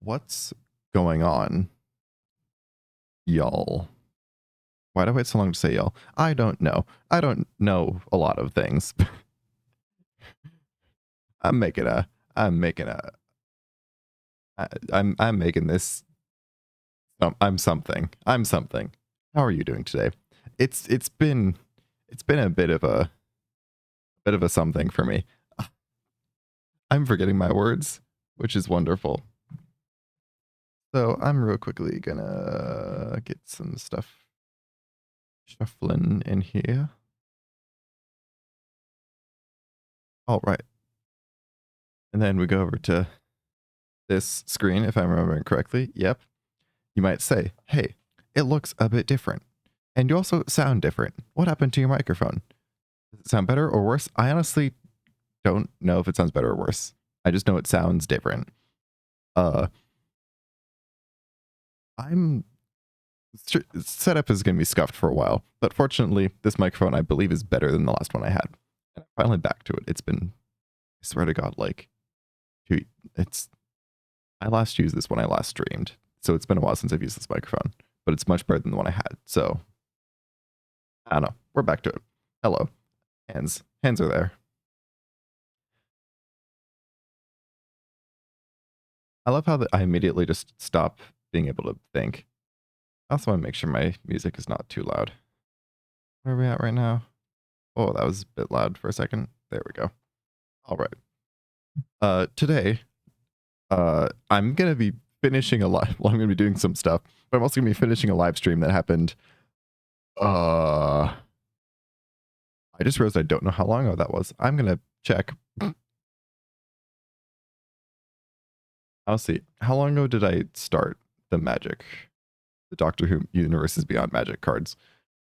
What's going on, y'all? Why do I wait so long to say y'all? I don't know. I don't know a lot of things. I'm making a. I'm making a. I'm making this. I'm something. I'm something. How are you doing today? It's been a bit of a something for me. I'm forgetting my words, which is wonderful. So I'm real quickly gonna get some stuff shuffling in here. All right. And then we go over to this screen, if I'm remembering correctly. Yep. You might say, hey, it looks a bit different. And you also sound different. What happened to your microphone? Does it sound better or worse? I honestly don't know if it sounds better or worse. I just know it sounds different. I'm setup is going to be scuffed for a while, but fortunately, this microphone I believe is better than the last one I had. And I'm finally back to it. It's been, I swear to God, like, I last used this when I last streamed, so it's been a while since I've used this microphone, but it's much better than the one I had. So I don't know. We're back to it. Hello, hands are there. I love how I immediately just stop being able to think. I also want to make sure my music is not too loud. Where are we at right now? Oh, that was a bit loud for a second. There we go. All right. Today, I'm gonna be finishing a live. Well, I'm gonna be doing some stuff, but I'm also gonna be finishing a live stream that happened. I just realized I don't know how long ago that was. I'm gonna check. I'll see. How long ago did I start the Magic, the Doctor Who Universes Beyond Magic cards?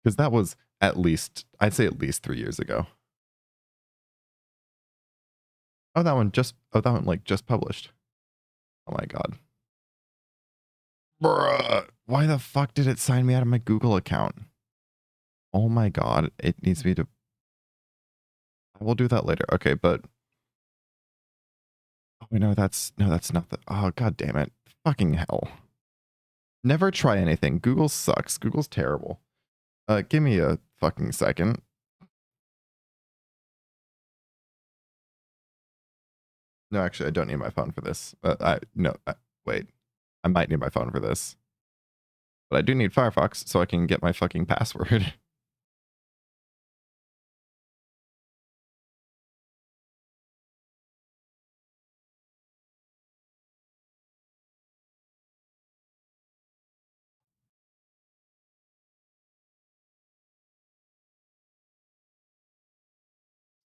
Because that was at least, I'd say at least 3 years ago. Oh, that one like just published. Oh my God. Bruh. Why the fuck did it sign me out of my Google account? Oh my God. It needs me to, I will do that later. Okay, but, oh no, that's not the, oh God damn it. Fucking hell. Never try anything. Google sucks. Google's terrible. Give me a fucking second. No, actually, I don't need my phone for this. Wait. I might need my phone for this. But I do need Firefox so I can get my fucking password.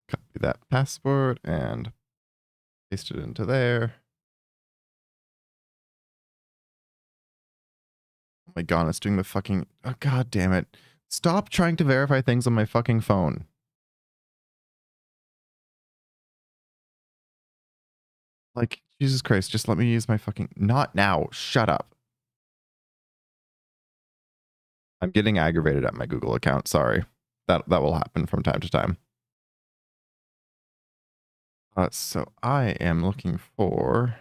Copy that password and paste it into there. Oh my God, it's doing the fucking, oh God damn it. Stop trying to verify things on my fucking phone. Like, Jesus Christ, just let me use my fucking, not now, shut up. I'm getting aggravated at my Google account, sorry. That will happen from time to time. So I am looking for,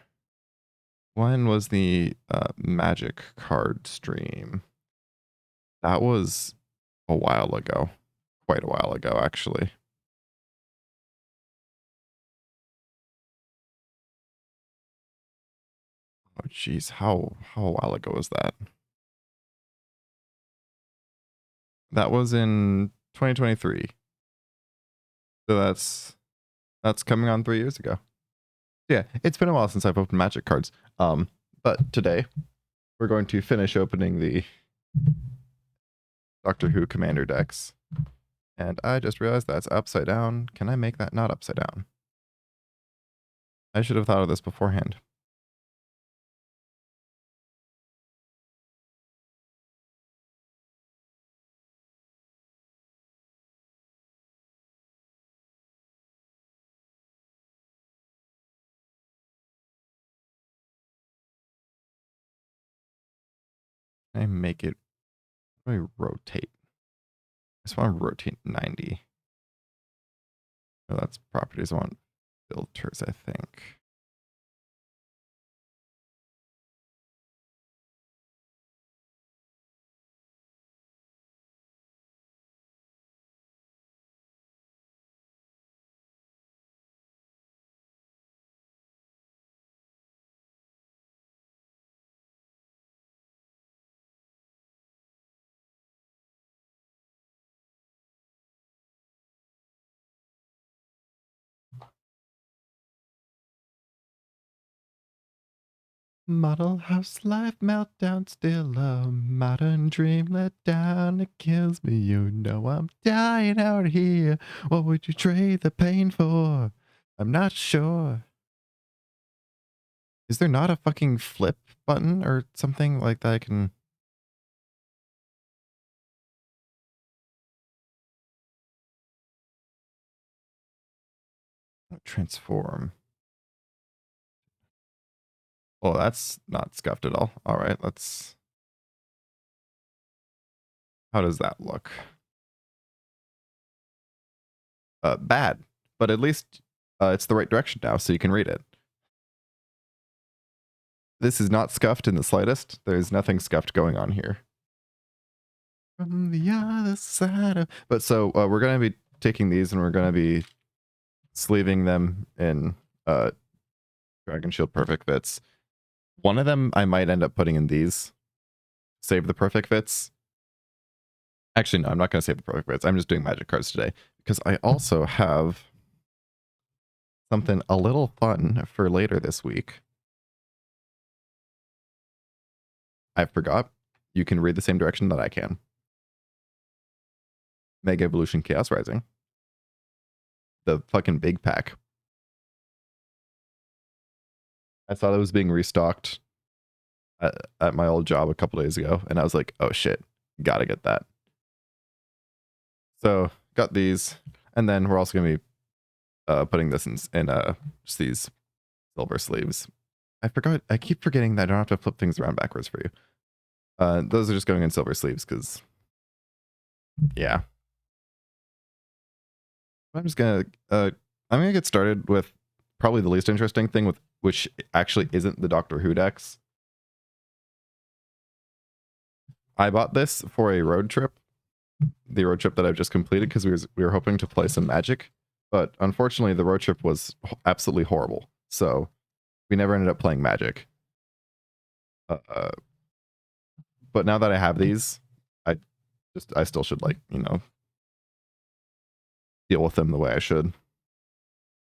when was the Magic card stream? That was a while ago. Quite a while ago, actually. Oh, jeez. How a while ago was that? That was in 2023. So that's coming on 3 years ago. Yeah, it's been a while since I've opened Magic cards. But today we're going to finish opening the Doctor Who Commander decks. And I just realized that's upside down. Can I make that not upside down? I should have thought of this beforehand. Can I make it, how do I rotate? I just want to rotate 90. Oh, that's properties. I want filters, I think. Model house life meltdown, still a modern dream let down. It kills me, you know I'm dying out here. What would you trade the pain for? I'm not sure. Is there not a fucking flip button or something like that I can... Transform. Oh, that's not scuffed at all. All right, let's... How does that look? Bad, but at least it's the right direction now, so you can read it. This is not scuffed in the slightest. There's nothing scuffed going on here. From the other side of... But so we're going to be taking these and we're going to be sleeving them in Dragon Shield Perfect Fits. One of them I might end up putting in these. Save the Perfect Fits. Actually, no, I'm not going to save the Perfect Fits. I'm just doing magic cards today because I also have something a little fun for later this week. I forgot. You can read the same direction that I can. Mega Evolution Chaos Rising. The fucking big pack. I saw that was being restocked at my old job a couple days ago, and I was like, oh shit, gotta get that. So got these, and then we're also gonna be putting this in just these silver sleeves. I keep forgetting that I don't have to flip things around backwards for you. Those are just going in silver sleeves because, yeah. I'm just gonna get started with probably the least interesting thing, with which actually isn't the Doctor Who decks. I bought this for a road trip, the road trip that I've just completed, because we were hoping to play some Magic, but unfortunately the road trip was absolutely horrible, so we never ended up playing Magic. But now that I have these, I still should, like, you know, deal with them the way I should.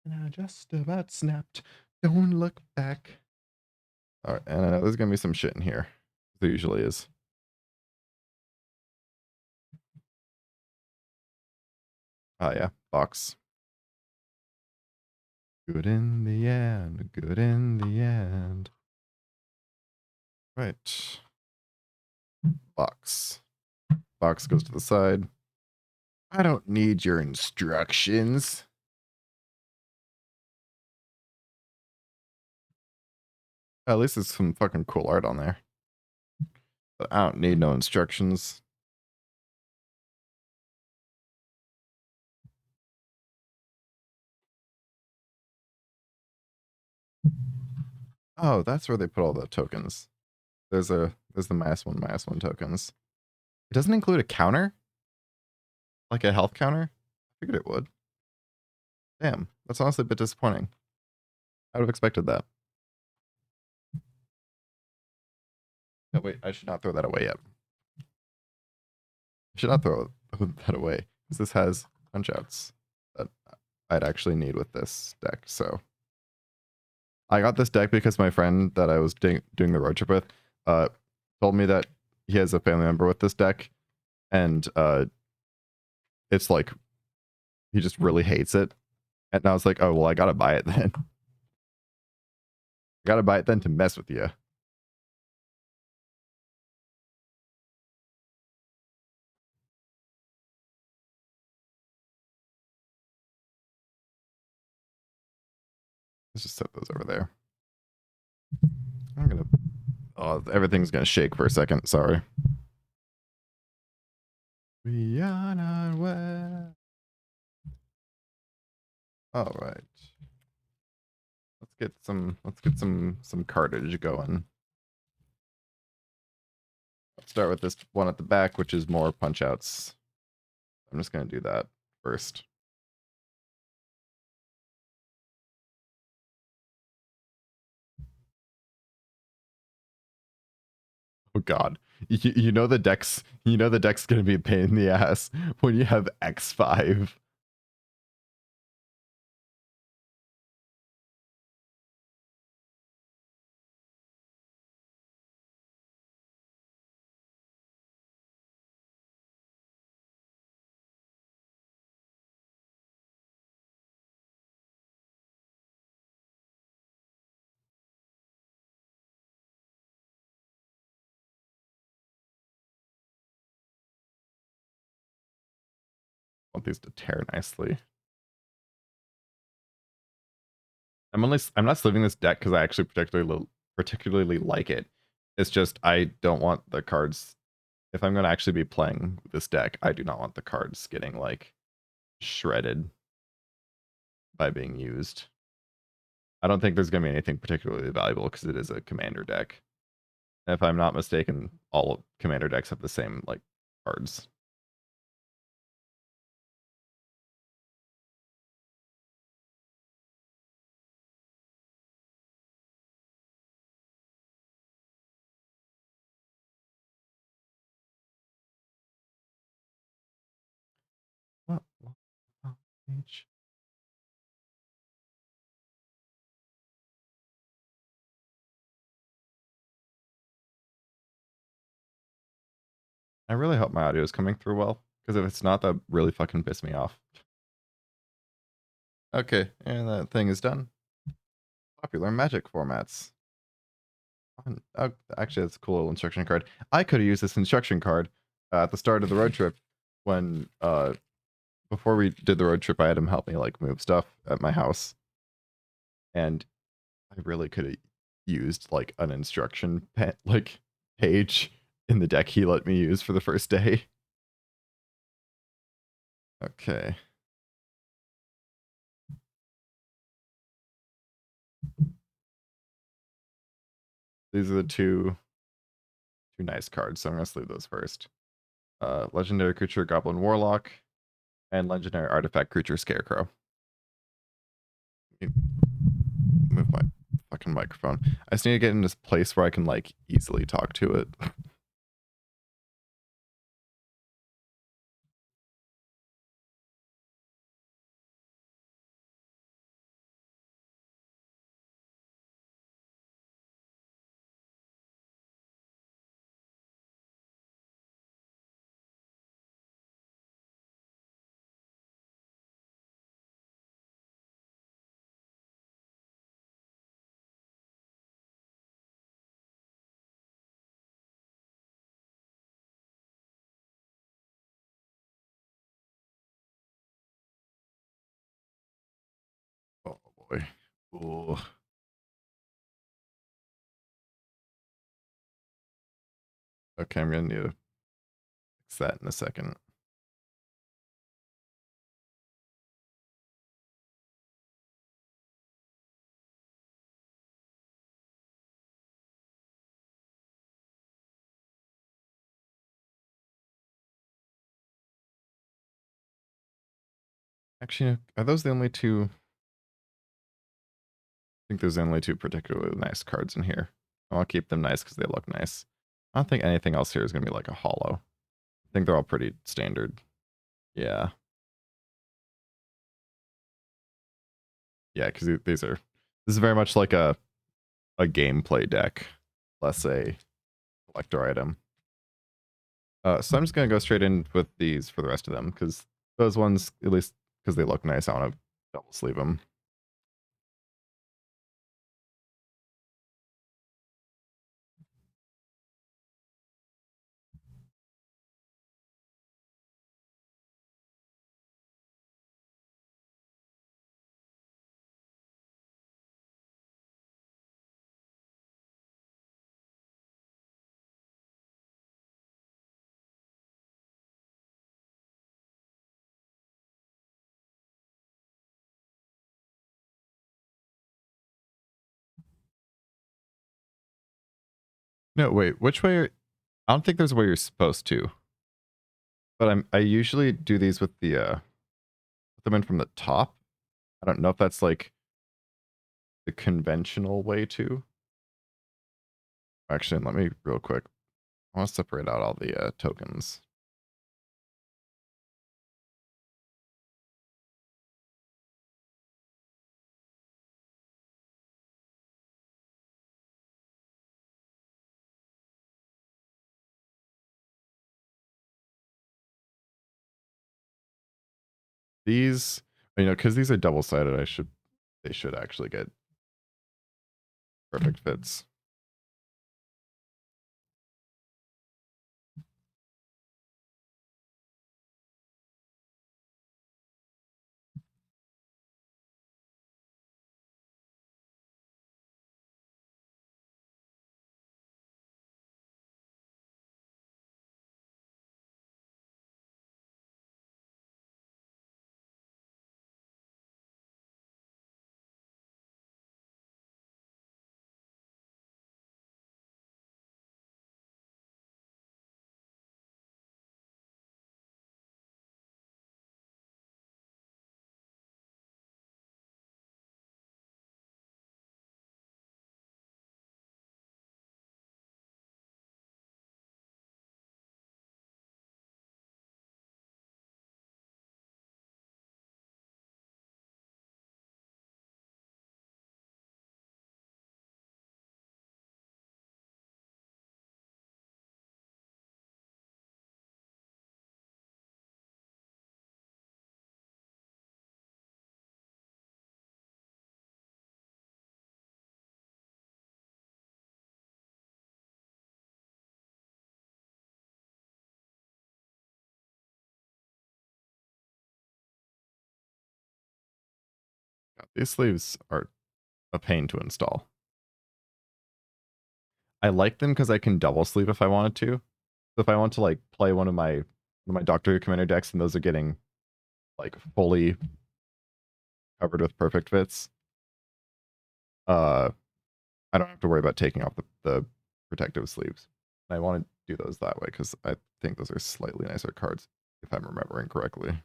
And I just about snapped. Don't look back. All right, and I know there's gonna be some shit in here. There usually is. Oh yeah, box. Good in the end. Good in the end. Right. Box. Box goes to the side. I don't need your instructions. At least there's some fucking cool art on there. But I don't need no instructions. Oh, that's where they put all the tokens. There's the -1/-1 tokens. It doesn't include a counter? Like a health counter? I figured it would. Damn, that's honestly a bit disappointing. I would have expected that. No, wait, I should not throw that away yet. I should not throw that away, because this has punch outs that I'd actually need with this deck. So I got this deck because my friend that I was doing the road trip with told me that he has a family member with this deck, and it's like he just really hates it. And I was like, oh well, I gotta buy it then. I gotta buy it then to mess with you. Let's just set those over there. I'm gonna... Oh, everything's gonna shake for a second. Sorry. We are not where... All right. Let's get some cartage going. Let's start with this one at the back, which is more punch outs. I'm just gonna do that first. Oh god. You know the deck's gonna be a pain in the ass when you have X5. want these to tear nicely. I'm not sleeving this deck because I actually particularly like it. It's just I don't want the cards. If I'm going to actually be playing this deck, I do not want the cards getting like shredded by being used. I don't think there's going to be anything particularly valuable because it is a commander deck. And if I'm not mistaken, all commander decks have the same like cards. What? I really hope my audio is coming through well, because if it's not, that really fucking piss me off. Okay, and that thing is done. Popular Magic formats. Actually, that's a cool little instruction card. I could have used this instruction card at the start of the road trip when, before we did the road trip, I had him help me like move stuff at my house, and I really could have used like an instruction like page in the deck he let me use for the first day. Okay. These are the two nice cards, so I'm gonna sleeve those first. Legendary creature Goblin Warlock, and legendary artifact creature Scarecrow. Move my fucking microphone. I just need to get in this place where I can like easily talk to it. Oh boy. Ooh. Okay, I'm gonna need to fix that in a second. Actually, are those the only two? I think there's the only two particularly nice cards in here. I'll keep them nice because they look nice. I don't think anything else here is gonna be like a hollow. I think they're all pretty standard. Yeah. Yeah, because this is very much like a gameplay deck, less a collector item. So I'm just gonna go straight in with these for the rest of them because those ones, at least because they look nice, I want to double sleeve them. No, wait, which way? I don't think there's a way you're supposed to. But I usually do these with the put them in from the top. I don't know if that's like the conventional way to. Actually, let me real quick. I want to separate out all the tokens. These, because these are double sided, they should actually get perfect fits. These sleeves are a pain to install. I like them because I can double sleeve if I wanted to. So if I want to like play one of my Doctor Commander decks and those are getting like fully covered with perfect fits, I don't have to worry about taking off the protective sleeves. I want to do those that way because I think those are slightly nicer cards, if I'm remembering correctly.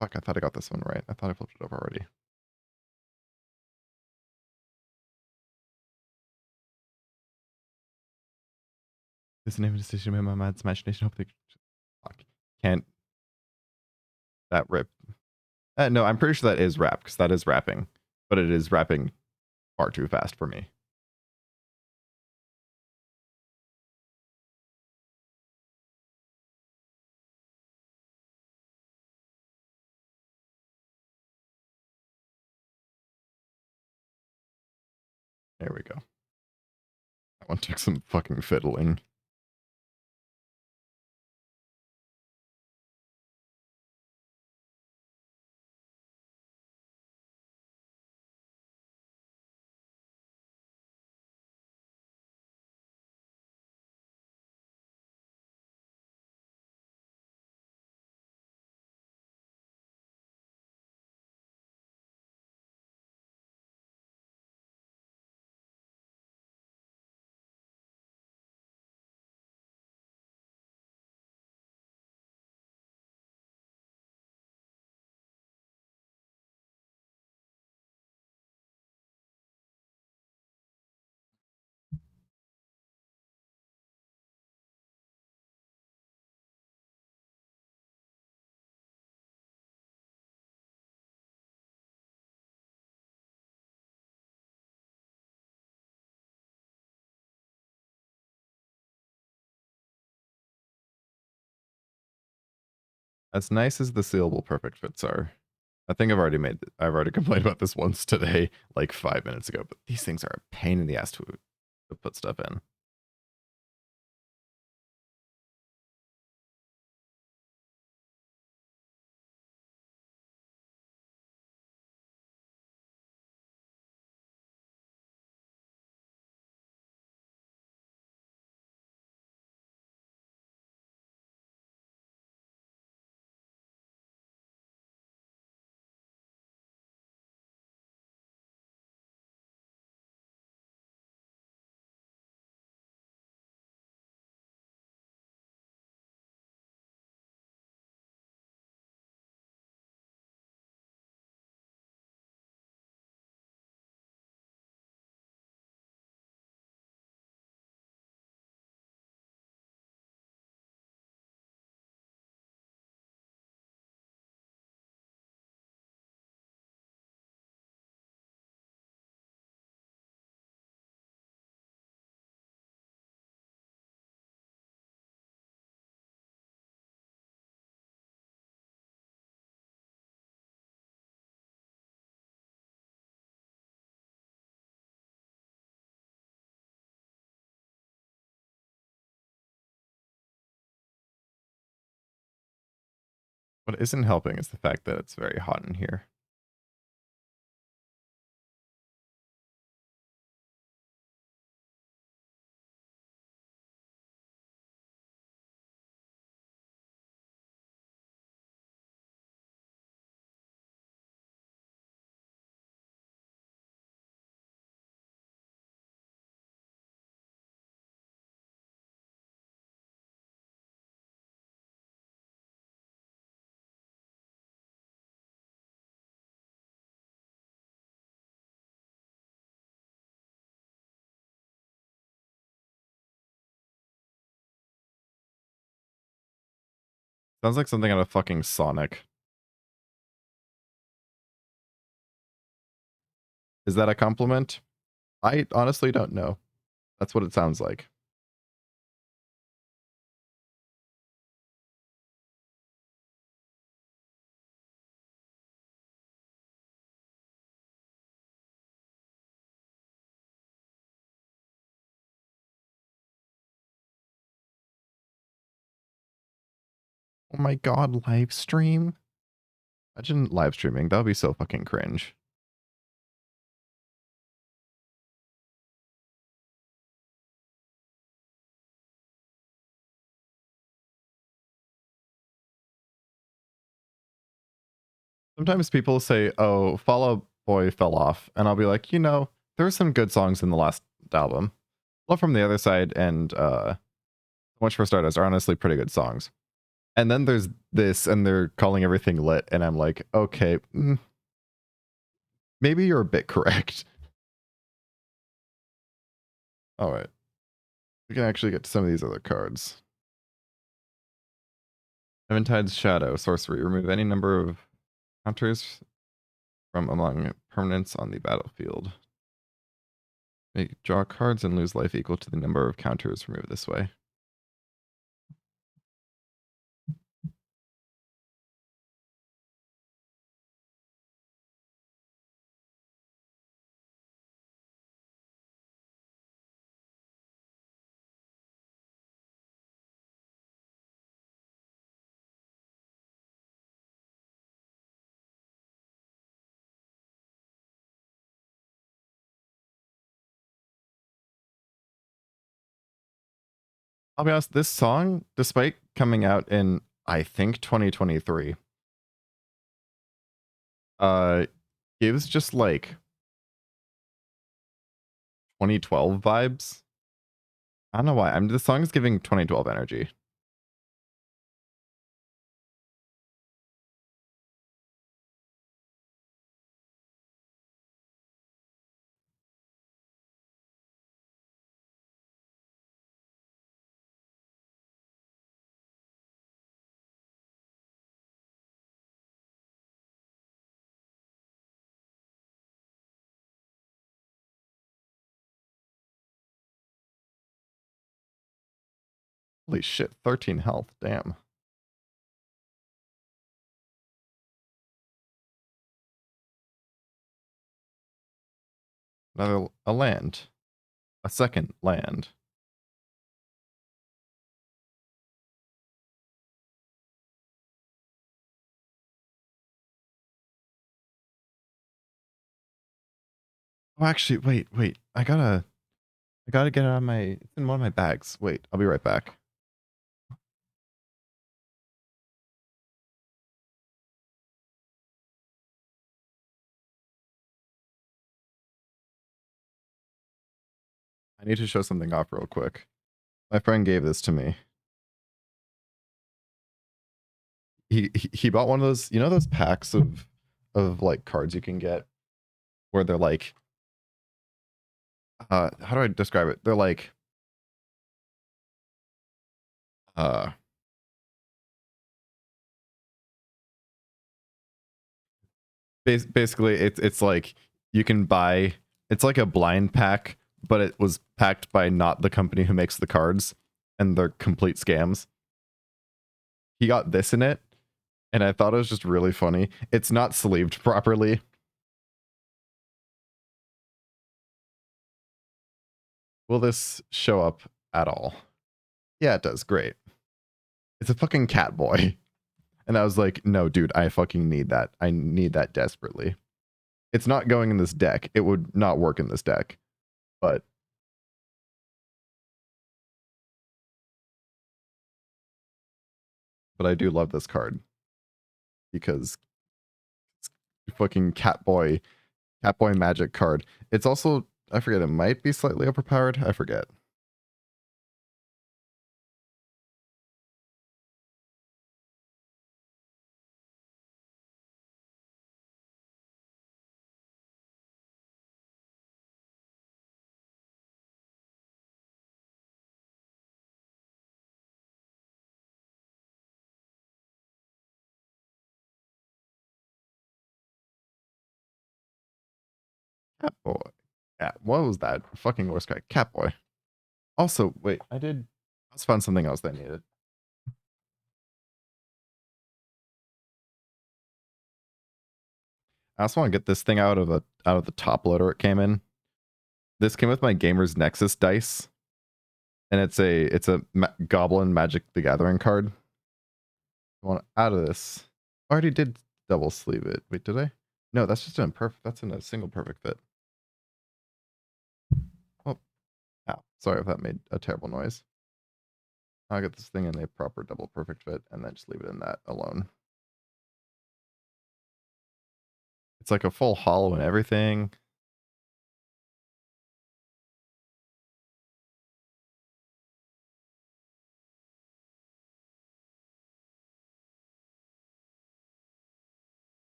Fuck, I thought I got this one right. I thought I flipped it up already. This is the name of the decision in my mind's imagination. Hope they fuck. Can't that rip. No, I'm pretty sure that is wrap because that is wrapping, but it is wrapping far too fast for me. There we go. That one took some fucking fiddling. As nice as the sealable perfect fits are, I think I've already complained about this once today, like 5 minutes ago, but these things are a pain in the ass to put stuff in. What isn't helping is the fact that it's very hot in here. Sounds like something out of fucking Sonic. Is that a compliment? I honestly don't know. That's what it sounds like. Oh my god, live stream? Imagine live streaming. That would be so fucking cringe. Sometimes people say, "Oh, Fall Out Boy fell off," and I'll be like, you know, there's some good songs in the last album. Love from the Other Side and So Much for Stardust are honestly pretty good songs. And then there's this, and they're calling everything lit, and I'm like, okay, maybe you're a bit correct. All right, we can actually get to some of these other cards. Eventide's Shadow, sorcery. Remove any number of counters from among permanents on the battlefield. Draw cards and lose life equal to the number of counters removed this way. I'll be honest, this song, despite coming out in, I think, 2023, gives just like 2012 vibes. I don't know why. The song is giving 2012 energy. Holy shit, 13 health. Damn. A land. A second land. Oh, actually, wait. I gotta get it out of my, it's in one of my bags. Wait, I'll be right back. I need to show something off real quick. My friend gave this to me. He bought one of those, you know, those packs of like cards you can get where they're like, how do I describe it? They're like, uh, basically it's like you can buy, it's like a blind pack, but it was packed by not the company who makes the cards, and they're complete scams. He got this in it, and I thought it was just really funny. It's not sleeved properly. Will this show up at all? Yeah, it does. Great. It's a fucking cat boy. And I was like, no, dude, I fucking need that. I need that desperately. It's not going in this deck. It would not work in this deck. But I do love this card because it's fucking Catboy magic card. It's also, I forget, it might be slightly overpowered. I forget. Catboy. Yeah, what was that? Fucking worst guy. Catboy. Also, wait, I just found something else that I needed. I also want to get this thing out of the top loader it came in. This came with my Gamer's Nexus dice, and it's a Goblin Magic the Gathering card. I want out of this. I already did double sleeve it. Wait, did I? No, that's just in perfect. That's in a single perfect fit. Oh, ow. Sorry if that made a terrible noise. I'll get this thing in a proper double perfect fit and then just leave it in that alone. It's like a full hollow and everything.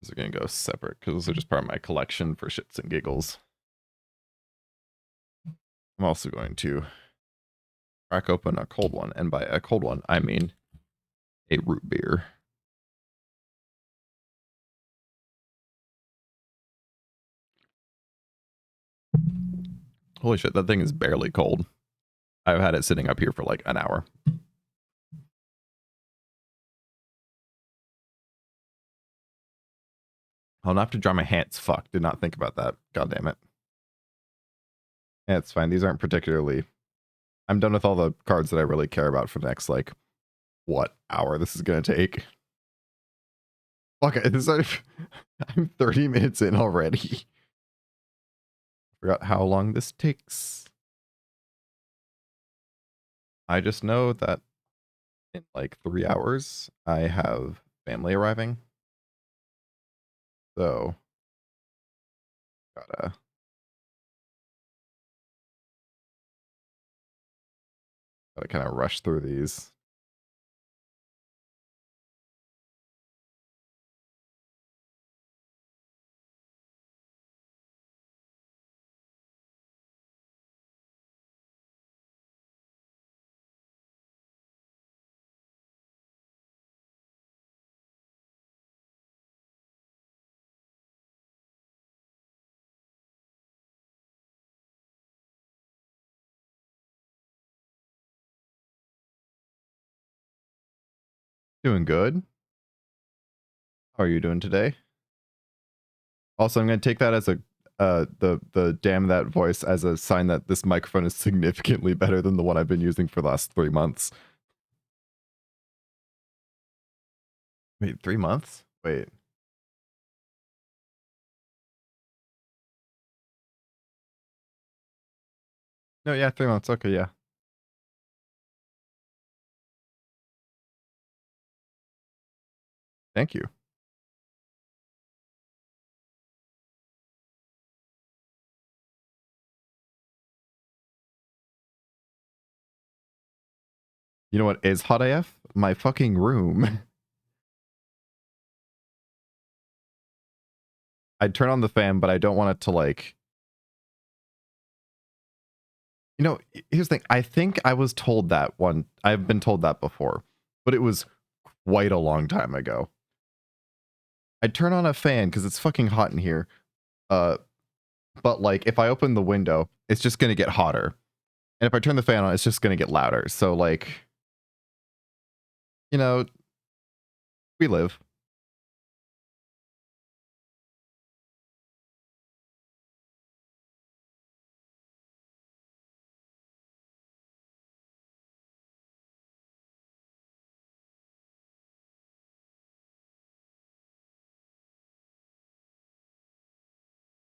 These are going to go separate because those are just part of my collection for shits and giggles. I'm also going to crack open a cold one. And by a cold one, I mean a root beer. Holy shit, that thing is barely cold. I've had it sitting up here for like an hour. I'll not have to dry my hands. Fuck, did not think about that. God damn it. Yeah, it's fine. These aren't particularly... I'm done with all the cards that I really care about for the next, like, what hour this is going to take. Fuck, I'm 30 minutes in already. Forgot how long this takes. I just know that in like 3 hours, I have family arriving. So, gotta kind of rush through these. Doing good. How are you doing today? Also, I'm going to take that as a the damn that voice as a sign that this microphone is significantly better than the one I've been using for the last 3 months. Wait, 3 months? Wait. No, yeah, 3 months. Okay, yeah. Thank you. You know what is hot AF? My fucking room. I'd turn on the fan, but I don't want it to like... You know, here's the thing. I think I was told that one. I've been told that before, but it was quite a long time ago. I'd turn on a fan because it's fucking hot in here. But like if I open the window, it's just gonna get hotter. And if I turn the fan on, it's just gonna get louder. So like, you know, we live.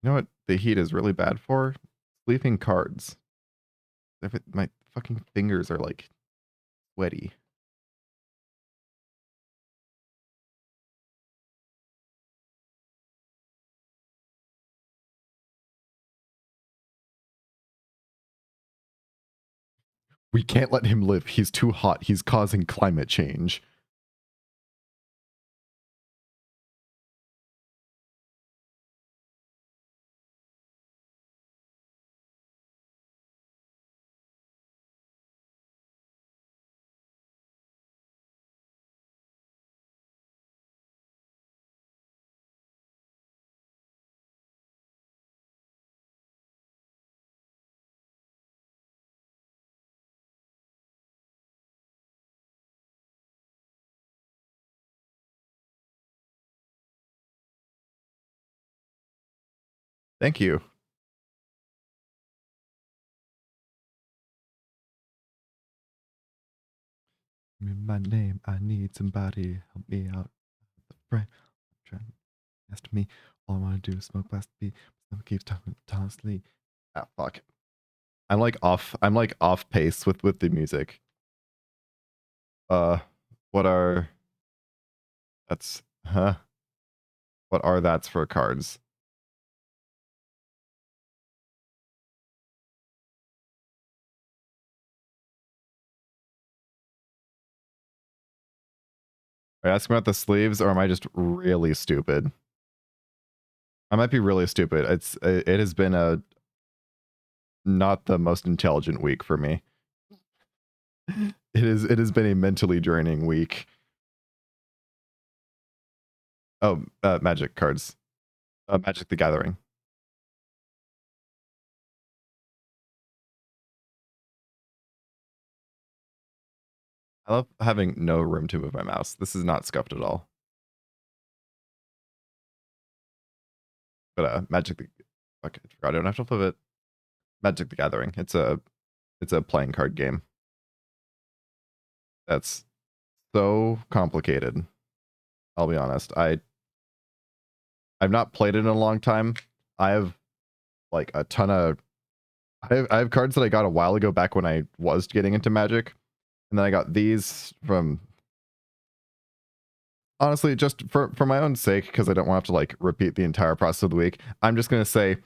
You know what the heat is really bad for? Sleeping cards. My fucking fingers are like sweaty. We can't let him live. He's too hot. He's causing climate change. Thank you. me my name. I need somebody help me out. Friend, trying to ask me. All I want to do is smoke past the beat. Keeps talking constantly. Ah, fuck. I'm like off pace with the music. What are that's huh? What are that's for cards? Are you asking about the sleeves, or am I just really stupid? I might be really stupid. It has been a not the most intelligent week for me. It has been a mentally draining week. Oh, Magic cards. Magic the Gathering. I love having no room to move my mouse. This is not scuffed at all. But Magic the fuck, I forgot I don't have to flip it. Magic the Gathering. It's a playing card game. That's so complicated. I'll be honest. I've not played it in a long time. I have like a ton of I have cards that I got a while ago back when I was getting into Magic. And then I got these from honestly just for my own sake, because I don't want to like repeat the entire process of the week. I'm just gonna say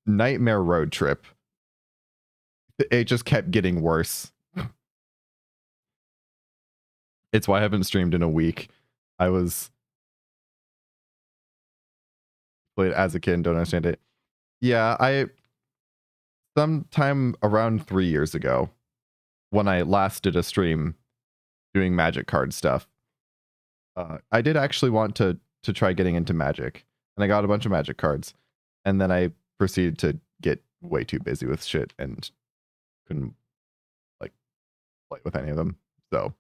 Nightmare Road Trip. It just kept getting worse. It's why I haven't streamed in a week. I was played as a kid and don't understand it. Yeah, I sometime around 3 years ago, when I last did a stream doing Magic card stuff, I did actually want to try getting into Magic, and I got a bunch of Magic cards, and then I proceeded to get way too busy with shit and couldn't like play with any of them. So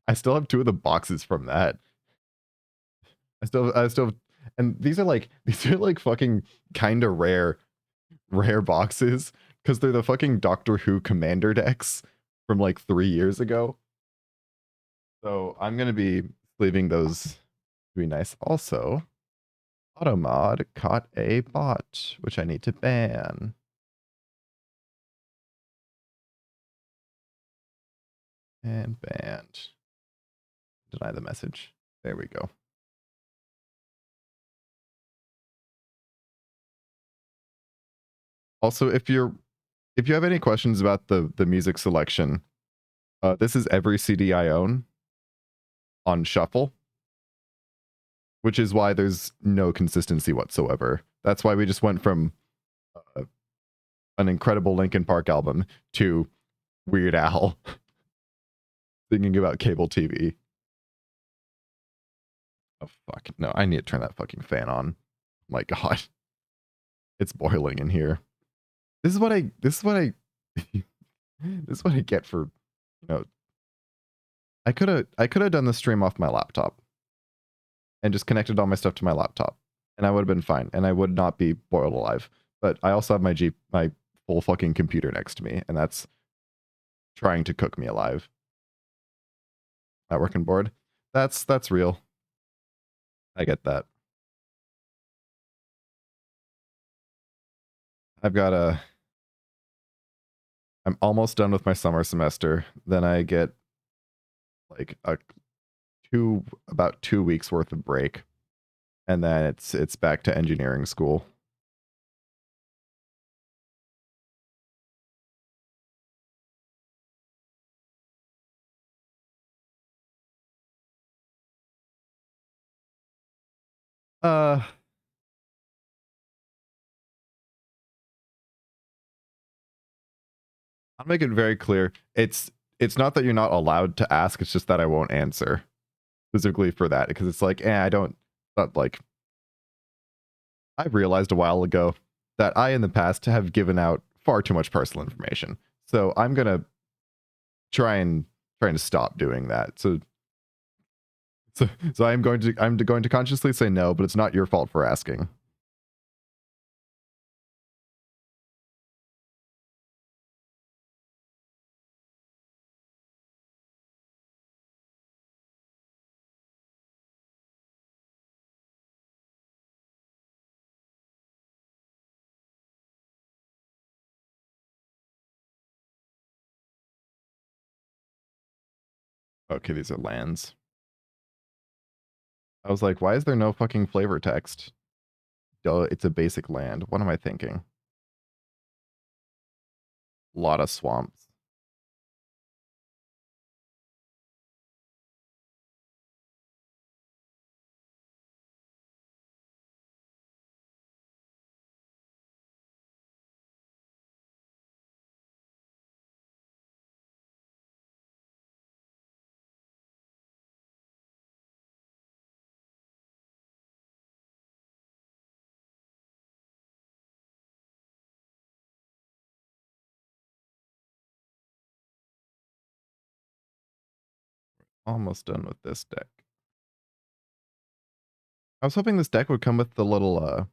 I still have two of the boxes from that. I still, and these are like fucking kind of rare boxes because they're the fucking Doctor Who Commander decks from like 3 years ago. So I'm gonna be leaving those to be nice. Also, Automod caught a bot, which I need to ban. And banned. Deny the message. There we go. Also, if you have any questions about the music selection, this is every CD I own on shuffle, which is why there's no consistency whatsoever. That's why we just went from an incredible Linkin Park album to Weird Al thinking about cable TV. Oh fuck. No, I need to turn that fucking fan on. My god. It's boiling in here. This is what I this is what I get for, you know, I could have done the stream off my laptop and just connected all my stuff to my laptop, and I would have been fine, and I would not be boiled alive. But I also have my full fucking computer next to me, and that's trying to cook me alive. That working board. That's real. I get that. I've got a I'm almost done with my summer semester. Then I get like about 2 weeks worth of break, and then it's back to engineering school. Uh, I'll make it very clear. It's not that you're not allowed to ask. It's just that I won't answer specifically for that, because it's like, I don't. Not like I realized a while ago that I in the past have given out far too much personal information. So I'm gonna trying to stop doing that. So I'm going to consciously say no, but it's not your fault for asking. Okay, these are lands. I was like, why is there no fucking flavor text? Duh, it's a basic land. What am I thinking? A lot of swamps. Almost done with this deck. I was hoping this deck would come with the little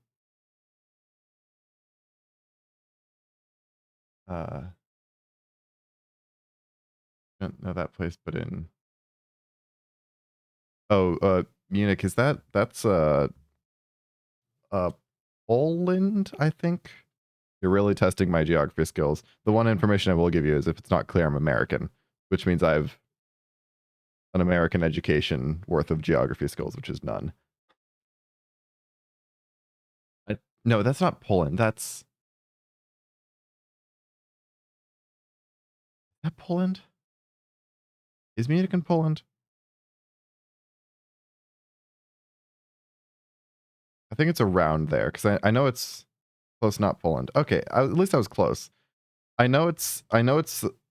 don't know that place, but in Munich, is that's Poland, I think. You're really testing my geography skills. The one information I will give you is if it's not clear, I'm American, which means I've an American education worth of geography skills, which is none. No, that's not Poland. That's that Poland? Is Munich in Poland? I think it's around there because I know it's close, not Poland. Okay, at least I was close. I know it's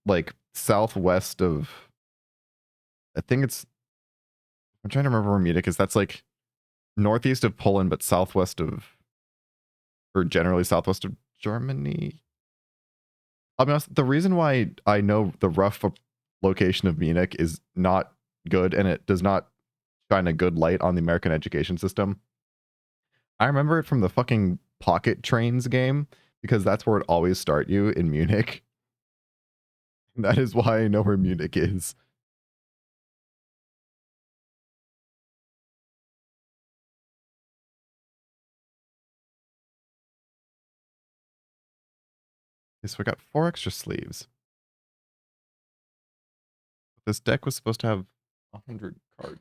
like southwest of. I think it's. I'm trying to remember where Munich is. That's like northeast of Poland, but southwest of, or generally southwest of Germany. I'll be honest. The reason why I know the rough location of Munich is not good, and it does not shine a good light on the American education system. I remember it from the fucking Pocket Trains game because that's where it always start you in Munich. That is why I know where Munich is. Okay, so I got 4 extra sleeves. This deck was supposed to have 100 cards.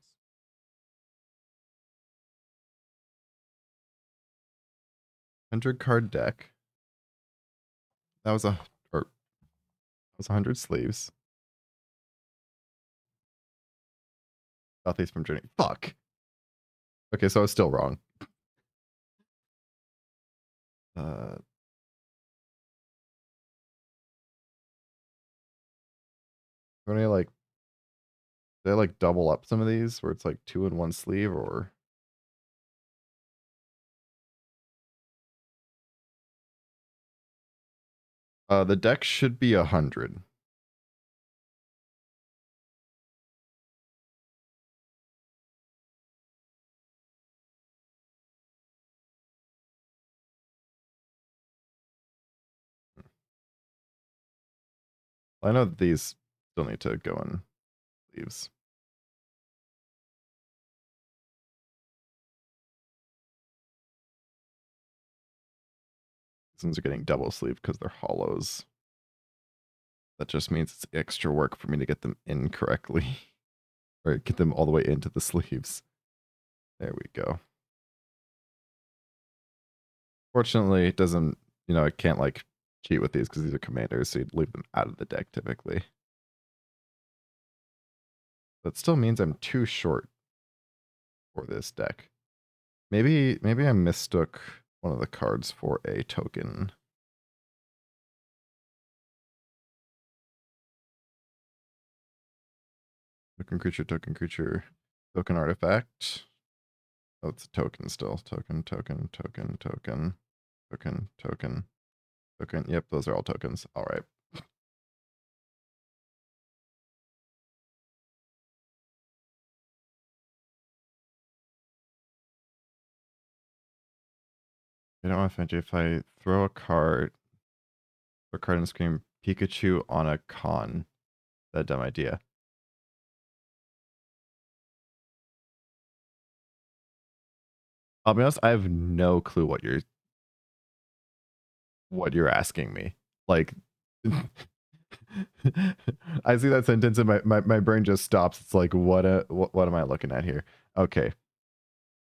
100-card deck. That was that was 100 sleeves. Southeast from Journey. Fuck. Okay, so I was still wrong. Uh, do I like, did I like double up some of these where it's like 2 in 1 sleeve, or the deck should be 100. I know that these still need to go in sleeves. These ones are getting double sleeve because they're hollows. That just means it's extra work for me to get them in correctly. Or get them all the way into the sleeves. There we go. Fortunately, it doesn't, I can't like cheat with these because these are commanders, so you'd leave them out of the deck typically. That still means I'm too short for this deck. Maybe I mistook one of the cards for a token. Token creature, token creature, token artifact. Oh, it's a token still. Token, token, token, token, token, token, token. Yep, those are all tokens. All right. I don't know if I throw a card and scream Pikachu on a con. That's a dumb idea. I'll be honest, I have no clue what you're asking me. Like I see that sentence and my brain just stops. It's like, what am I looking at here? Okay.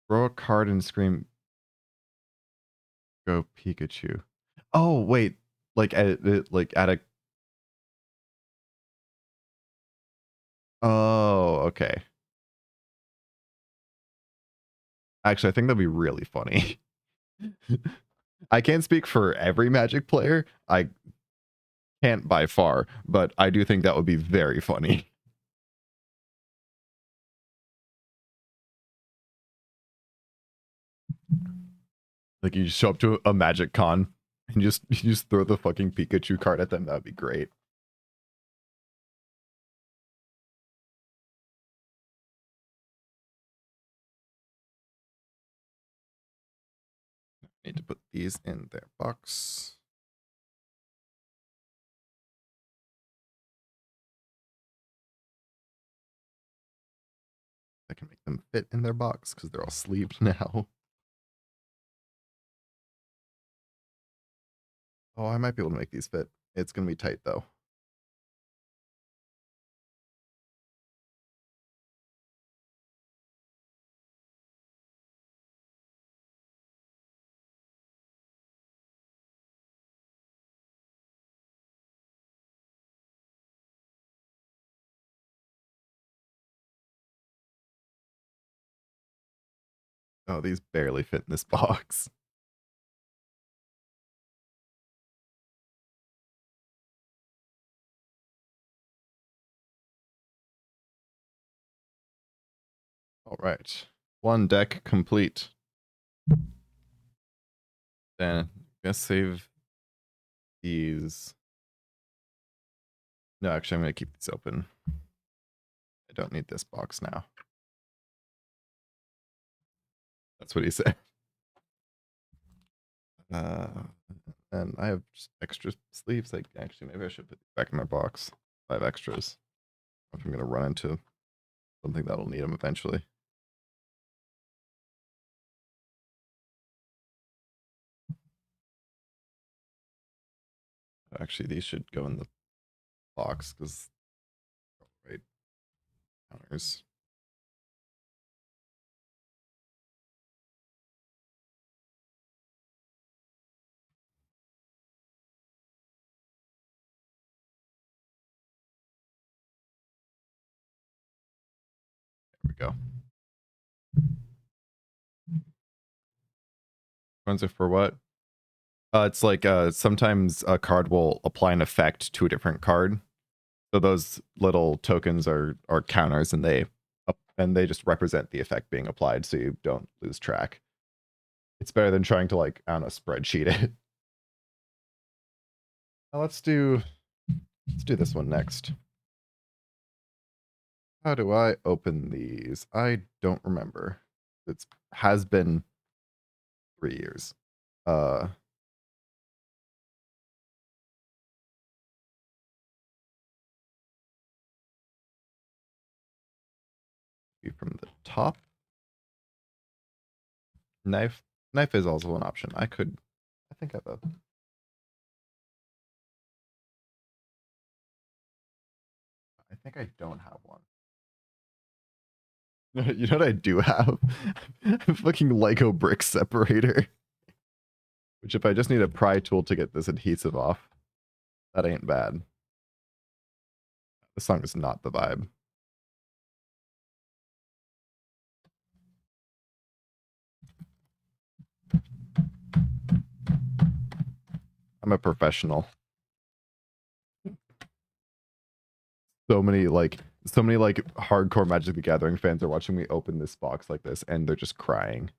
Throw a card and scream, go Pikachu. Oh, wait. Like at a Oh, okay. Actually, I think that'd be really funny. I can't speak for every Magic player. I can't by far, but I do think that would be very funny. Like you show up to a Magic Con and you just throw the fucking Pikachu card at them. That'd be great. Need to put these in their box. I can make them fit in their box because they're all sleeved now. Oh, I might be able to make these fit. It's gonna be tight though. Oh, these barely fit in this box. All right. One deck complete. Then I guess save these. No, actually, I'm going to keep these open. I don't need this box now. That's what he said. And I have just extra sleeves. Like, actually, maybe I should put these back in my box. 5 extras. If I'm going to run into something that'll need them eventually. Actually, these should go in the box because right counters. There we go. Ones are for what? It's like sometimes a card will apply an effect to a different card. So those little tokens are counters, and they just represent the effect being applied, so you don't lose track. It's better than trying to like I don't know spreadsheet it. Now let's do this one next. How do I open these? I don't remember. It has been 3 years. From the top. Knife is also an option. I think I have a I think I don't have one. You know what I do have? A fucking Lego brick separator. Which if I just need a pry tool to get this adhesive off, that ain't bad. This song is not the vibe. I'm a professional. So many hardcore Magic the Gathering fans are watching me open this box like this and they're just crying.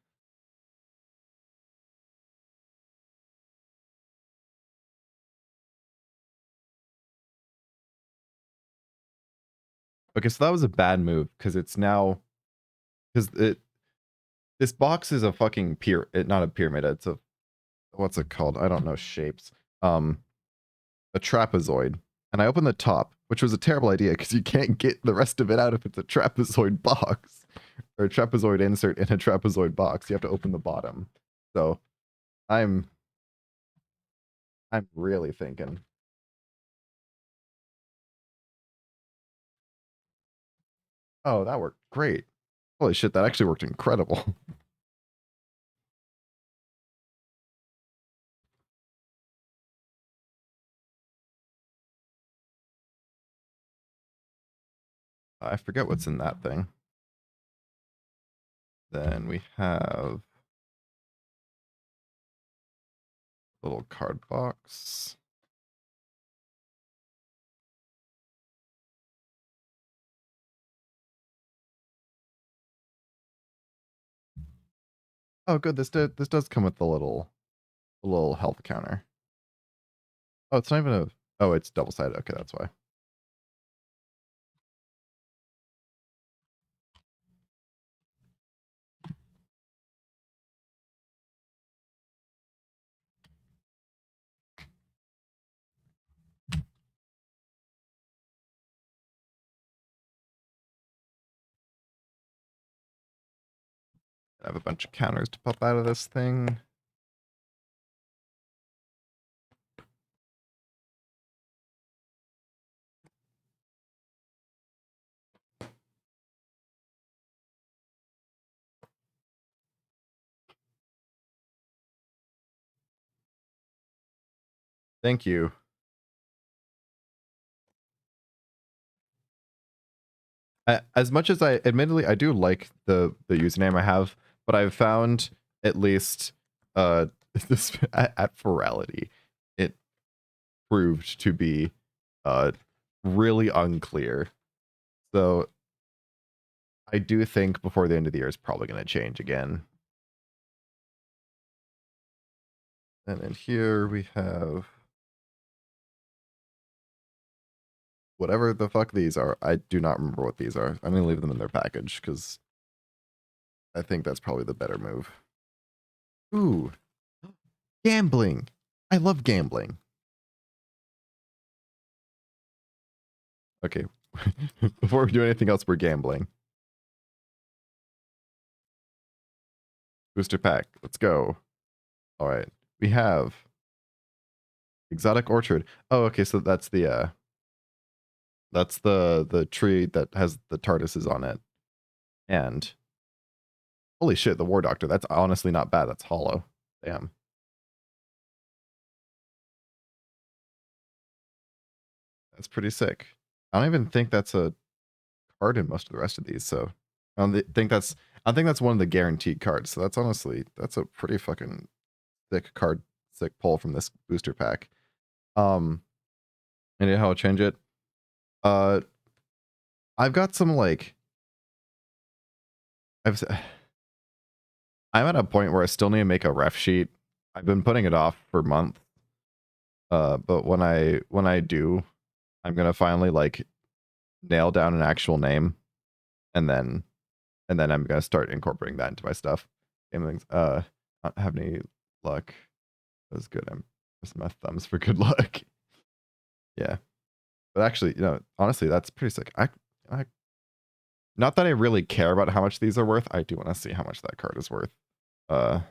Okay, so that was a bad move because it's now this box is a fucking not a pyramid, it's a what's it called? I don't know shapes. A trapezoid. And I opened the top, which was a terrible idea because you can't get the rest of it out if it's a trapezoid box or a trapezoid insert in a trapezoid box. You have to open the bottom. So I'm really thinking. Oh, that worked great. Holy shit, that actually worked incredible. I forget what's in that thing. Then we have a little card box. Oh, good. This does come with the little health counter. Oh, it's not even a. Oh, it's double sided. Okay, that's why. I have a bunch of counters to pop out of this thing. Thank you. As much as admittedly I do like the username I have, but I've found at least this at Ferality, it proved to be really unclear. So I do think before the end of the year is probably going to change again. And in here we have whatever the fuck these are. I do not remember what these are. I'm going to leave them in their package because I think that's probably the better move. Ooh, gambling. I love gambling. Okay, before we do anything else, we're gambling. Booster pack, let's go. All right, we have exotic orchard. Oh, okay, so that's the tree that has the TARDISes on it. And holy shit, the War Doctor. That's honestly not bad. That's hollow. Damn. That's pretty sick. I don't even think that's a card in most of the rest of these. So I think that's one of the guaranteed cards. So that's a pretty fucking thick card, thick pull from this booster pack. And how I'll change it. Uh, I've got some like I've I'm at a point where I still need to make a ref sheet. I've been putting it off for months. But when I do, I'm gonna finally like nail down an actual name, and then I'm gonna start incorporating that into my stuff. Things. I don't have any luck. That was good. I'm just my thumbs for good luck. Yeah, but actually, honestly, that's pretty sick. I not that I really care about how much these are worth. I do want to see how much that card is worth. Uh,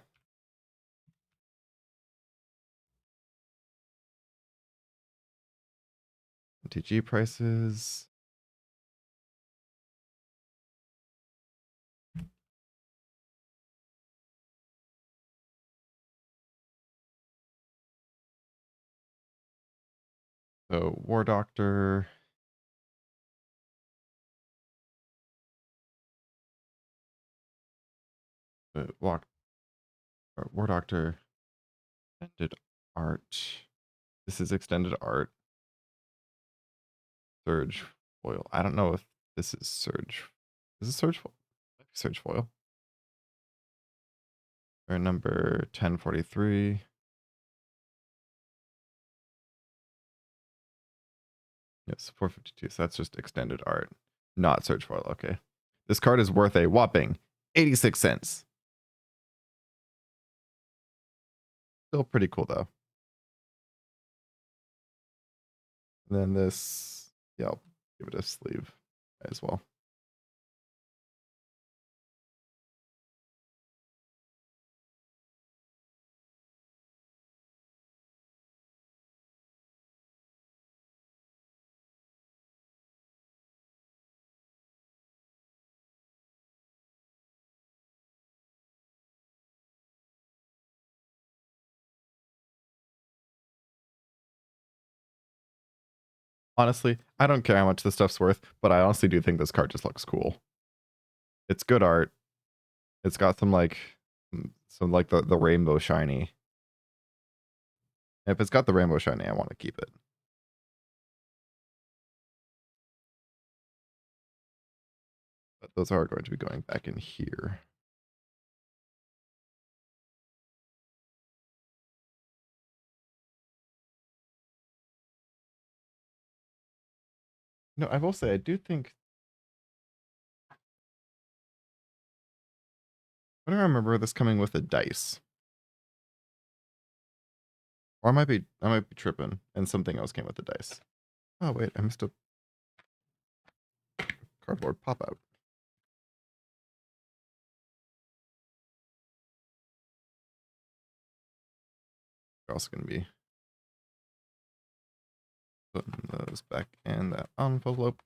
MTG prices. So War Doctor. Walk. War Doctor. Extended art. This is extended art. Surge foil. I don't know if this is Surge. Is this Surge foil? Surge foil. Or number 1043. Yes, 452. So that's just extended art, not Surge foil. Okay. This card is worth a whopping 86 cents. Still pretty cool though. And then this, yeah, I'll give it a sleeve as well. Honestly, I don't care how much this stuff's worth, but I honestly do think this card just looks cool. It's good art. It's got some like the rainbow shiny. If it's got the rainbow shiny, I want to keep it. But those are going to be going back in here. No, I will say I do think I don't remember this coming with a dice. Or I might be tripping and something else came with the dice. Oh wait, I missed a cardboard pop out. We're also gonna be putting those back in that envelope.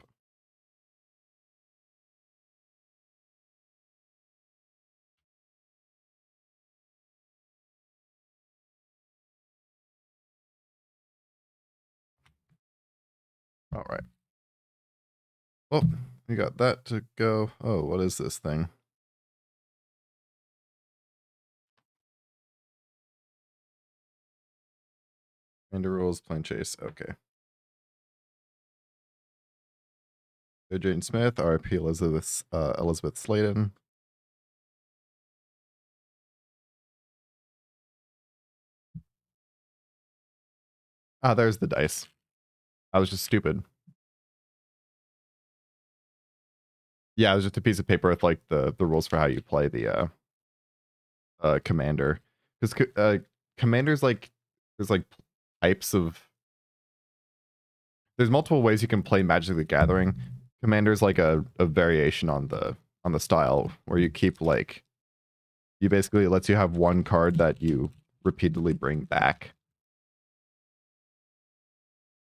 All right. Well, we got that to go. Oh, what is this thing? Commander rules, plane chase. Okay. Jane Smith, RP Elizabeth Sladen. Ah, there's the dice. I was just stupid. Yeah, it was just a piece of paper with like the rules for how you play the commander. Because commanders like there's like types of there's multiple ways you can play Magic the Gathering. Commander's like a variation on the style where you keep like you basically it lets you have one card that you repeatedly bring back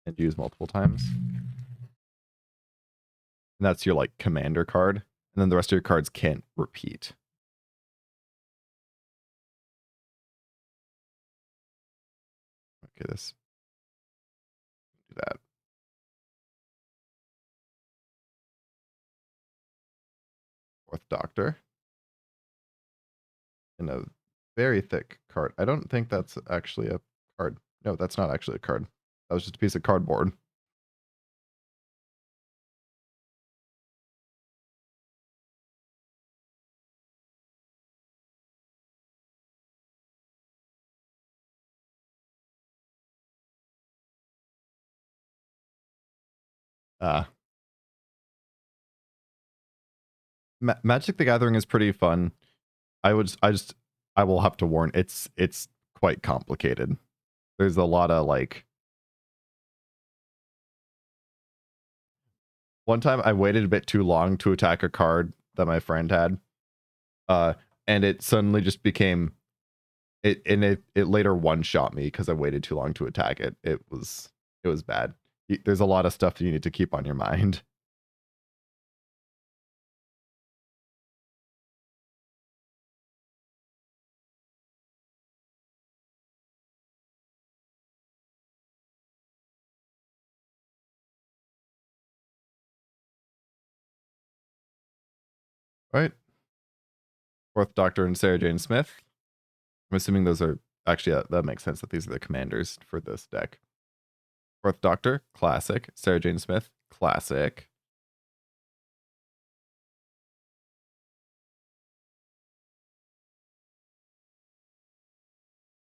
and use multiple times. And that's your like commander card. And then the rest of your cards can't repeat. Okay, this do that. Fourth Doctor. In a very thick card. I don't think that's actually a card. No, that's not actually a card. That was just a piece of cardboard. Uh, Magic the Gathering is pretty fun. I will have to warn it's quite complicated. There's a lot of like one time I waited a bit too long to attack a card that my friend had. Uh and it suddenly just became it later one shot me because I waited too long to attack it. It was bad. There's a lot of stuff that you need to keep on your mind. Right? Fourth Doctor and Sarah Jane Smith. I'm assuming those are actually that makes sense that these are the commanders for this deck. Fourth Doctor, classic. Sarah Jane Smith, classic.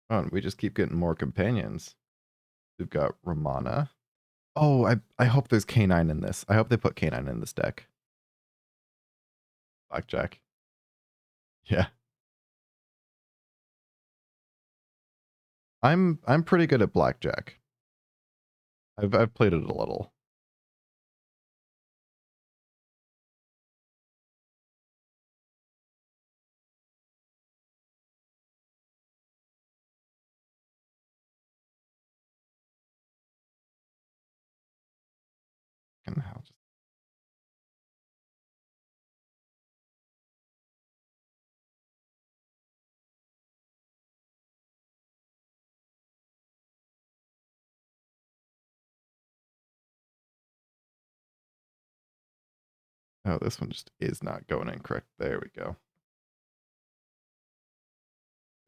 Oh, and we just keep getting more companions. We've got Romana. Oh, I hope there's K9 in this. I hope they put K9 in this deck. Blackjack. Yeah. I'm pretty good at blackjack. I've played it a little. And I'll just Oh, this one just is not going in correct. There we go.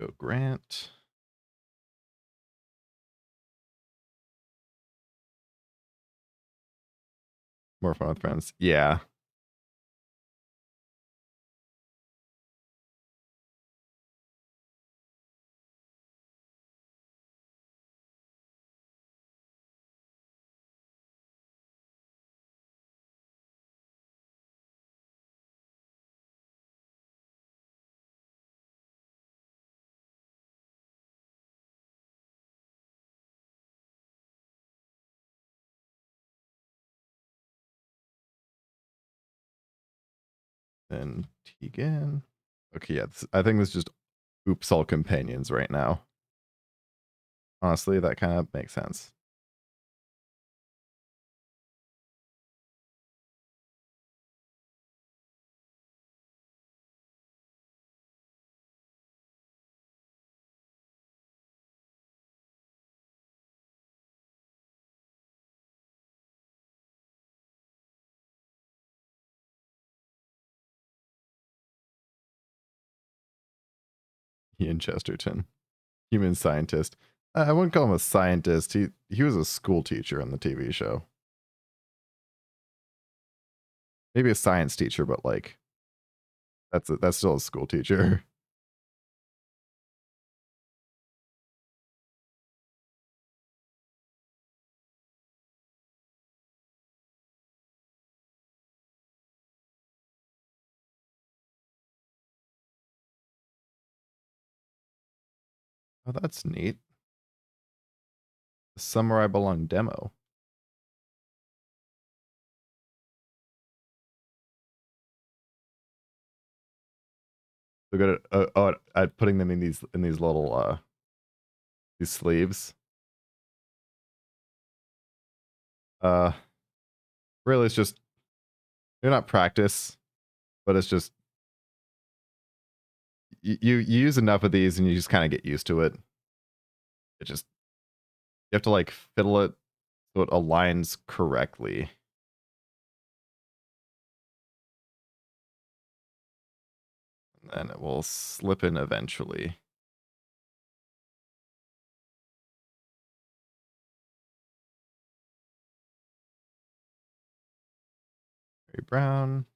Go Grant. More fun with friends. Yeah. And Tegan. Okay, yeah. I think this is just oops all companions right now. Honestly, that kind of makes sense. Ian Chesterton, human scientist. I wouldn't call him a scientist. He was a school teacher on the TV show. Maybe a science teacher, but like that's still a school teacher. Oh, that's neat. Summer I Belong demo. So good at putting them in these little these sleeves. Really, it's just they're not practice, but it's just you use enough of these and you just kind of get used to it. It just you have to like fiddle it so it aligns correctly. And then it will slip in eventually. Very brown.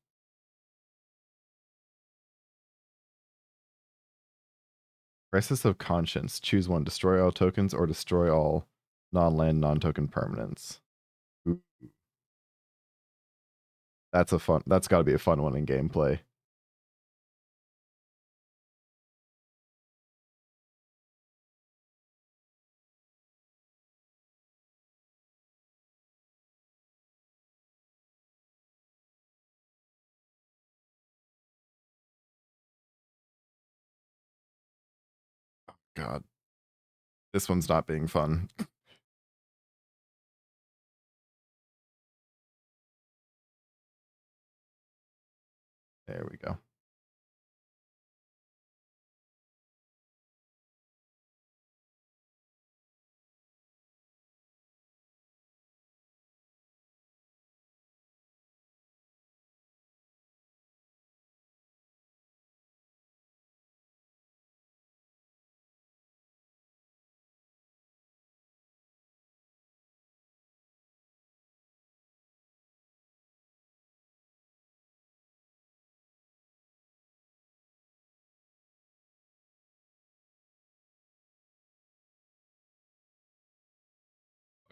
Crisis of Conscience. Choose one. Destroy all tokens or destroy all non-land, non-token permanents. Ooh, that's got to be a fun one in gameplay. God, this one's not being fun. There we go.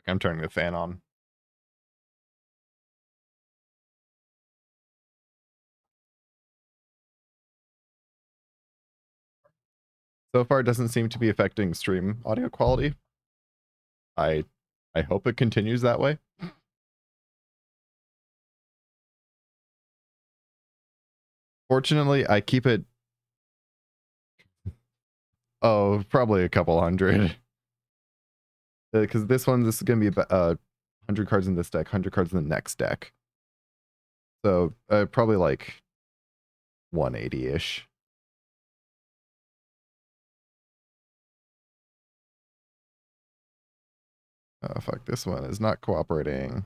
I'm turning the fan on. So far, it doesn't seem to be affecting stream audio quality. I hope it continues that way. Fortunately, I keep it. Oh, probably a couple hundred. Because this is going to be 100 cards in this deck, 100 cards in the next deck. So probably like 180-ish. Oh, fuck, this one is not cooperating.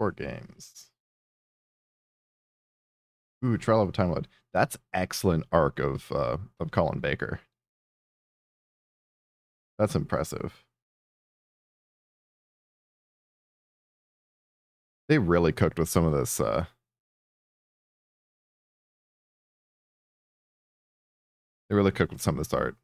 4 games. Ooh, Trial of a Time Lord. That's excellent arc of Colin Baker. That's impressive. They really cooked with some of this. They really cooked with some of this art.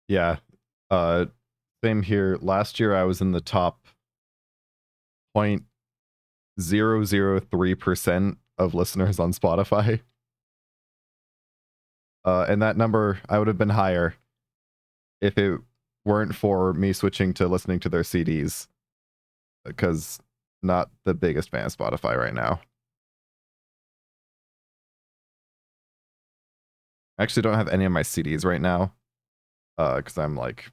Yeah. Uh, Same here. Last year I was in the top 0.003% of listeners on Spotify. And that number, I would have been higher if it weren't for me switching to listening to their CDs, because not the biggest fan of Spotify right now. I actually don't have any of my CDs right now, because I'm like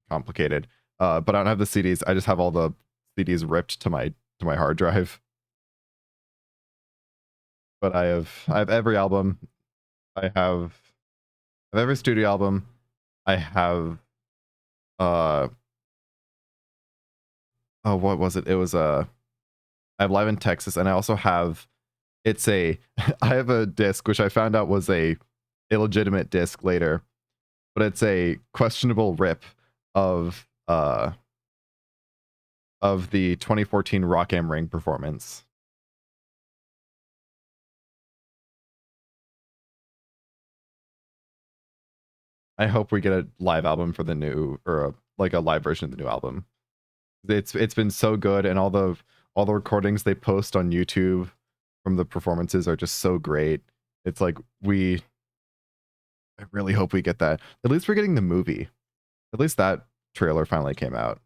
complicated. But I don't have the CDs. I just have all the CDs ripped to my hard drive. But I have every album. I have every studio album. I have oh, what was it? It was I have Live in Texas, and I also have it's a I have a disc which I found out was a illegitimate disc later, but it's a questionable rip of the 2014 Rock Am Ring performance. I hope we get a live album for the new, or like a live version of the new album. It's been so good, and all the recordings they post on YouTube from the performances are just so great. It's like I really hope we get that. At least we're getting the movie. At least that trailer finally came out.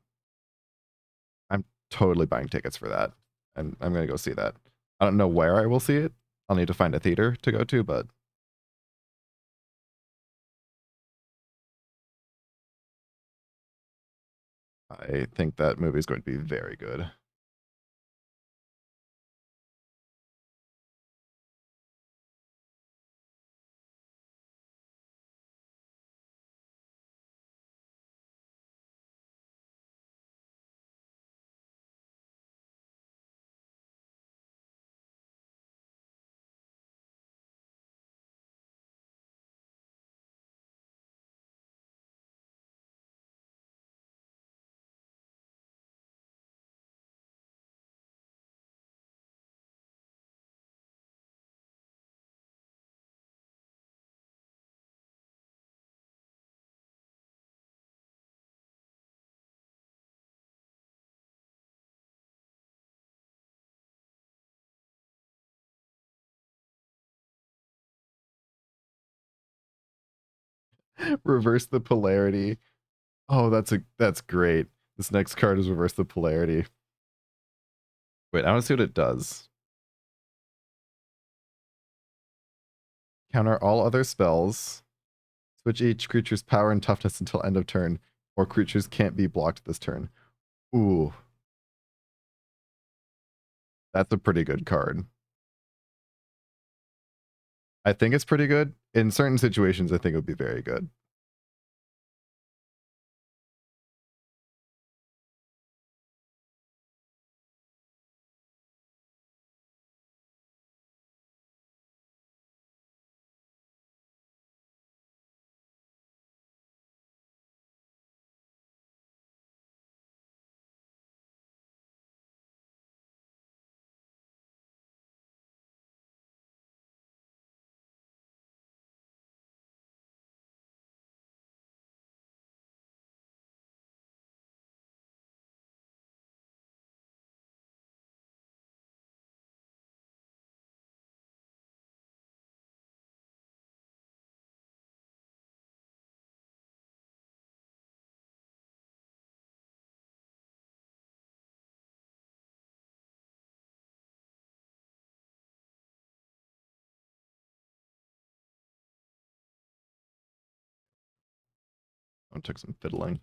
I'm totally buying tickets for that, and I'm gonna go see that. I don't know where I will see it. I'll need to find a theater to go to, but I think that movie is going to be very good. Reverse the polarity. Oh, that's great. This next card is reverse the polarity. Wait, I want to see what it does. Counter all other spells. Switch each creature's power and toughness until end of turn, or creatures can't be blocked this turn. Ooh, that's a pretty good card. I think it's pretty good. In certain situations, I think it would be very good. one took some fiddling.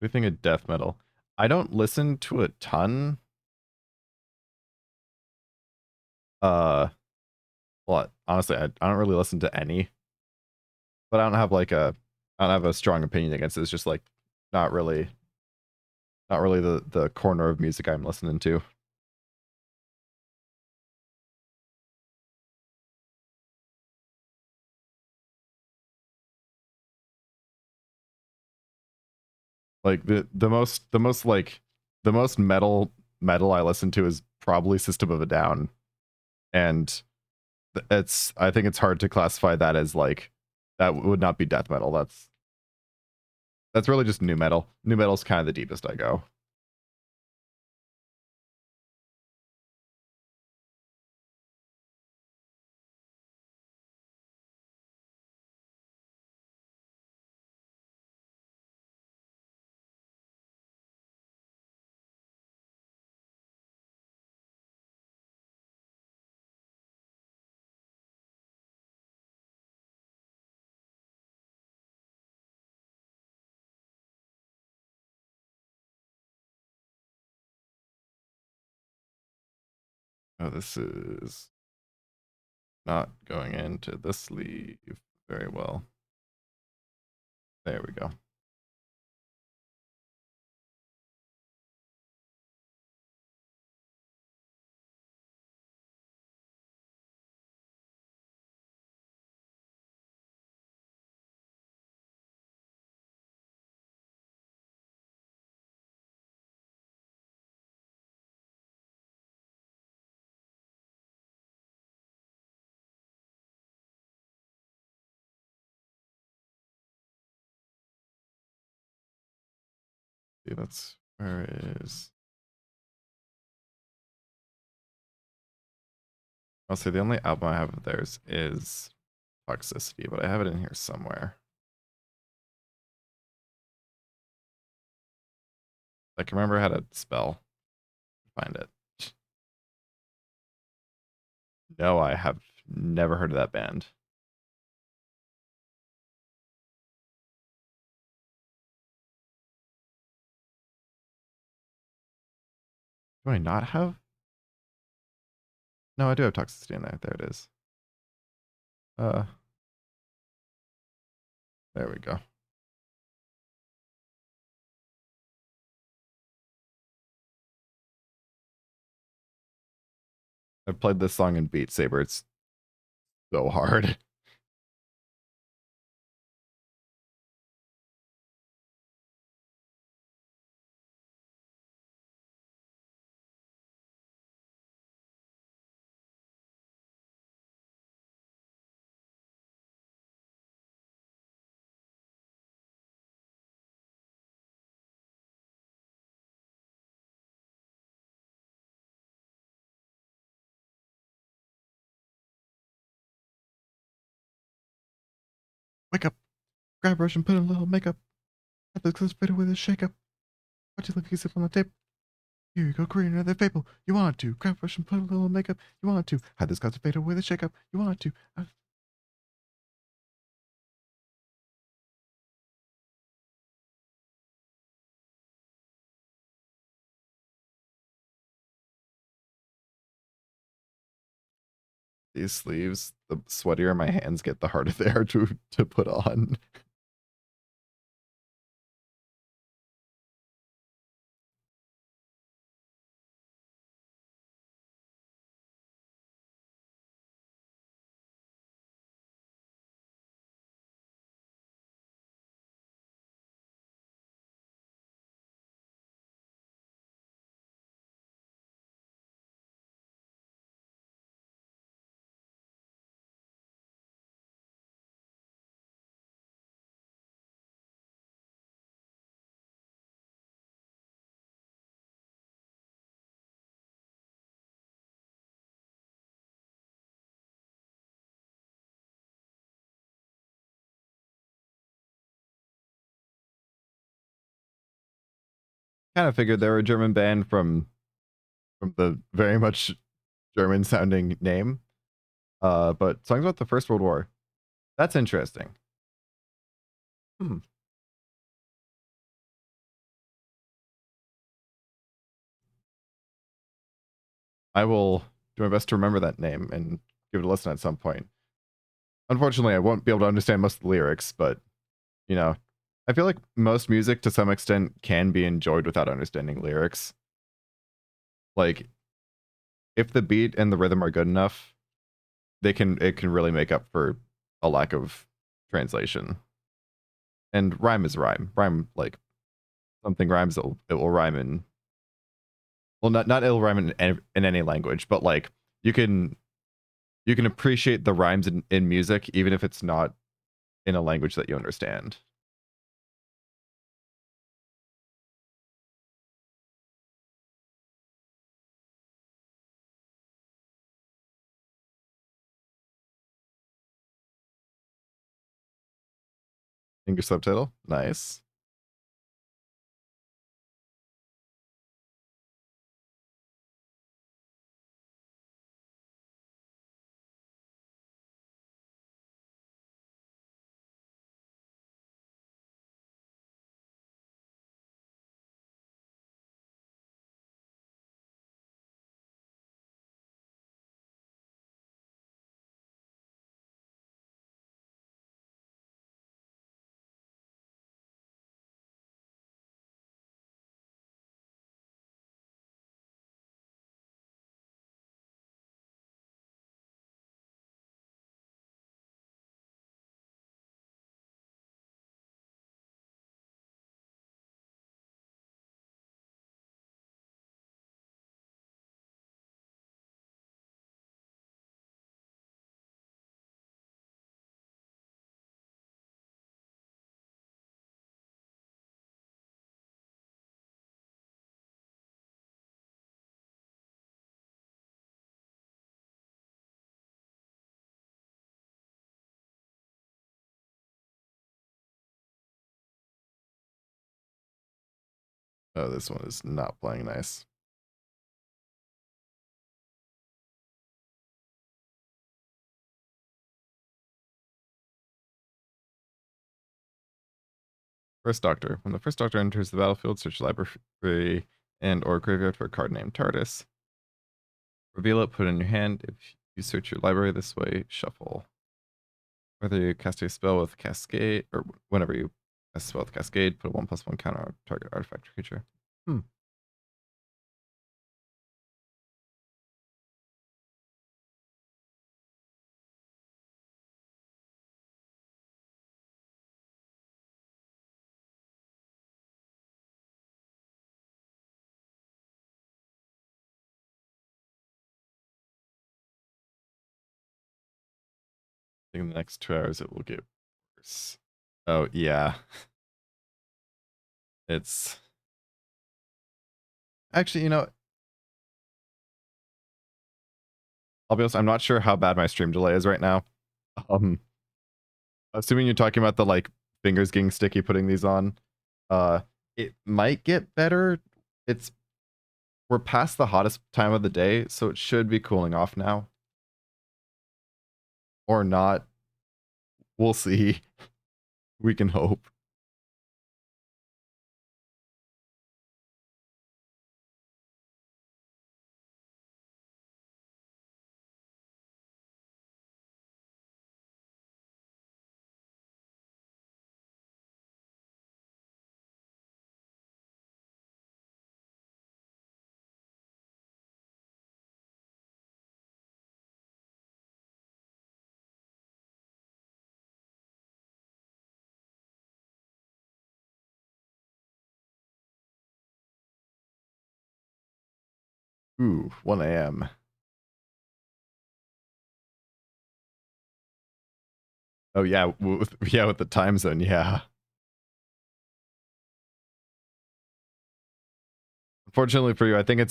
We think of death metal. I don't listen to a ton. Well, honestly, I don't really listen to any, but I don't have like I don't have a strong opinion against it. It's just like not really the corner of music I'm listening to. Like the most metal I listen to is probably System of a Down, and it's I think it's hard to classify that as like that would not be death metal. That's really just new metal. New metal's kind of the deepest I go. Oh, this is not going into the sleeve very well. There we go. See, that's where is. I'll say the only album I have of theirs is Toxicity, but I have it in here somewhere. I can remember how to spell. Find it. No, I have never heard of that band. Do I not have? No, I do have Toxicity in there. There it is. Uh, there we go. I played this song in Beat Saber. It's so hard. Wake up, grab a brush and put in a little makeup. Have the clothes fitted with a shake up. Watch it look as if on the tape. Here you go, create another fable. You want to grab a brush and put a little makeup. You want to have this clothes fitted with a shake up. You want to. These sleeves, the sweatier my hands get, the harder they are to put on. kind of figured they were a German band from the very much German sounding name. But songs about the First World War. That's interesting. Hmm. I will do my best to remember that name and give it a listen at some point. Unfortunately, I won't be able to understand most of the lyrics, but you know, I feel like most music to some extent can be enjoyed without understanding lyrics. Like if the beat and the rhythm are good enough, it can really make up for a lack of translation. And rhyme is rhyme. Rhyme like something rhymes, it will rhyme in, well, not it'll rhyme in any language, but like you can you can appreciate the rhymes in music even if it's not in a language that you understand. English subtitle, nice. Oh, this one is not playing nice. First Doctor. When the First Doctor enters the battlefield, search the library and or graveyard for a card named TARDIS. Reveal it, put it in your hand. If you search your library this way, shuffle. Whether you cast a spell with Cascade, or whenever you cast a spell with Cascade, put a 1/1 counter on target artifact or creature. Hmm. I think in the next 2 hours it will get worse. Oh, yeah. It's actually, I'll be honest, I'm not sure how bad my stream delay is right now. Um, assuming you're talking about the like fingers getting sticky putting these on, uh, it might get better. It's We're past the hottest time of the day, so it should be cooling off now. Or not. We'll see. We can hope. Ooh, 1 a.m. Oh yeah, yeah, with the time zone, yeah. Unfortunately for you, I think I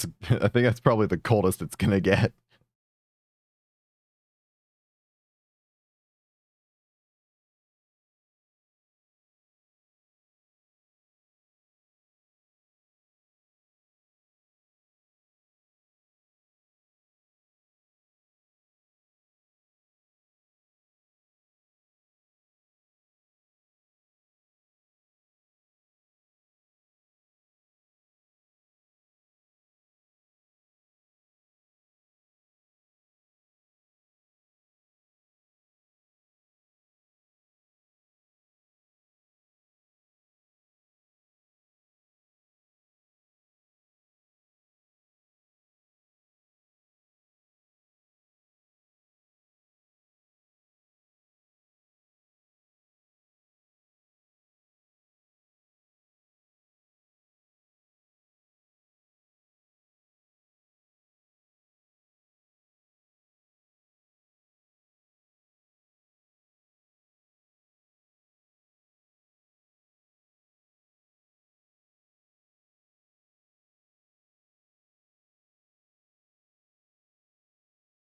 think that's probably the coldest it's gonna get.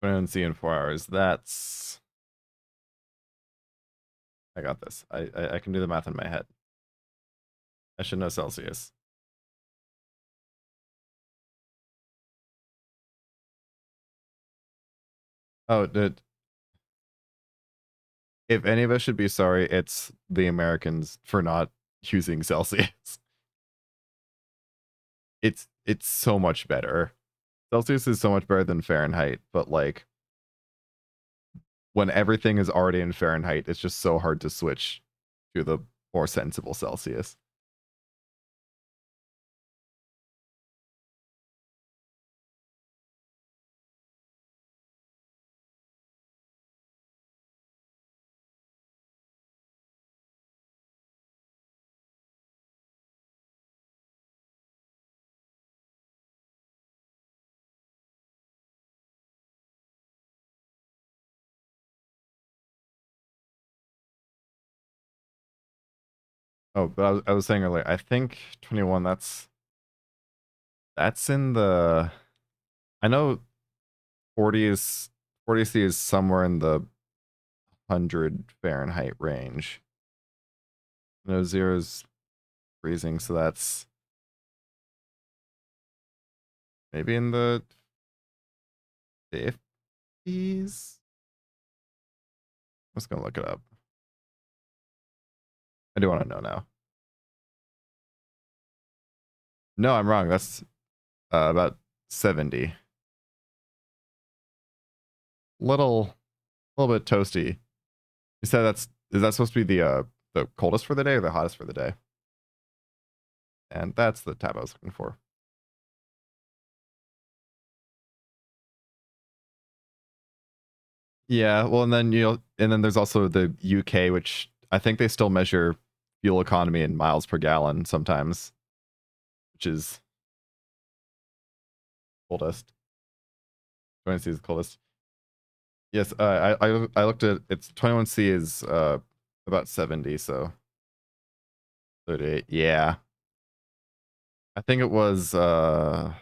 21C in 4 hours. That's... I got this. I can do the math in my head. I should know Celsius. Oh, if any of us should be sorry, it's the Americans for not using Celsius. It's so much better. Celsius is so much better than Fahrenheit, but like when everything is already in Fahrenheit, it's just so hard to switch to the more sensible Celsius. Oh, but I was saying earlier, I think 21, that's in the... I know 40C is somewhere in the 100 Fahrenheit range. No, zero's freezing, so that's maybe in the 50s. I'm just gonna look it up. I do want to know now. No, I'm wrong. That's about 70. Little bit toasty. You said is that supposed to be the coldest for the day or the hottest for the day? And that's the tab I was looking for. Yeah, well, and then there's also the UK, which I think they still measure fuel economy in miles per gallon sometimes, which is coldest. 21C is the coldest. Yes, I looked at it's 21C is about 70, so 38. Yeah, I think it was oh,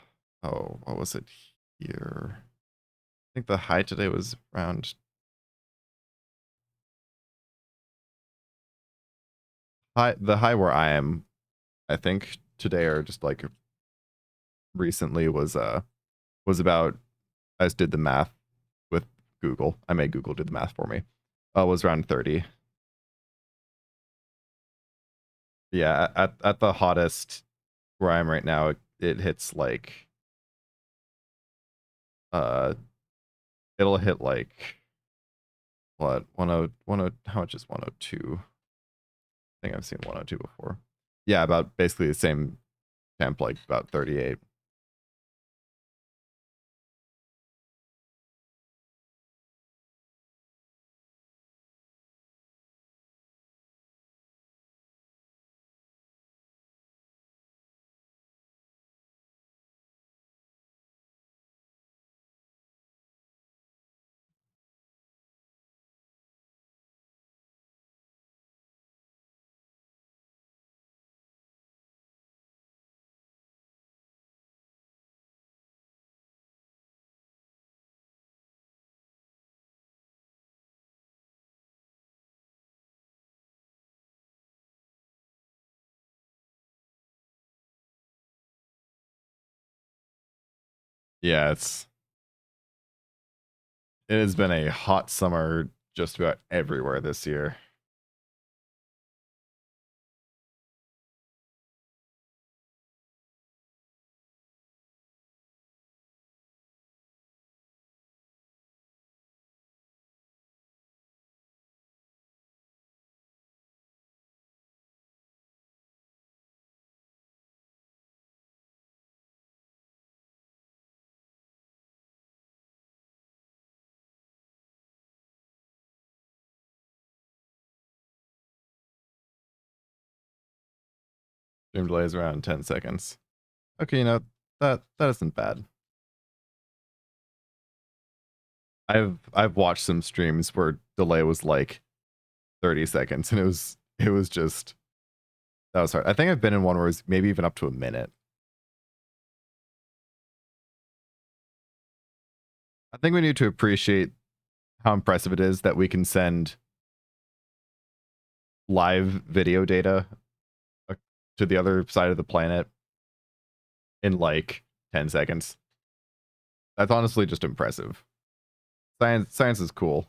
what was it here? I think the high today was around the high where I am, I think today or just like recently was about, I just did the math with Google. I made Google do the math for me. Was around 30. Yeah, at the hottest where I am right now, it hits like uh it'll hit like what 10 how much is 102? I think I've seen 102 before. Yeah, about basically the same temp, like about 38. Yeah, it has been a hot summer just about everywhere this year. Stream delay is around 10 seconds. Okay, that isn't bad. I've watched some streams where delay was like 30 seconds and it was just that was hard. I think I've been in one where it's maybe even up to a minute. think we need to appreciate how impressive it is that we can send live video data to the other side of the planet in like 10 seconds. That's honestly just impressive. Science is cool.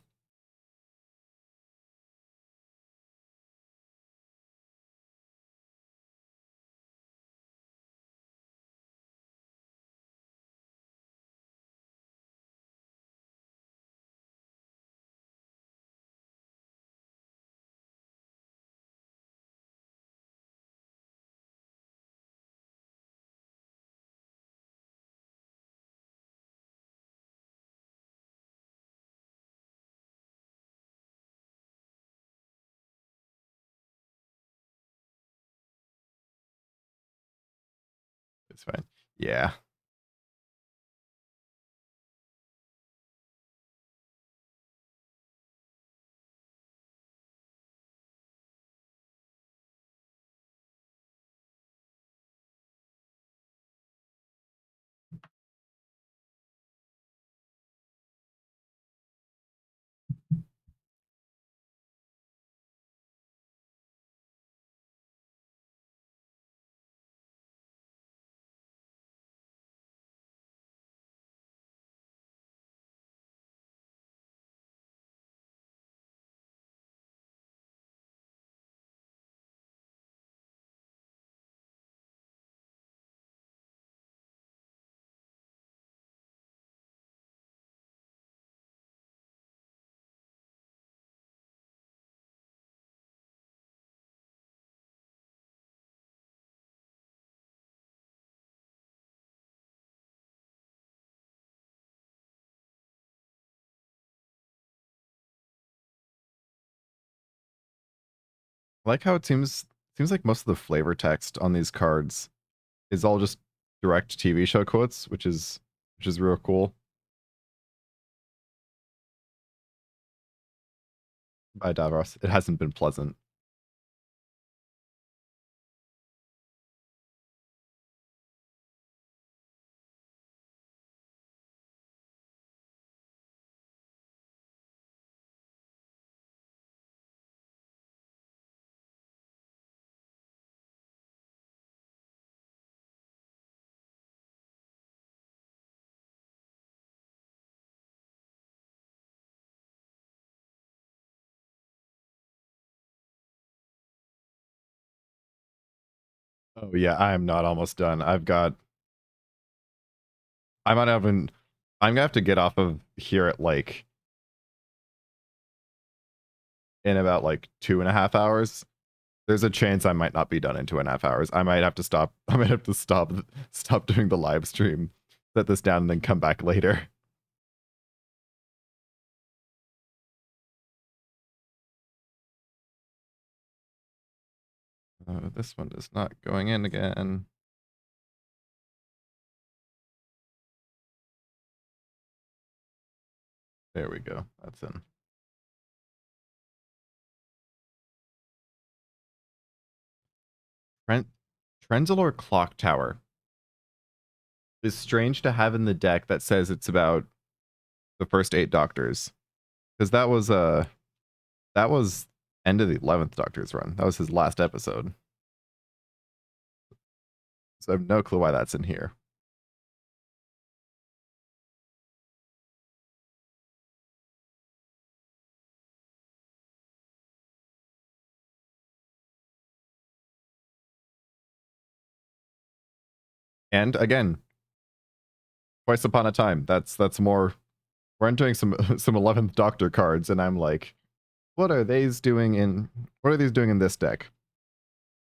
It's fine. Yeah. I like how it seems like most of the flavor text on these cards is all just direct TV show quotes, which is real cool. By Davros. It hasn't been pleasant. Oh yeah, I am not almost done. I might have an I'm gonna have to get off of here at like in about like 2.5 hours. There's a chance I might not be done in 2.5 hours. I might have to stop. I might have to stop doing the live stream, set this down, and then come back later. This one is not going in again. There we go. That's in. Trent Trenzalore Clock Tower is strange to have in the deck that says it's about the first 8 Doctors, because that was end of the 11th Doctor's run. That was his last episode. So I have no clue why that's in here. And again, twice upon a time. That's more. We're entering some 11th Doctor cards, and I'm like, what are these doing in this deck?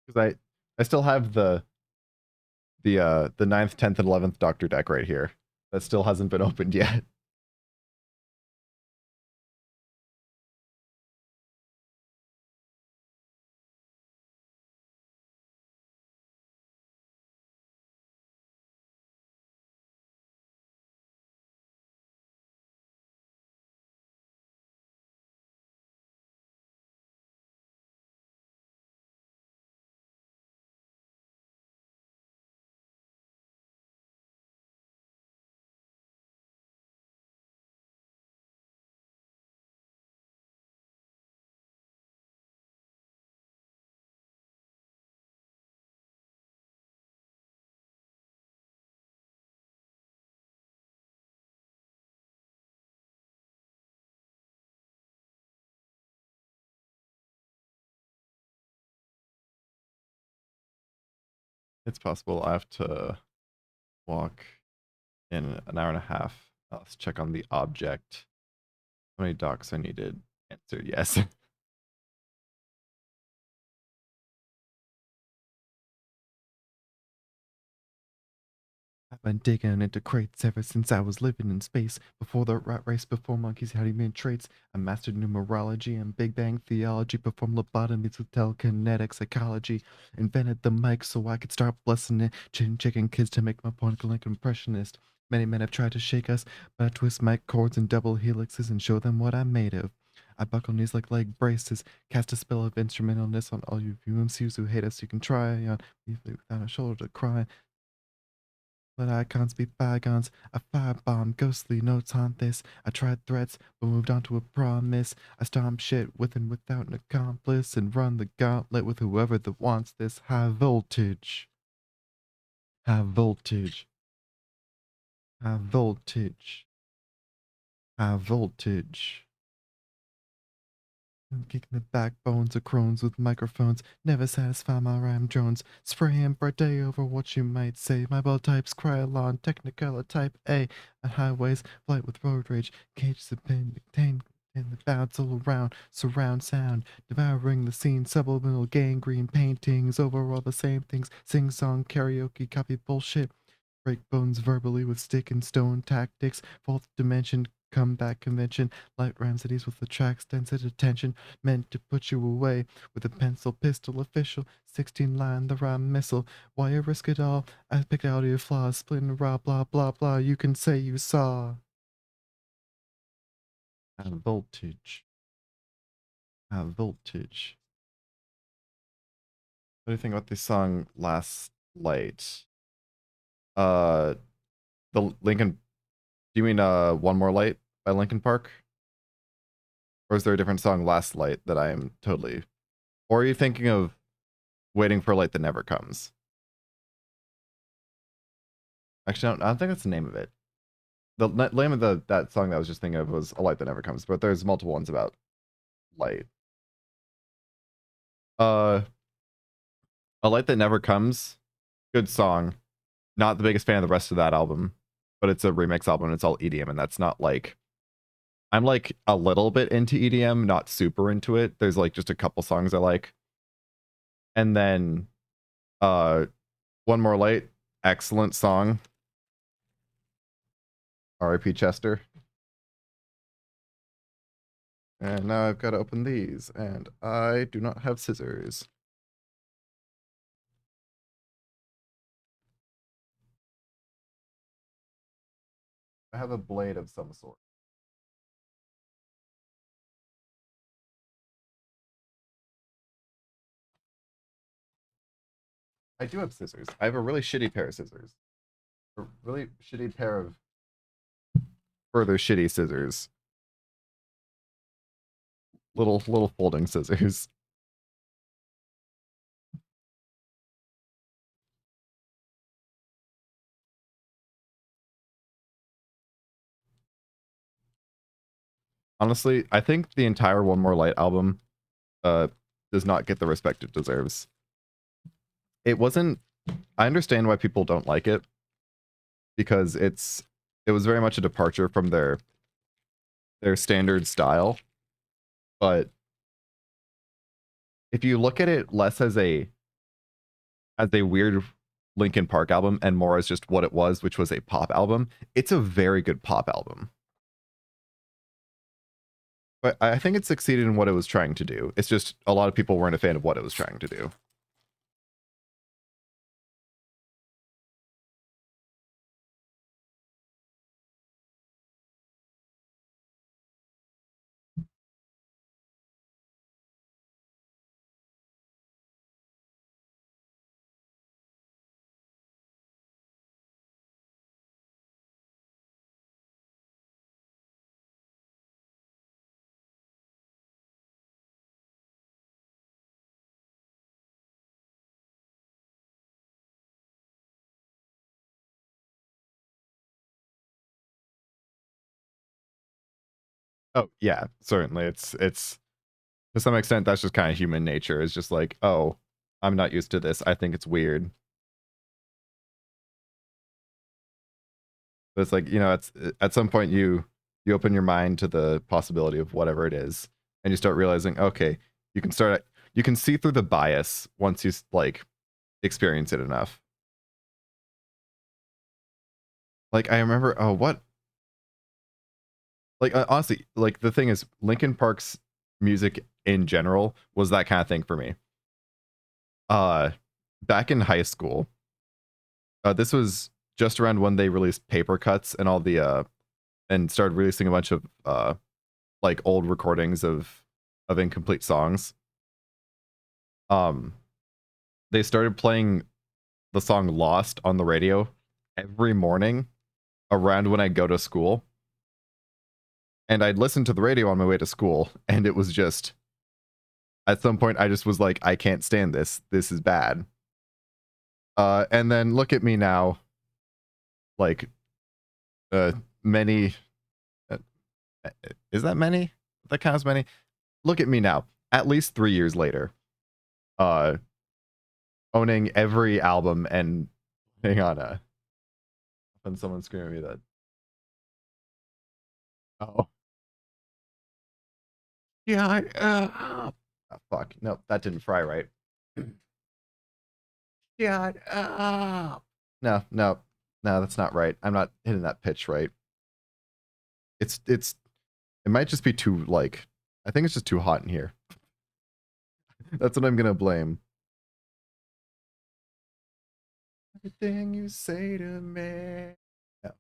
Because I still have the 9th, 10th, and 11th Doctor deck right here that still hasn't been opened yet. It's possible. I have to walk in an hour and a half. Let's check on the object. How many docs I needed? Answer yes. I've been digging into crates ever since I was living in space. Before the rat race, before monkeys had human traits. I mastered numerology and Big Bang theology. Performed lobotomies with telekinetic psychology. Invented the mic so I could start blessing it. Chin chicken kids to make my point like impressionist. Many men have tried to shake us, but I twist mic cords and double helixes and show them what I'm made of. I buckle knees like leg braces, cast a spell of instrumentalness on all you UMCs who hate us. You can try on me without a shoulder to cry. Let icons be bygones. I firebomb ghostly notes on this. I tried threats, but moved on to a promise. I stomp shit with and without an accomplice and run the gauntlet with whoever that wants this high voltage. High voltage. High voltage. High voltage. I'm kicking the backbones of crones with microphones. Never satisfy my rhyme drones. Spraying birthday over what you might say. My bell type's Krylon, Technicolor type A. On highways, flight with road rage. Cages of pain, contain and the bounce all around. Surround sound, devouring the scene. Subliminal gangrene paintings. Over all the same things. Sing song, karaoke, copy bullshit. Break bones verbally with stick and stone tactics. Fourth dimension, comeback convention. Light rhapsodies with the track's dense attention. Meant to put you away with a pencil pistol official. 16 line, the rhyme missile. Why you risk it all? I picked out your flaws. Splitting raw, blah, blah, blah. You can say you saw. High voltage. High voltage. What do you think about this song Last Light? Uh, the Lincoln. Do you mean One More Light by Linkin Park? Or is there a different song, Last Light, that I am totally... Or are you thinking of Waiting for a Light That Never Comes? Actually, I don't think that's the name of it. The name of that song that I was just thinking of was A Light That Never Comes, but there's multiple ones about light. Uh, A Light That Never Comes, good song. Not the biggest fan of the rest of that album, but it's a remix album and it's all EDM, and that's not like... I'm like a little bit into EDM, not super into it. There's like just a couple songs I like. And then One More Light, excellent song. R.I.P. Chester. And now I've got to open these, and I do not have scissors. I have a blade of some sort. I do have scissors. I have a really shitty pair of scissors. A really shitty pair of further shitty scissors. Little folding scissors. Honestly, I think the entire One More Light album does not get the respect it deserves. It wasn't... I understand why people don't like it, because it was very much a departure from their standard style. But if you look at it less as a weird Linkin Park album and more as just what it was, which was a pop album, it's a very good pop album. But I think it succeeded in what it was trying to do. It's just a lot of people weren't a fan of what it was trying to do. Oh yeah, certainly. It's to some extent that's just kind of human nature. It's just like, oh, I'm not used to this. I think it's weird. But it's like, you know, it's at some point you open your mind to the possibility of whatever it is, and you start realizing, okay, you can see through the bias once you like experience it enough. Like I remember, oh, what? Like honestly, like the thing is, Linkin Park's music in general was that kind of thing for me. Uh, Back in high school, this was just around when they released paper cuts and all the and started releasing a bunch of like old recordings of incomplete songs. Um, they started playing the song Lost on the radio every morning around when I go to school. And I'd listen to the radio on my way to school, and it was just at some point I just was like, I can't stand this. This is bad. And then look at me now, like uh many uh, is that many? That counts many? Look at me now, at least 3 years later, uh owning every album and hang on, when someone screaming at me that. Oh. Yeah, oh, fuck. No, that didn't fry right. Shut up. No, no, no, that's not right. I'm not hitting that pitch right. It's it might just be too like I think it's just too hot in here. That's what I'm gonna blame. Everything you say to me. Yeah.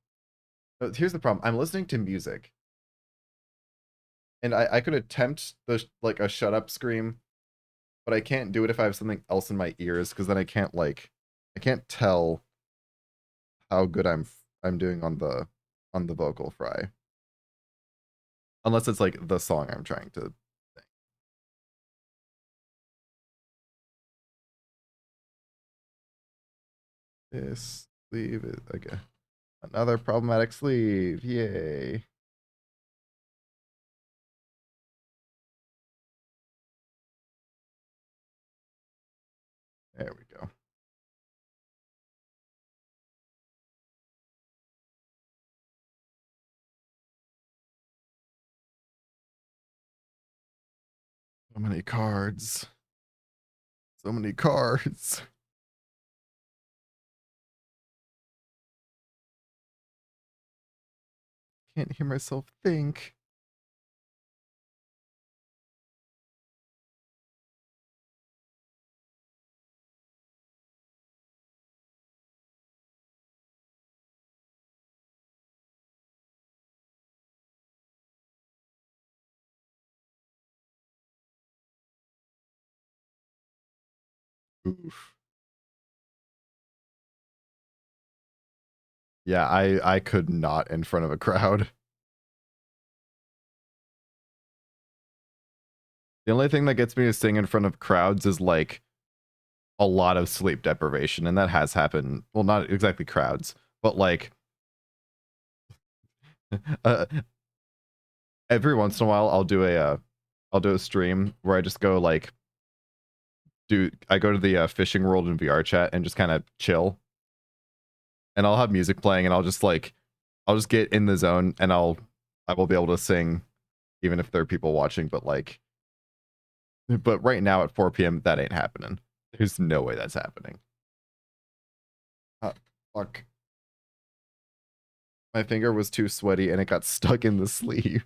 But here's the problem. I'm listening to music, and I could attempt the like a shut up scream, but I can't do it if I have something else in my ears because then I can't tell how good I'm doing on the vocal fry unless it's like the song I'm trying to. This sleeve is okay. Another problematic sleeve. Yay. There we go. So many cards. So many cards. Can't hear myself think. Oof. Yeah, I could not in front of a crowd. The only thing that gets me to sing in front of crowds is like a lot of sleep deprivation, and that has happened. Well, not exactly crowds, but like uh, every once in a while I'll do a stream where I just go like I go to the fishing world in VR chat and just kind of chill, and I'll have music playing, and I'll just get in the zone, and I will be able to sing even if there are people watching, but right now at 4 p.m. that ain't happening. There's no way that's happening. Fuck. My finger was too sweaty and it got stuck in the sleeve.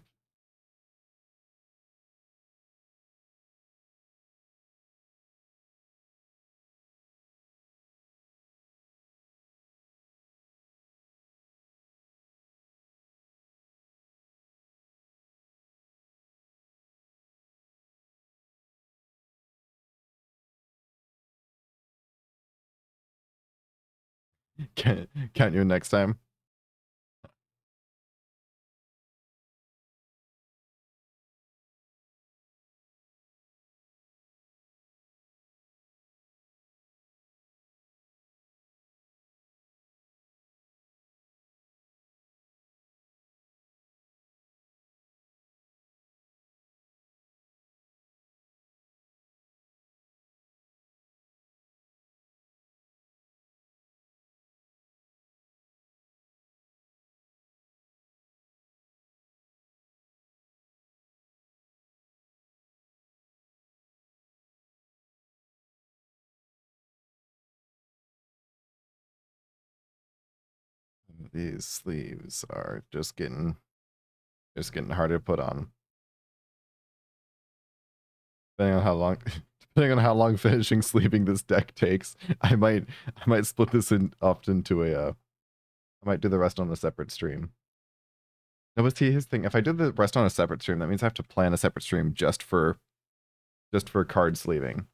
Count you next time. These sleeves are just getting harder to put on. Depending on how long depending on how long finishing sleeving this deck takes, I might split this off into a I might do the rest on a separate stream. No, but see, his thing, if I did the rest on a separate stream, that means I have to plan a separate stream just for card sleeving.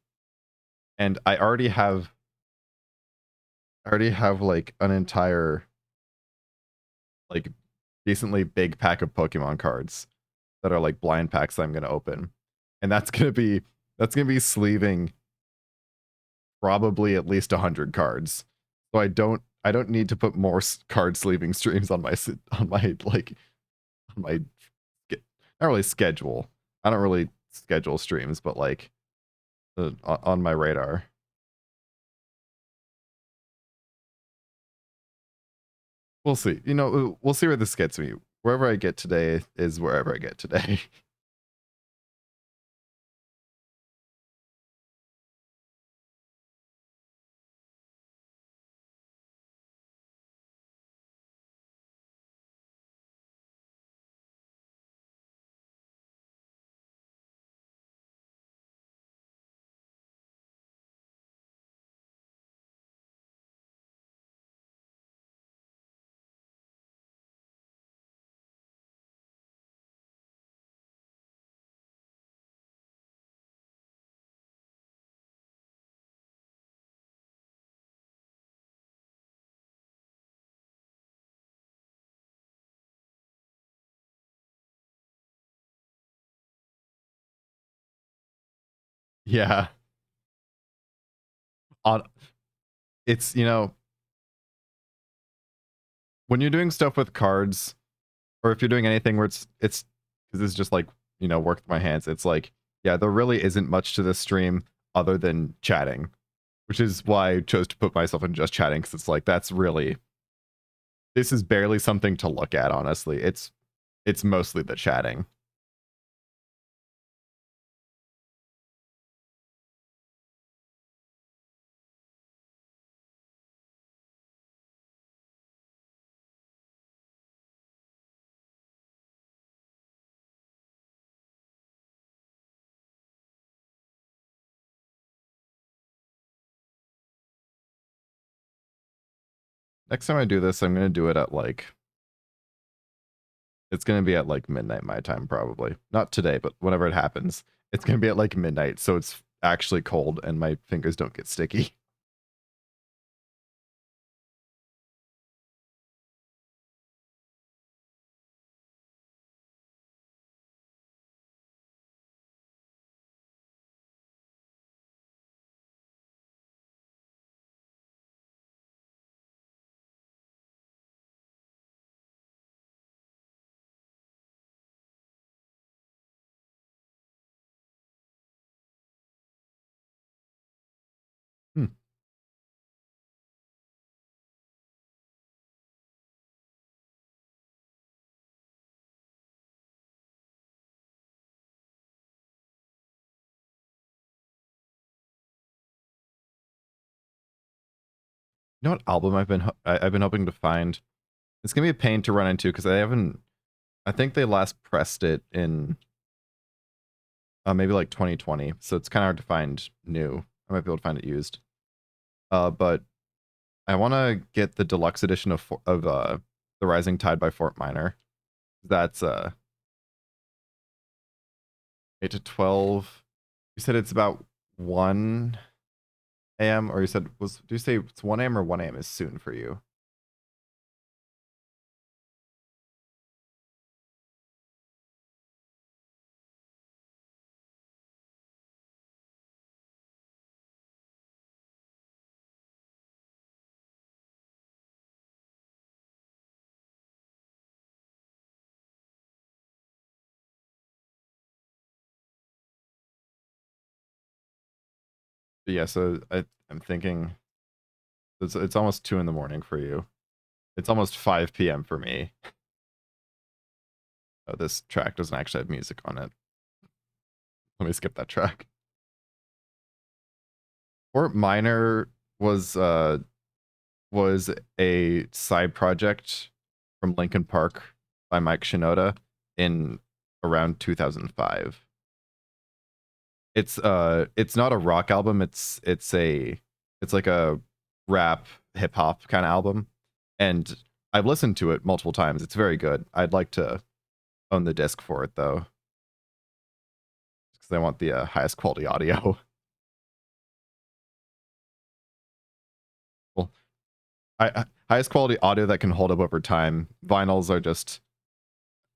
And I already have like an entire like decently big pack of Pokemon cards that are like blind packs that I'm gonna open. And that's gonna be sleeving probably at least 100 cards. So I don't need to put more card sleeving streams on my like on my not really schedule. I don't really schedule streams, but like on my radar. We'll see. You know, we'll see where this gets me. Wherever I get today is wherever I get today. Yeah. On it's, you know, when you're doing stuff with cards, or if you're doing anything where it's because it's just like, you know, work with my hands, it's like, yeah, there really isn't much to this stream other than chatting, which is why I chose to put myself in just chatting, because it's like this is barely something to look at, honestly. It's mostly the chatting. Next time I do this, I'm gonna do it at like it's gonna be at like midnight my time, probably. Not today, but whenever it happens. It's gonna be at like midnight, so it's actually cold and my fingers don't get sticky. Hmm. You know what album I've been hoping to find? It's gonna be a pain to run into because I think they last pressed it in maybe like 2020, so it's kind of hard to find new. I might be able to find it used. But I want to get the deluxe edition of The Rising Tide by Fort Minor. That's 8 to 12. You said it's about 1 a.m. or do you say it's 1 a.m. or 1 a.m. is soon for you? But yeah, so I'm thinking it's almost 2 in the morning for you. It's almost 5 p.m. for me. Oh, this track doesn't actually have music on it. Let me skip that track. Fort Minor was was a side project from Linkin Park by Mike Shinoda in around 2005. It's not a rock album, it's like a rap hip hop kind of album. And I've listened to it multiple times. It's very good. I'd like to own the disc for it though, because I want the highest quality audio. Well, highest quality audio that can hold up over time. Vinyls are just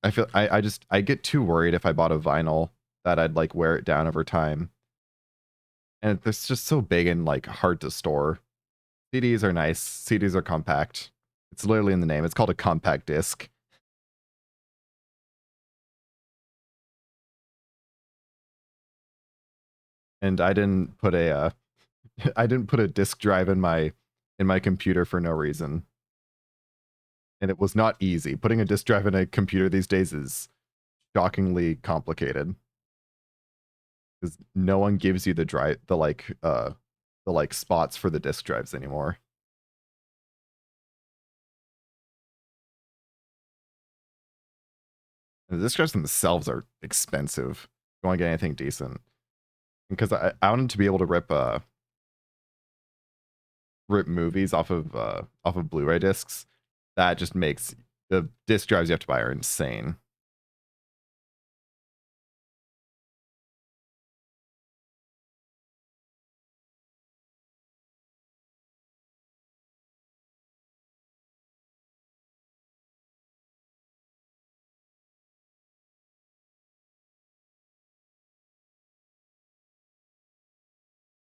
I get too worried if I bought a vinyl that I'd like wear it down over time. And it's just so big and like hard to store. CDs are nice. CDs are compact. It's literally in the name. It's called a compact disc. And I didn't put a I didn't put a disk drive in my computer for no reason. And it was not easy. Putting a disk drive in a computer these days is shockingly complicated. Because no one gives you the like spots for the disk drives anymore. And the disk drives themselves are expensive. If you want to get anything decent. Because I wanted to be able to rip movies off of Blu-ray discs. That just makes the disc drives you have to buy are insane.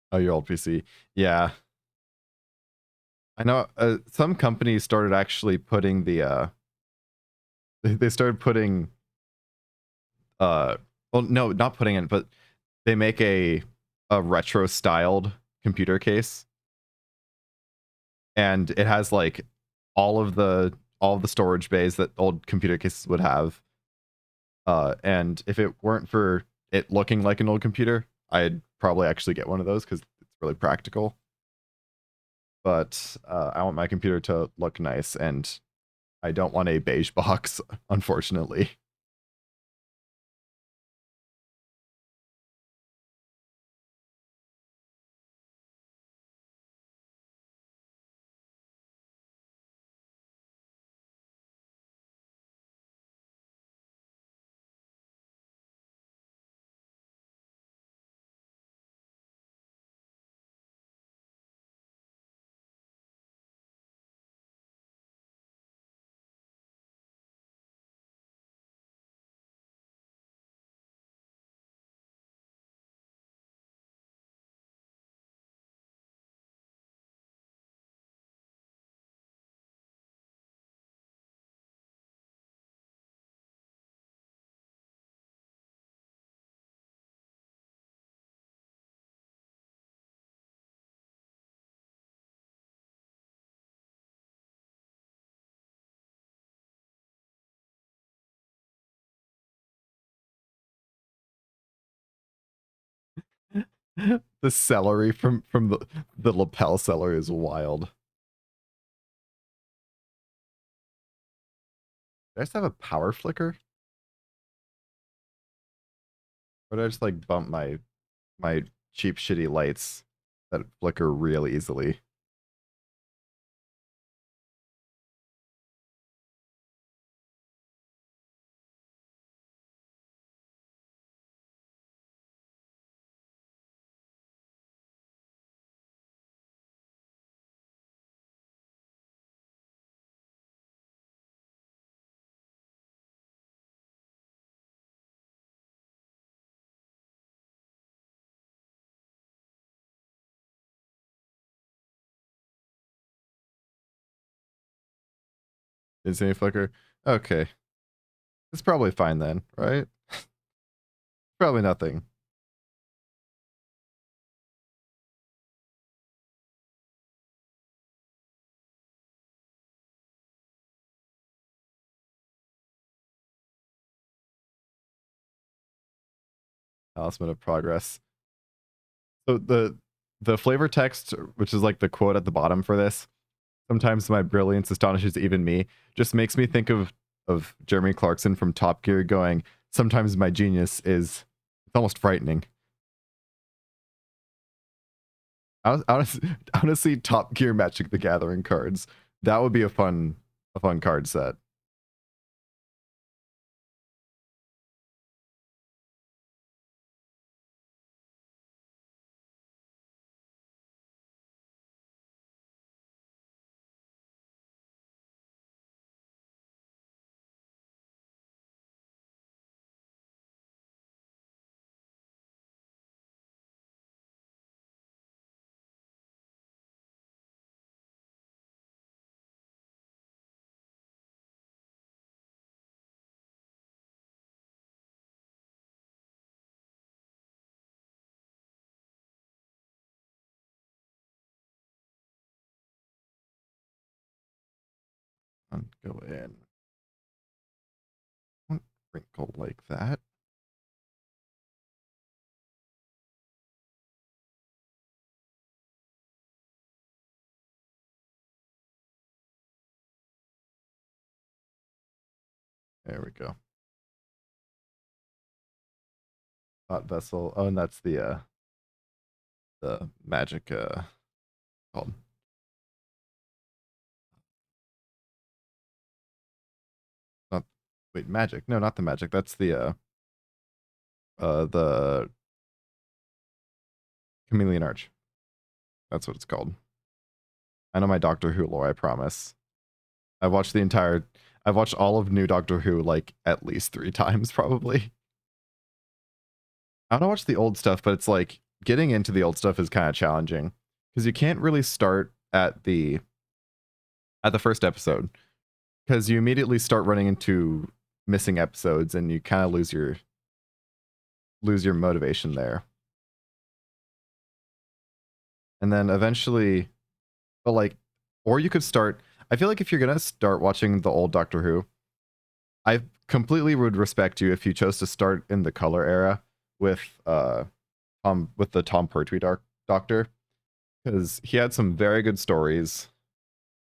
Oh, your old PC. Yeah. I know some companies started actually putting the they started putting well no, not putting it, but they make a retro styled computer case, and it has like all of the storage bays that old computer cases would have. And if it weren't for it looking like an old computer, I'd probably actually get one of those because it's really practical. But I want my computer to look nice, and I don't want a beige box, unfortunately. The celery from the lapel celery is wild. Did I just have a power flicker? Or did I just like bump my cheap shitty lights that flicker real easily? Didn't see any flicker? Okay. It's probably fine then, right? Probably nothing. Announcement of progress. So the flavor text, which is like the quote at the bottom for this, Sometimes my brilliance astonishes even me. Just makes me think of Jeremy Clarkson from Top Gear going, sometimes my genius is, it's almost frightening. Honestly, Top Gear Magic the Gathering cards. That would be a fun card set. Go in. Don't wrinkle like that. There we go. Hot vessel. Oh, and that's the magic called. Not wait, magic. No, not the magic. That's the Chameleon Arch. That's what it's called. I know my Doctor Who lore, I promise. I've watched all of new Doctor Who like at least 3 times probably. I want to watch the old stuff, but it's like getting into the old stuff is kind of challenging because you can't really start at the first episode because you immediately start running into missing episodes and you kind of lose your motivation there. And then eventually, but like, or you could start. I feel like if you're gonna start watching the old Doctor Who, I completely would respect you if you chose to start in the color era with the Tom Pertwee Doctor, because he had some very good stories,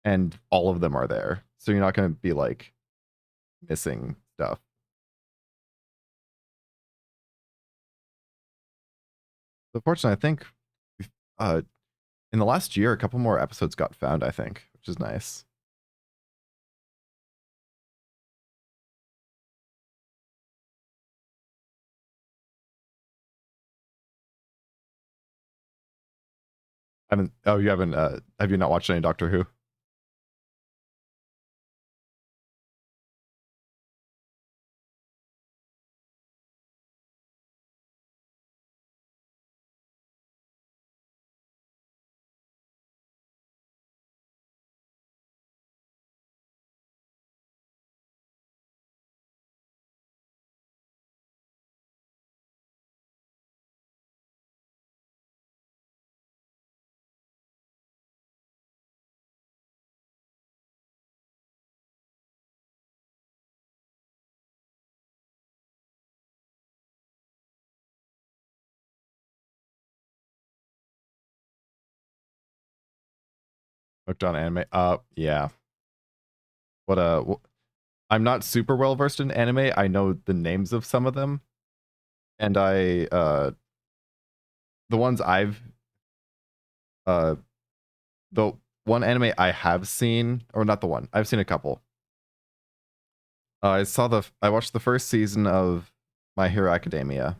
and all of them are there, so you're not gonna be like missing stuff. So fortunately, I think uh, in the last year, a couple more episodes got found. I think, which is nice. I haven't. Oh, you haven't. Have you not watched any Doctor Who? Hooked on anime? Yeah. What I'm not super well versed in anime. I know the names of some of them, and the ones I've uh the one anime I have seen, or not the one, I've seen a couple. I watched the first season of My Hero Academia.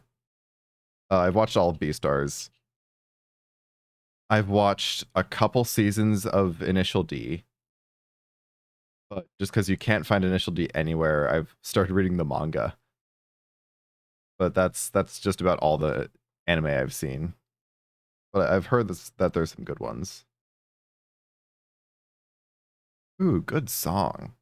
I've watched all of Beastars. I've watched a couple seasons of Initial D, but just because you can't find Initial D anywhere, I've started reading the manga. But that's just about all the anime I've seen. But I've heard that there's some good ones. Ooh, good song.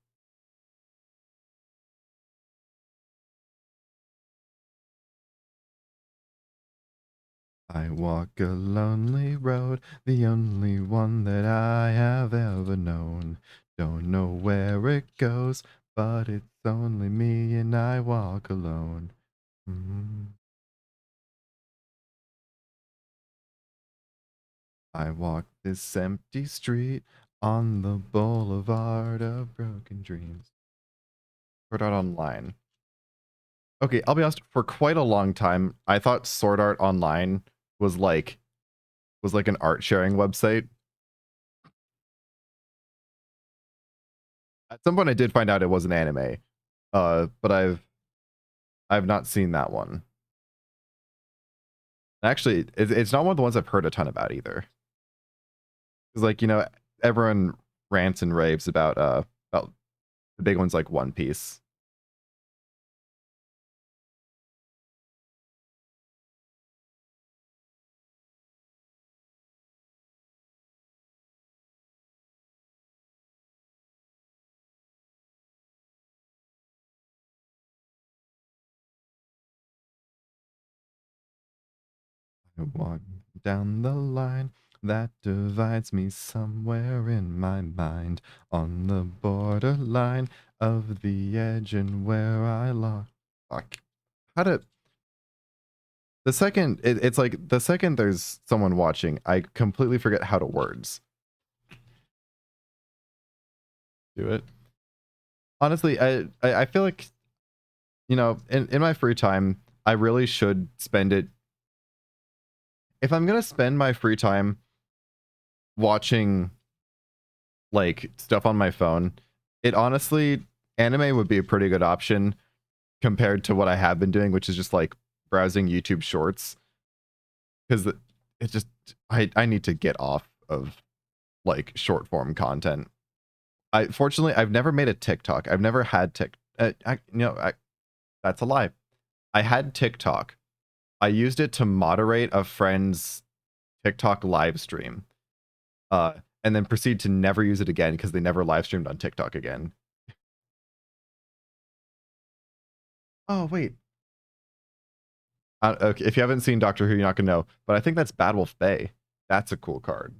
I walk a lonely road, the only one that I have ever known. Don't know where it goes, but it's only me and I walk alone. I walk this empty street On the boulevard of broken dreams. Sword Art Online. Okay, I'll be honest, for quite a long time, I thought Sword Art Online was like an art sharing website. At some point I did find out it was an anime. But I've not seen that one. Actually, it's not one of the ones I've heard a ton about either. Because like, you know, everyone rants and raves about the big ones like One Piece. I walk down the line that divides me somewhere in my mind, on the borderline of the edge and where I lock. Fuck. How to the second it's like the second there's someone watching, I completely forget how to words. Do it. Honestly, I feel like, you know, in my free time, I really should spend it. If I'm gonna spend my free time watching like stuff on my phone, it honestly, anime would be a pretty good option compared to what I have been doing, which is just like browsing YouTube shorts. Because it just, I need to get off of like short form content. Fortunately, I've never made a TikTok. I've never had that's a lie. I had TikTok. I used it to moderate a friend's TikTok live stream, and then proceed to never use it again because they never live streamed on TikTok again. Oh wait, okay. If you haven't seen Doctor Who, you're not gonna know, but I think that's Bad Wolf Bay. That's a cool card.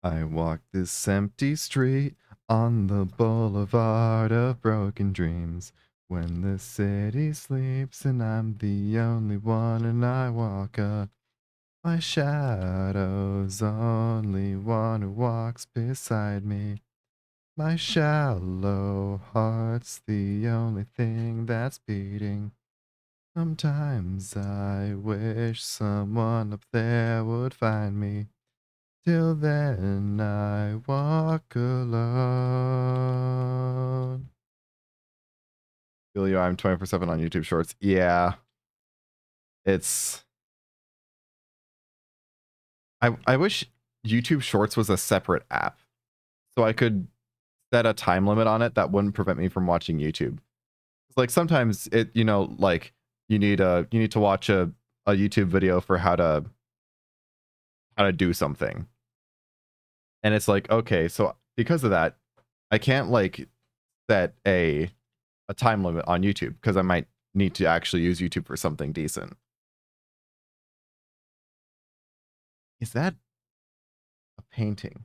I walk this empty street on the boulevard of broken dreams. When the city sleeps and I'm the only one and I walk up. My shadow's only one who walks beside me. My shallow heart's the only thing that's beating. Sometimes I wish someone up there would find me. Till then I walk alone. Julio, I'm 24/7 on YouTube Shorts. Yeah, it's... I wish YouTube Shorts was a separate app, so I could set a time limit on it that wouldn't prevent me from watching YouTube. Like sometimes it, you know, like you need to watch a YouTube video for how to do something. And it's like, okay, so because of that, I can't like set a time limit on YouTube because I might need to actually use YouTube for something decent. Is that a painting?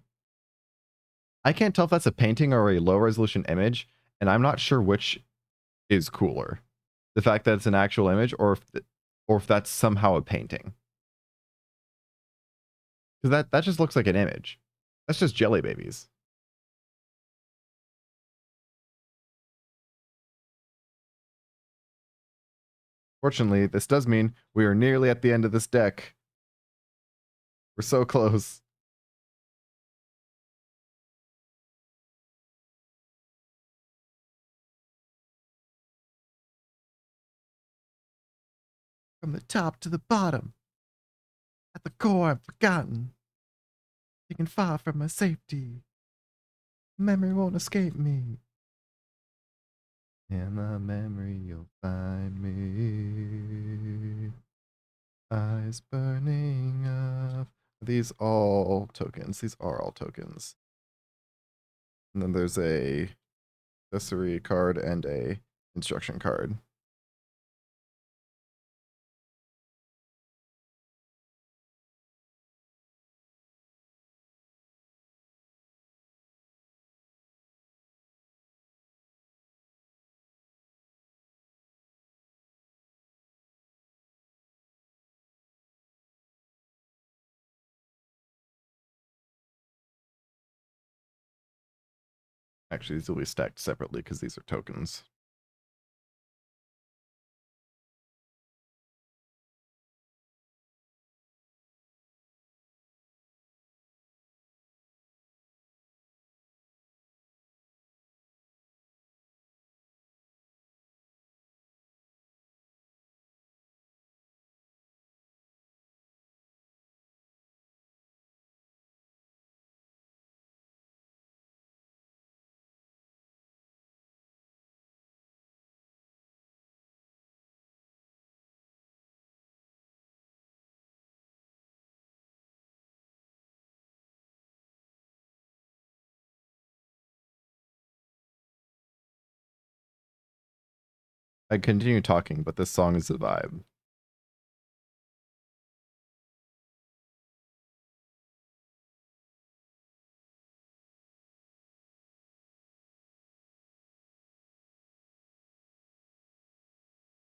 I can't tell if that's a painting or a low resolution image, and I'm not sure which is cooler. The fact that it's an actual image or if that's somehow a painting. Because that just looks like an image. That's just jelly babies. Fortunately, this does mean we are nearly at the end of this deck. We're so close. From the top to the bottom, at the core I'm forgotten, taken far from my safety. Memory won't escape me. In the memory you'll find me. Eyes burning up. These all tokens. These are all tokens. And then there's a accessory card and a instruction card. Actually, these will be stacked separately because these are tokens. I continue talking, but this song is a vibe.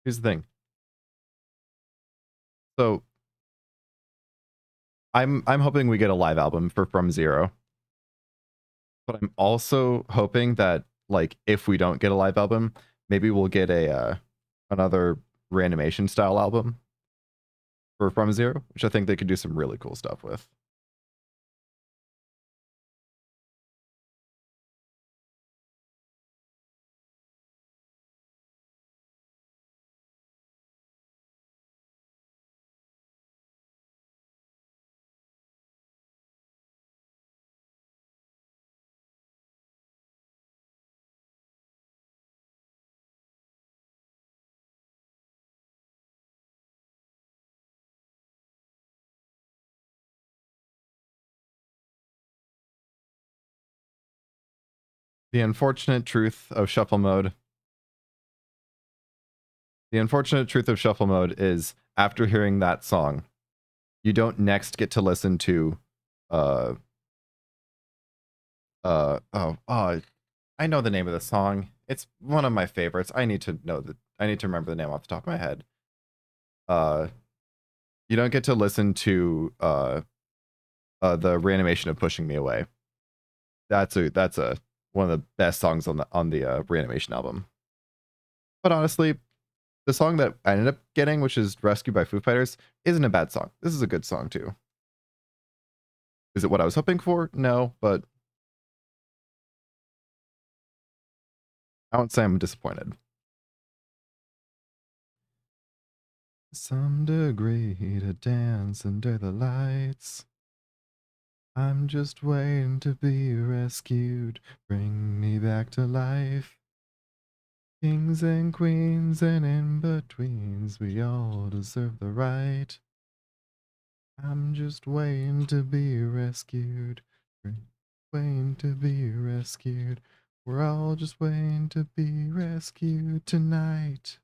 Here's the thing. So I'm hoping we get a live album for From Zero. But I'm also hoping that, like, if we don't get a live album, maybe we'll get a another reanimation style album for From Zero, which I think they could do some really cool stuff with. The unfortunate truth of shuffle mode. The unfortunate truth of shuffle mode is after hearing that song, you don't next get to listen to uh I know the name of the song. It's one of my favorites. I need to remember the name off the top of my head. You don't get to listen to the reanimation of Pushing Me Away. That's a one of the best songs on the reanimation album. But honestly, the song that I ended up getting, which is Rescued by Foo Fighters, isn't a bad song. This is a good song too. Is it what I was hoping for? No, but I won't say I'm disappointed. Some degree to dance under the lights. I'm just waiting to be rescued. Bring me back to life. Kings and queens and in-betweens, we all deserve the right. I'm just waiting to be rescued. Waiting to be rescued. We're all just waiting to be rescued tonight.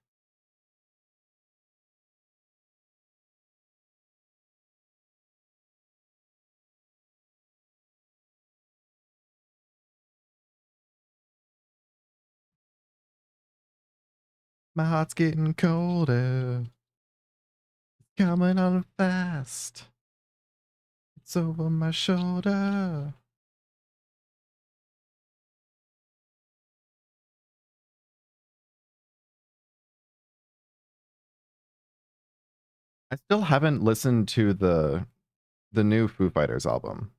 My heart's getting colder. It's coming on fast. It's over my shoulder. I still haven't listened to the new Foo Fighters album.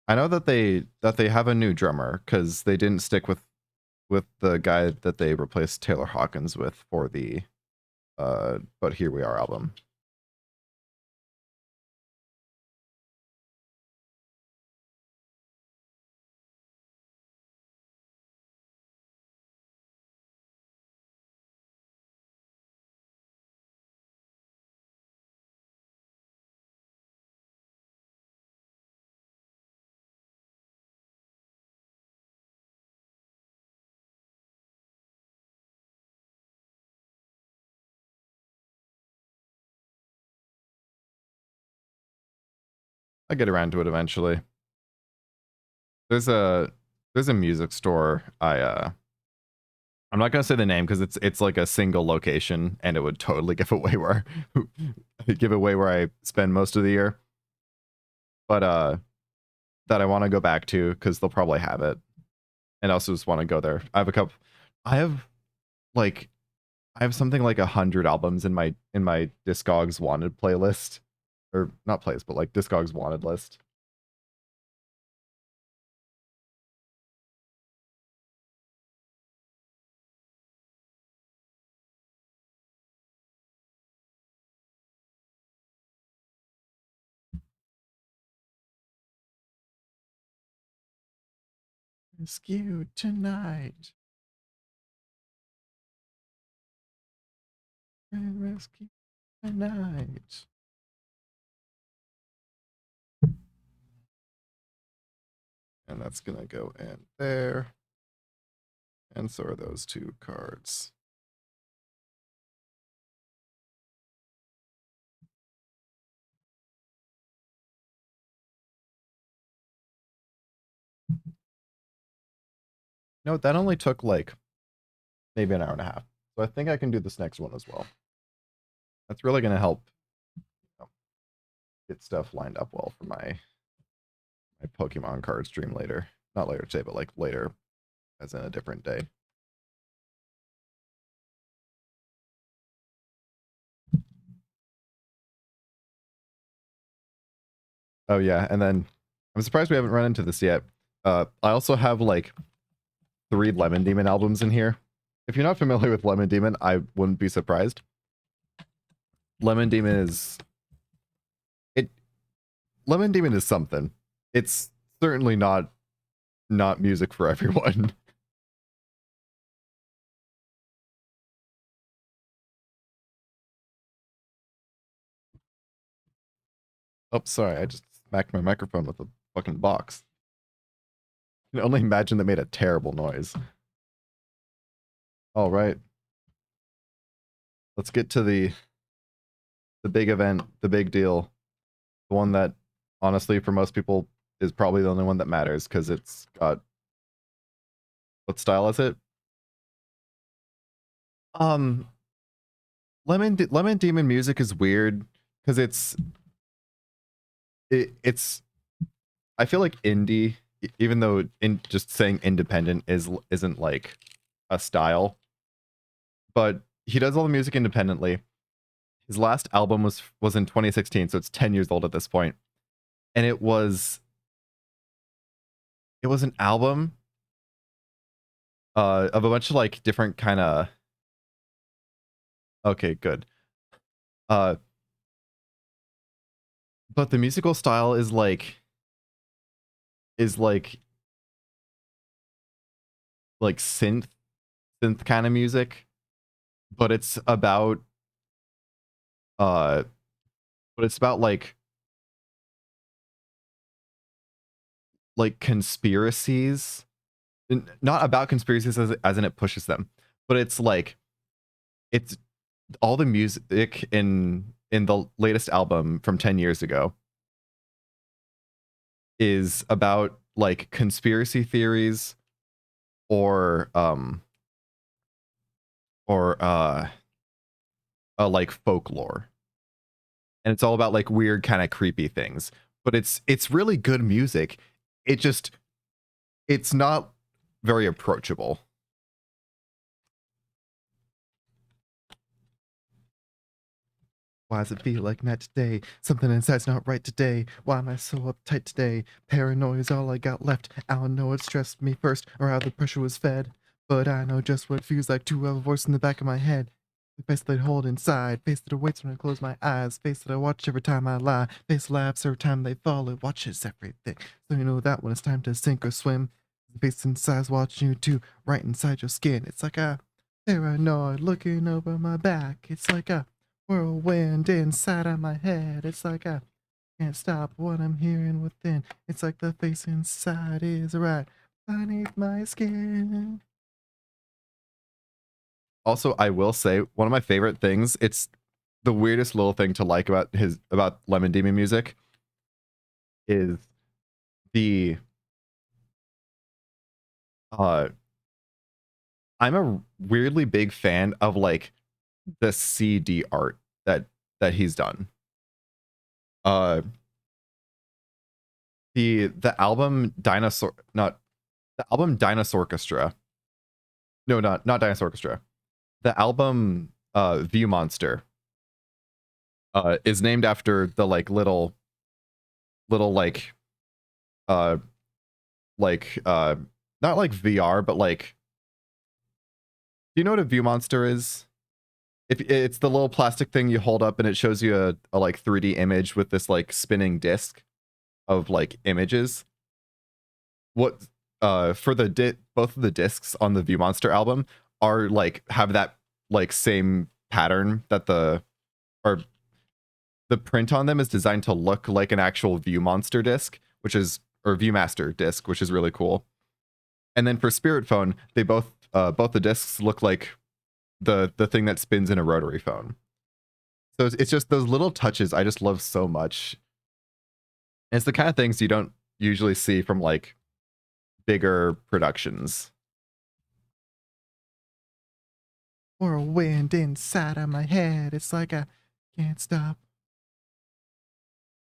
I know that they have a new drummer because they didn't stick with the guy that they replaced Taylor Hawkins with for the But Here We Are album. I'll get around to it eventually. There's a music store I'm not gonna say the name because it's like a single location and it would totally give away where I spend most of the year. But that I want to go back to because they'll probably have it, and I also just want to go there. I have a couple. I have like I have something like 100 albums in my Discogs wanted playlist, or not playlist, but like Discogs wanted list. Rescue tonight. Rescue tonight. And that's gonna go in there. And so are those two cards. No, that only took like maybe an hour and a half. So I think I can do this next one as well. That's really gonna help, you know, get stuff lined up well for my Pokemon card stream later. Not later today, but like later, as in a different day. Oh yeah, and then I'm surprised we haven't run into this yet. I also have like 3 Lemon Demon albums in here. If you're not familiar with Lemon Demon, I wouldn't be surprised. Lemon Demon is Lemon Demon is something. It's certainly not music for everyone. Oh, sorry, I just smacked my microphone with a fucking box. You can only imagine that made a terrible noise. All right. Let's get to the big event, the big deal. The one that honestly for most people is probably the only one that matters because it's got, what style is it? Lemon Demon music is weird because it's I feel like indie, even though in just saying independent isn't like a style, but he does all the music independently. His last album was in 2016, so it's 10 years old at this point, and it was an album of a bunch of like different kind of, okay, good, but the musical style is like synth kind of music, but it's about uh like conspiracies, not about conspiracies as in it pushes them, but it's like it's all the music in the latest album from 10 years ago is about like conspiracy theories or or like folklore, and it's all about like weird kind of creepy things, but it's really good music. It's not very approachable. Why does it feel like night today? Something inside's not right today. Why am I so uptight today? Paranoia's all I got left. I don't know what stressed me first or how the pressure was fed, but I know just what it feels like to have a voice in the back of my head. The face that I hold inside, face that awaits when I close my eyes, face that I watch every time I lie, face laughs every time they fall, it watches everything. So you know that when it's time to sink or swim, the face inside's watching you too, right inside your skin. It's like a paranoid looking over my back. It's like a whirlwind inside of my head. It's like I can't stop what I'm hearing within. It's like the face inside is right beneath my skin. Also, I will say one of my favorite things, it's the weirdest little thing to like about Lemon Demon music, is the I'm a weirdly big fan of like the CD art that he's done. Uh the album Dinosaur, not the album Dinosaur Orchestra. No, not Dinosaur Orchestra. The album View Monster is named after the like little uh like not like VR, but like, do you know what a View Monster is? If it's the little plastic thing you hold up and it shows you a like 3D image with this like spinning disc of like images. What for the both of the discs on the View Monster album are like have that like same pattern that or the print on them is designed to look like an actual View Monster disc, which is, or Viewmaster disc, which is really cool. And then for Spirit Phone, they both the discs look like the thing that spins in a rotary phone. So it's just those little touches I just love so much. And it's the kind of things you don't usually see from like bigger productions. Or a wind inside of my head, it's like I can't stop.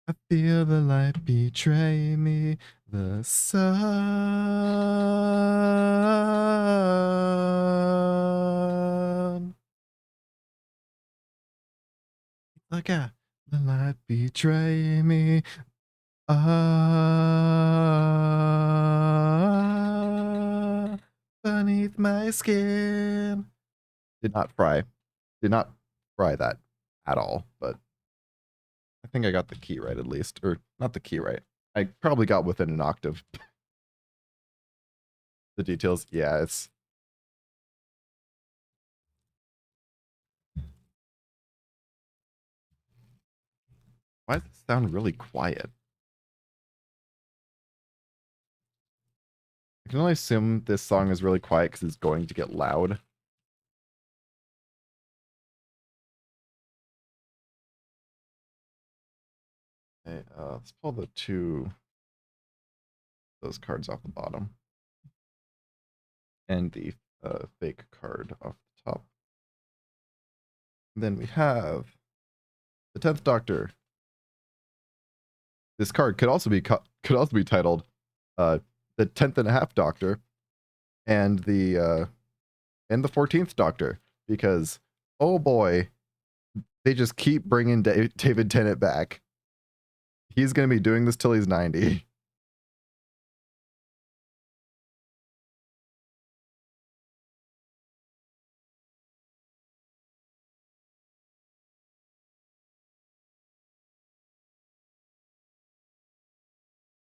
I feel the light betray me, the sun. Like the light betray me. Beneath my skin. Did not fry that at all, but I think I got the key right at least, or not the key right. I probably got within an octave. The details, yeah, it's. Why does it sound really quiet? I can only assume this song is really quiet because it's going to get loud. Okay, let's pull those cards off the bottom. And the fake card off the top. And then we have the 10th Doctor. This card could also be titled the 10th and a half Doctor and the 14th Doctor, because oh boy, they just keep bringing David Tennant back. He's going to be doing this till he's 90.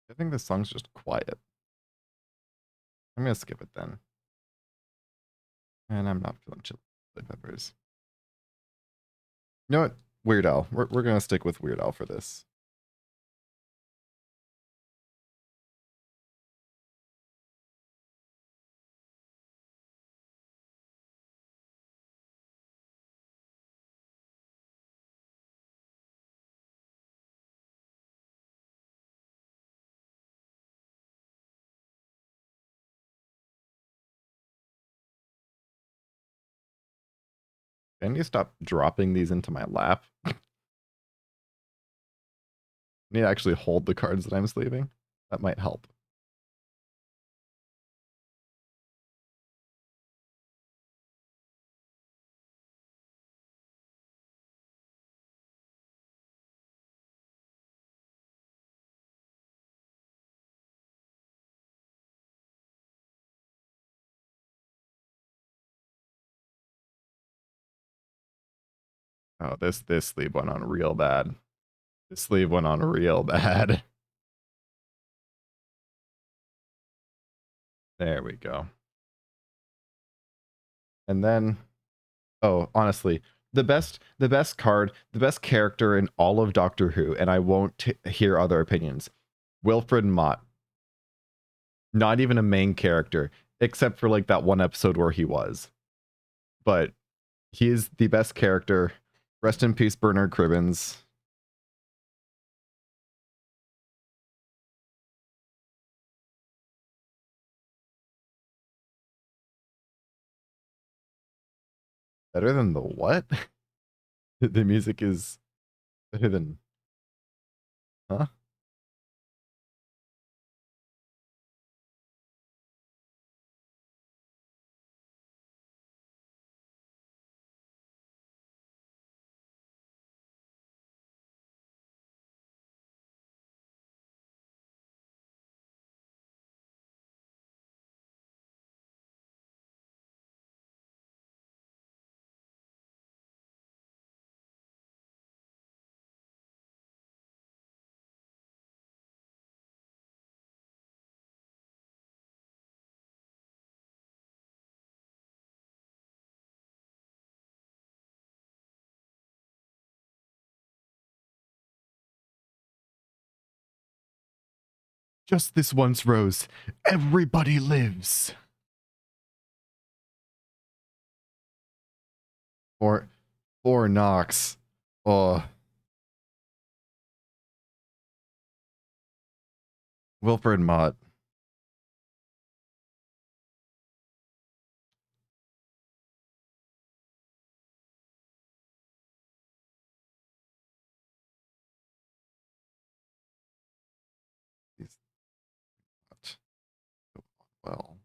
I think this song's just quiet. I'm going to skip it then. And I'm not feeling Chili Peppers. You know what? Weird Al. We're going to stick with Weird Al for this. Can you stop dropping these into my lap? I need to actually hold the cards that I'm sleeving. That might help. Oh, this sleeve went on real bad. This sleeve went on real bad. There we go. And then, oh, honestly, the best card, the best character in all of Doctor Who, and I won't hear other opinions. Wilfred Mott. Not even a main character, except for like that one episode where he was. But he is the best character. Rest in peace, Bernard Cribbins. Better than the what? The music is better than, huh? Just this once, Rose. Everybody lives. Or Nox. Oh. Wilfred Mott. He's not well.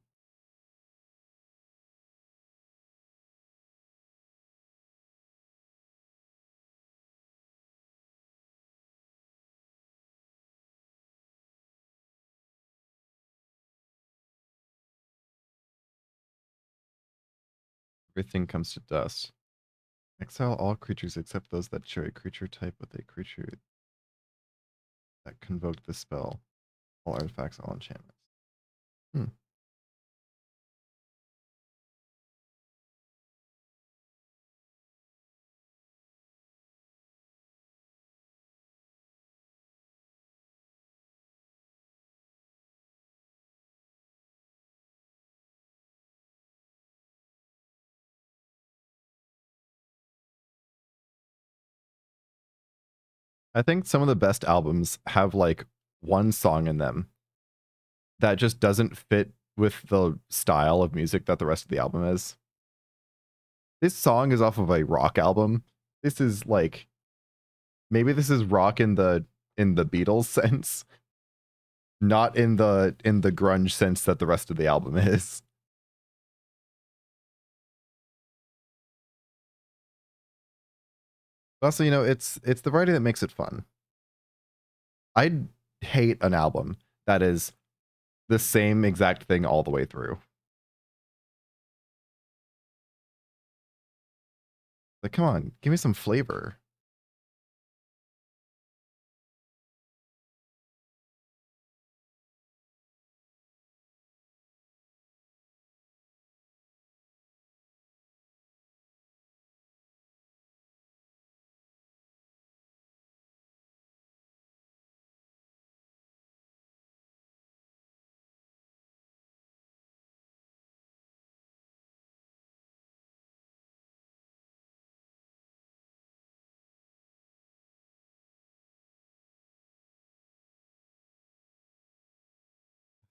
Everything comes to dust. Exile all creatures except those that share a creature type with a creature that convoked the spell. All artifacts, all enchantments. Hmm. I think some of the best albums have like one song in them that just doesn't fit with the style of music that the rest of the album is. This song is off of a rock album. This is like, maybe this is rock in the Beatles sense, not in the grunge sense that the rest of the album is. Also, you know, it's the variety that makes it fun. I'd hate an album that is the same exact thing all the way through. Like, come on, give me some flavor.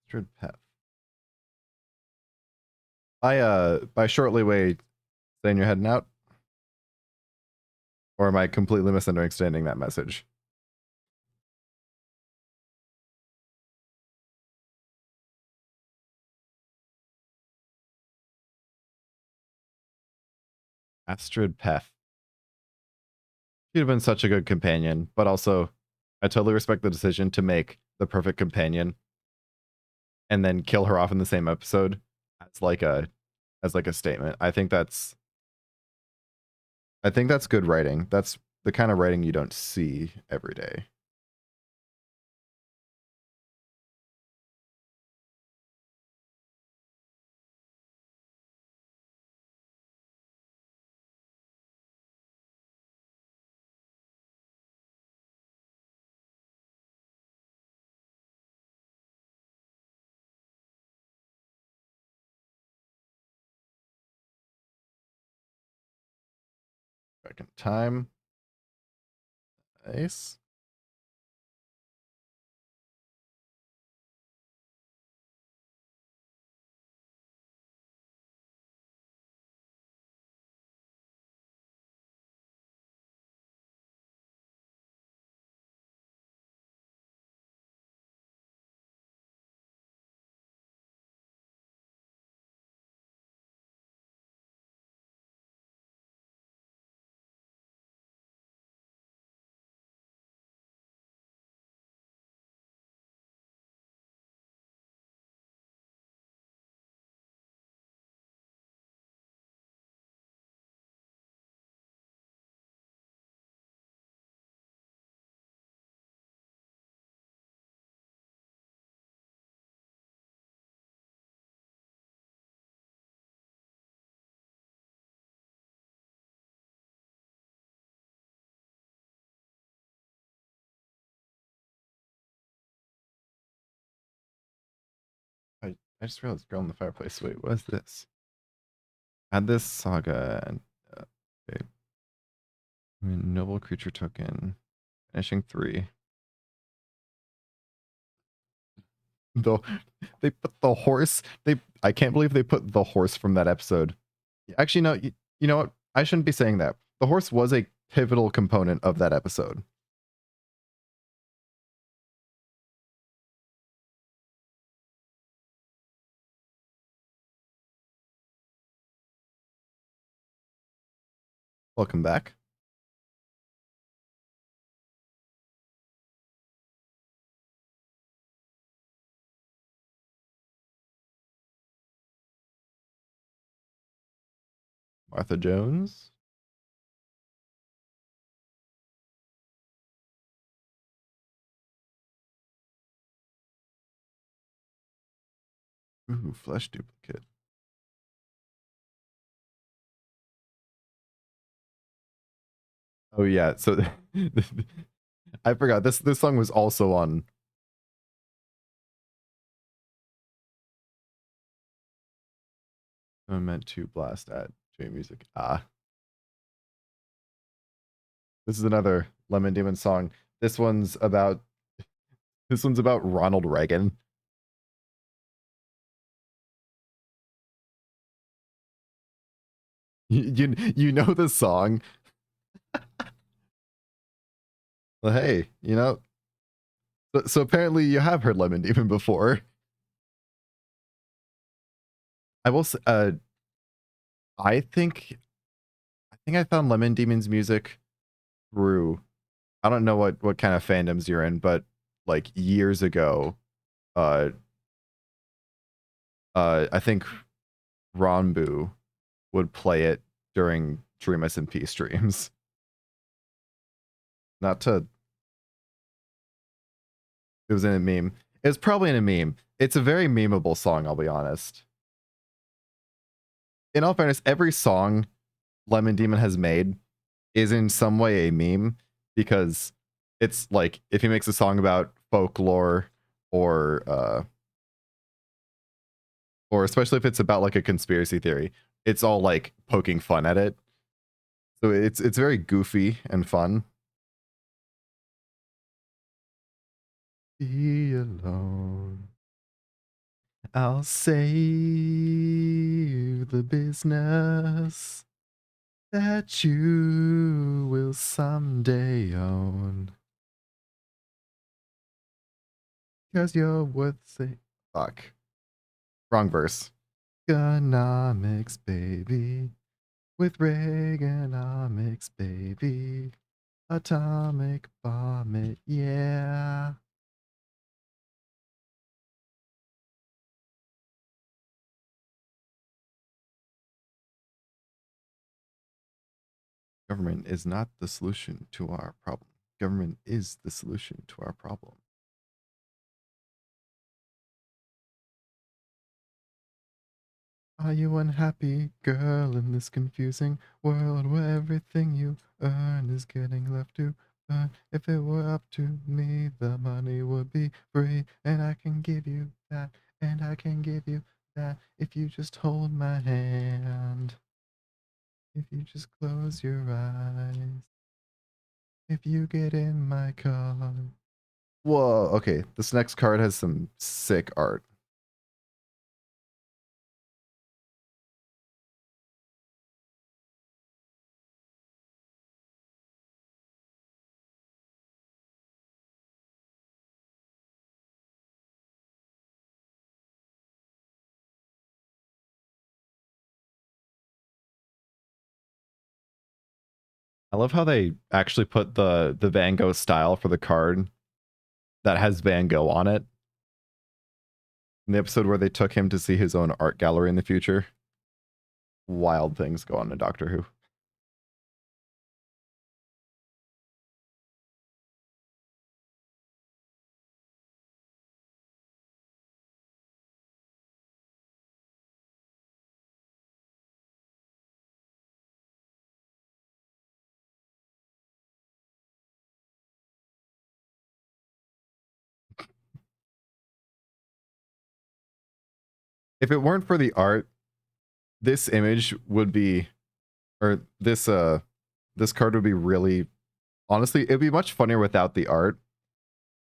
Astrid Peth. By shortly way saying you're heading out? Or am I completely misunderstanding that message? Astrid Peth. She'd have been such a good companion, but also I totally respect the decision to make the perfect companion and then kill her off in the same episode as like a statement. I think that's good writing. That's the kind of writing you don't see every day. Second time. Nice. I just realized Girl in the Fireplace. Wait, what is this? Add this saga and okay. Noble creature token. Finishing 3. Though they put the horse. I can't believe they put the horse from that episode. Actually, no. You know what? I shouldn't be saying that. The horse was a pivotal component of that episode. Welcome back. Martha Jones. Ooh, flesh duplicate. Oh yeah, so I forgot this song was also on. I meant to blast at J Music. This is another Lemon Demon song. This one's about Ronald Reagan. You know the song. Well, hey, so apparently you have heard Lemon Demon before. I will say, I think I found Lemon Demon's music through, I don't know what kind of fandoms you're in, but like years ago, uh I think Ronbu would play it during Dream SMP streams. Not to It was in a meme. It's probably in a meme. It's a very memeable song, I'll be honest. In all fairness, every song Lemon Demon has made is in some way a meme, because it's like if he makes a song about folklore or especially if it's about like a conspiracy theory, it's all like poking fun at it. So it's very goofy and fun. Be alone. I'll save the business that you will someday own. 'Cause you're worth say. Fuck. Wrong verse. Economics, baby. With Reaganomics, baby. Atomic bomb it, yeah. Government is not the solution to our problem. Government is the solution to our problem. Are you unhappy, girl, in this confusing world where everything you earn is getting left to burn? If it were up to me, the money would be free, and I can give you that, and I can give you that if you just hold my hand. If you just close your eyes. If you get in my car. Whoa, okay. This next card has some sick art. I love how they actually put the Van Gogh style for the card that has Van Gogh on it. In the episode where they took him to see his own art gallery in the future. Wild things go on in Doctor Who. If it weren't for the art, this image would be, or this card would be really, honestly, it'd be much funnier without the art,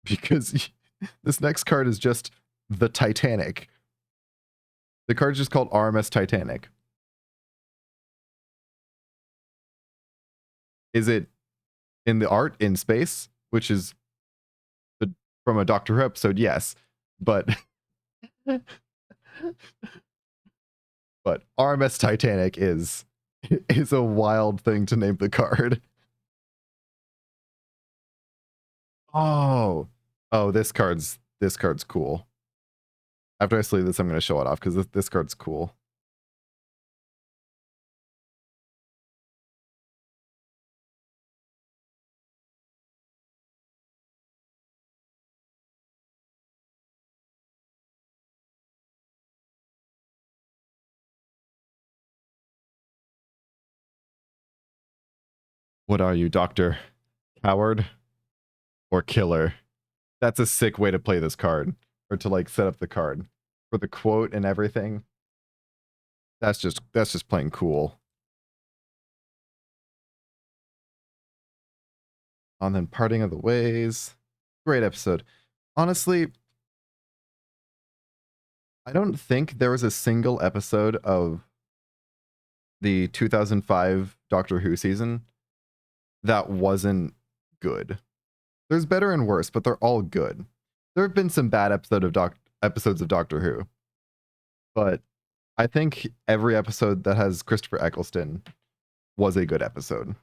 because this next card is just the Titanic. The card is just called RMS Titanic. Is it in the art in space, which is from a Doctor Who episode? Yes, but but RMS Titanic is a wild thing to name the card. Oh, this card's cool. After I sleeve this, I'm going to show it off because this card's cool. What are you, Doctor? Coward or killer? That's a sick way to play this card, or to like set up the card for the quote and everything. That's just plain cool. And then Parting of the Ways. Great episode. Honestly, I don't think there was a single episode of the 2005 Doctor Who season that wasn't good. There's better and worse, but they're all good. There have been some bad episodes of Doctor Who, but I think every episode that has Christopher Eccleston was a good episode.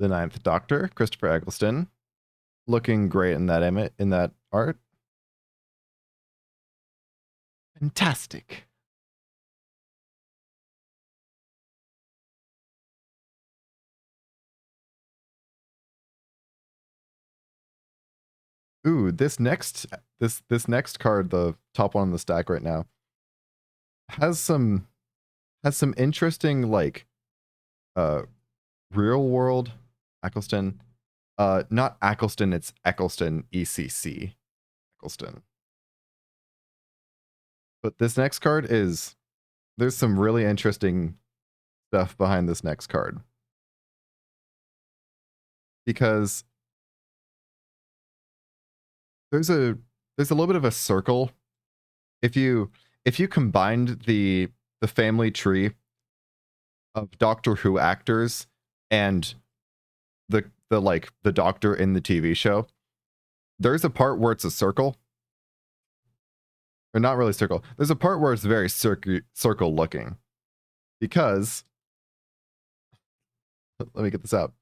The Ninth Doctor, Christopher Eccleston, looking great in that art. Fantastic. Ooh, this next card, the top one on the stack right now, has some interesting like real world Eccleston. Not Eccleston, it's Eccleston, ECC. Eccleston. But this next card there's some really interesting stuff behind this next card. Because there's a little bit of a circle. If you combined the family tree of Doctor Who actors and the Doctor in the TV show, there's a part where it's a circle. Or not really circle. There's a part where it's very circle looking. Because let me get this out.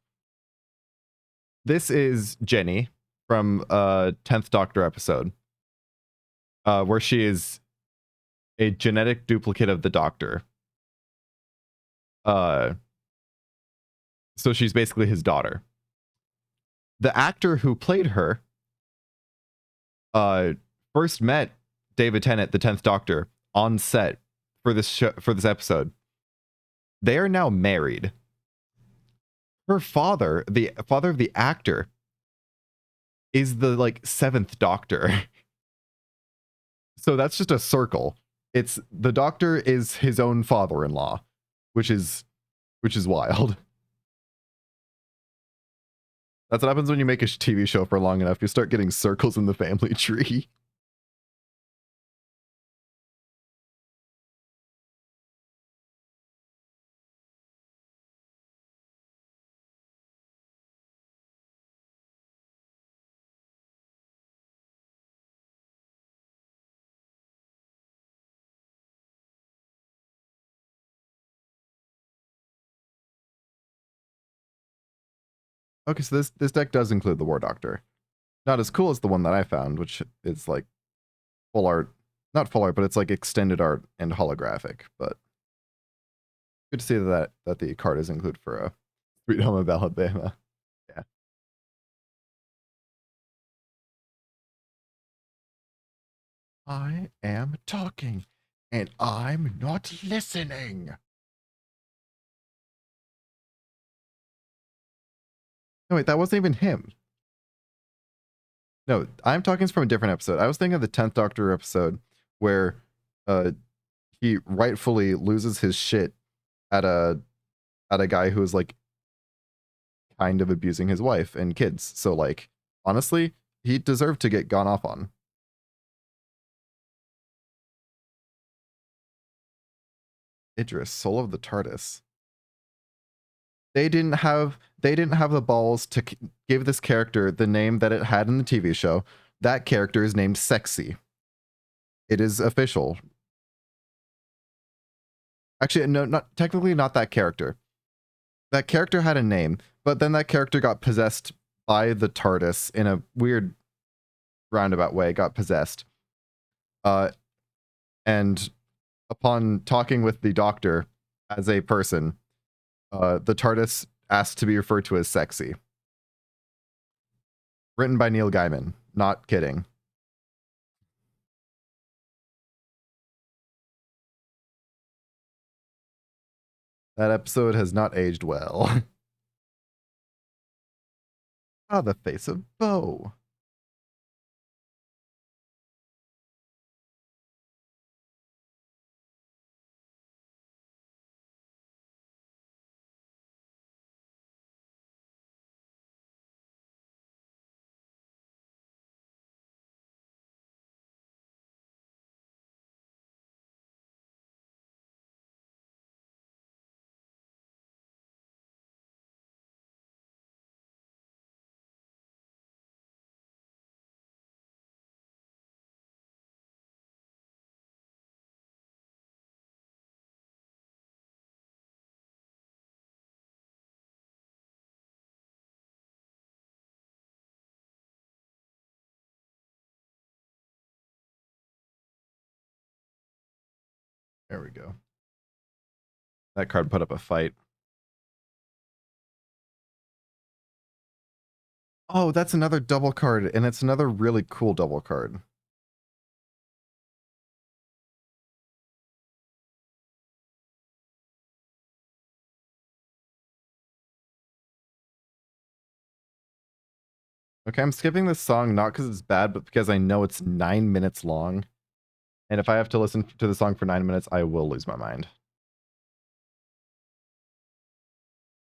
This is Jenny from 10th Doctor episode, where she is a genetic duplicate of the Doctor. So she's basically his daughter. The actor who played her first met David Tennant, the 10th Doctor, on set for this episode. They are now married. Her father, the father of the actor, is the 7th Doctor. So that's just a circle. It's the Doctor is his own father-in-law, which is wild. That's what happens when you make a TV show for long enough. You start getting circles in the family tree. Okay, so this deck does include the War Doctor. Not as cool as the one that I found, which is like full art. Not full art, but it's like extended art and holographic. But good to see that the card is included for Sweet Home of Alabama. Yeah. I am talking and I'm not listening. No, wait, that wasn't even him. No, I'm talking from a different episode. I was thinking of the 10th Doctor episode where uh he rightfully loses his shit at a guy who is like kind of abusing his wife and kids. So like honestly, he deserved to get gone off on. Idris, Soul of the TARDIS. They didn't have the balls to give this character the name that it had in the TV show. That character is named Sexy. It is official. Actually, no, not technically not that character. That character had a name, but then that character got possessed by the TARDIS in a weird roundabout way, got possessed. And upon talking with the doctor as a person, the TARDIS asked to be referred to as Sexy. Written by Neil Gaiman. Not kidding. That episode has not aged well. Ah, the face of Bo. There we go. That card put up a fight. Oh, that's another double card, and it's another really cool double card. Okay, I'm skipping this song not because it's bad, but because I know it's 9 minutes long. And if I have to listen to the song for 9 minutes, I will lose my mind.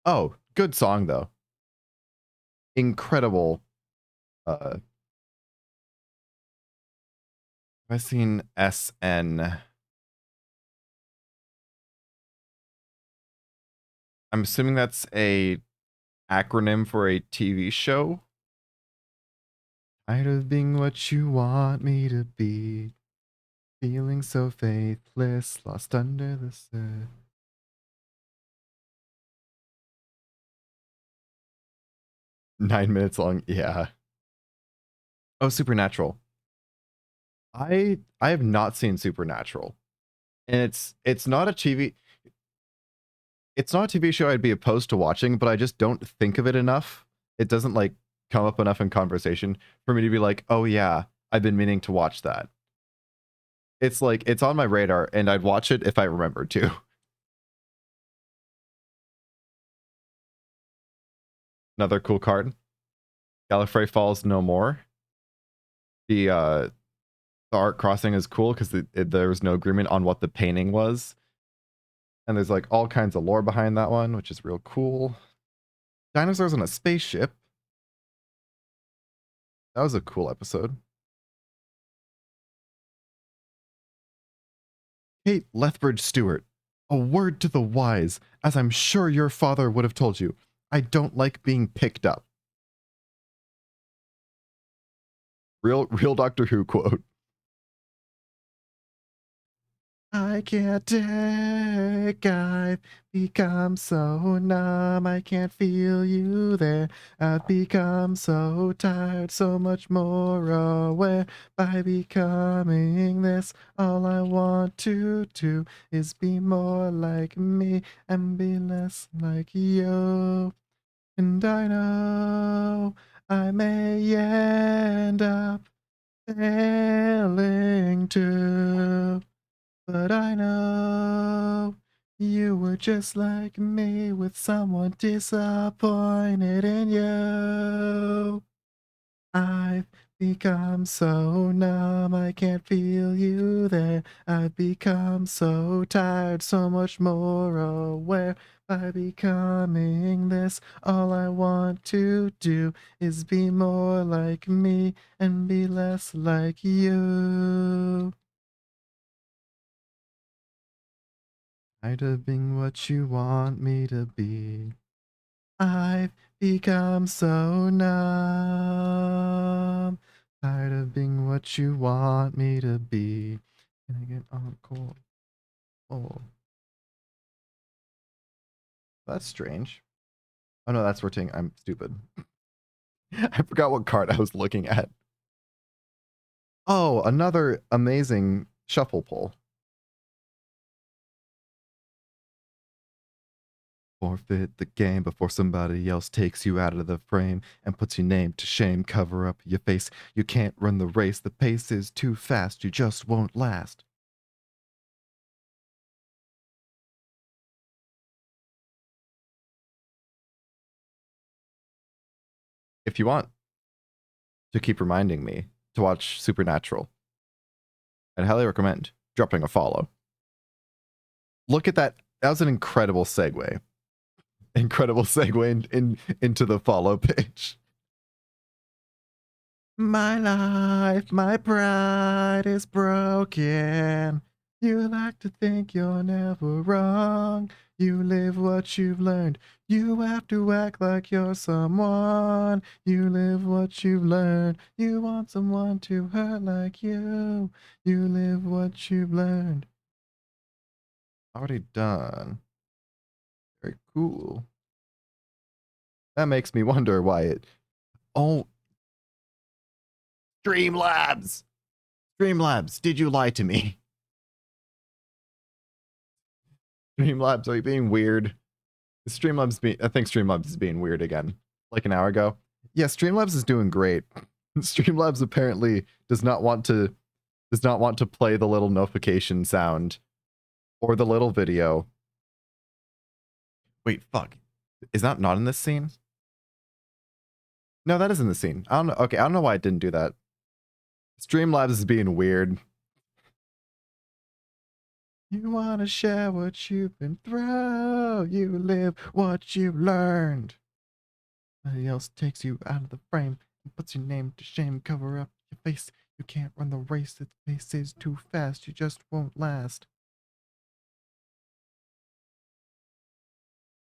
Oh, good song though. Incredible. I've seen SN. I'm assuming that's a acronym for a TV show. Tired of being what you want me to be. Feeling so faithless, lost under the sun. 9 minutes long, yeah. Oh, Supernatural. I have not seen Supernatural. And it's not a TV show I'd be opposed to watching, but I just don't think of it enough. It doesn't like come up enough in conversation for me to be like, "Oh yeah, I've been meaning to watch that." It's like it's on my radar and I'd watch it if I remembered to. Another cool card. Gallifrey Falls No More. The art crossing is cool because there was no agreement on what the painting was. And there's like all kinds of lore behind that one, which is real cool. Dinosaurs on a spaceship. That was a cool episode. Kate Lethbridge Stewart. A word to the wise, as I'm sure your father would have told you. I don't like being picked up. Real Doctor Who quote. I can't take, I've become so numb, I can't feel you there. I've become so tired, so much more aware. By becoming this, all I want to do is be more like me and be less like you. And I know I may end up failing too. But I know you were just like me with someone disappointed in you. I've become so numb, I can't feel you there. I've become so tired, so much more aware. By becoming this, all I want to do is be more like me and be less like you. Tired of being what you want me to be. I've become so numb. Tired of being what you want me to be. Can I get on cold? Oh, that's strange. Oh no, that's rotating. I'm stupid. I forgot what card I was looking at. Oh, another amazing shuffle pull. Forfeit the game before somebody else takes you out of the frame and puts your name to shame. Cover up your face. You can't run the race. The pace is too fast. You just won't last. If you want to keep reminding me to watch Supernatural, I'd highly recommend dropping a follow. Look at that. That was an incredible segue. Incredible segue into the follow page. My life, my pride is broken. You like to think you're never wrong. You live what you've learned. You have to act like you're someone. You live what you've learned. You want someone to hurt like you. You live what you've learned. Already done. Very cool. That makes me wonder why it... Oh. Streamlabs! Streamlabs, did you lie to me? Streamlabs, are you being weird? I think Streamlabs is being weird again. Like an hour ago. Yeah, Streamlabs is doing great. Streamlabs apparently does not want to play the little notification sound or the little video. Wait, fuck. Is that not in this scene? No, that is in the scene. I don't know. Okay, I don't know why it didn't do that. Streamlabs is being weird. You want to share what you've been through. You live what you've learned. Somebody else takes you out of the frame and puts your name to shame. Cover up your face. You can't run the race. The pace is too fast. You just won't last.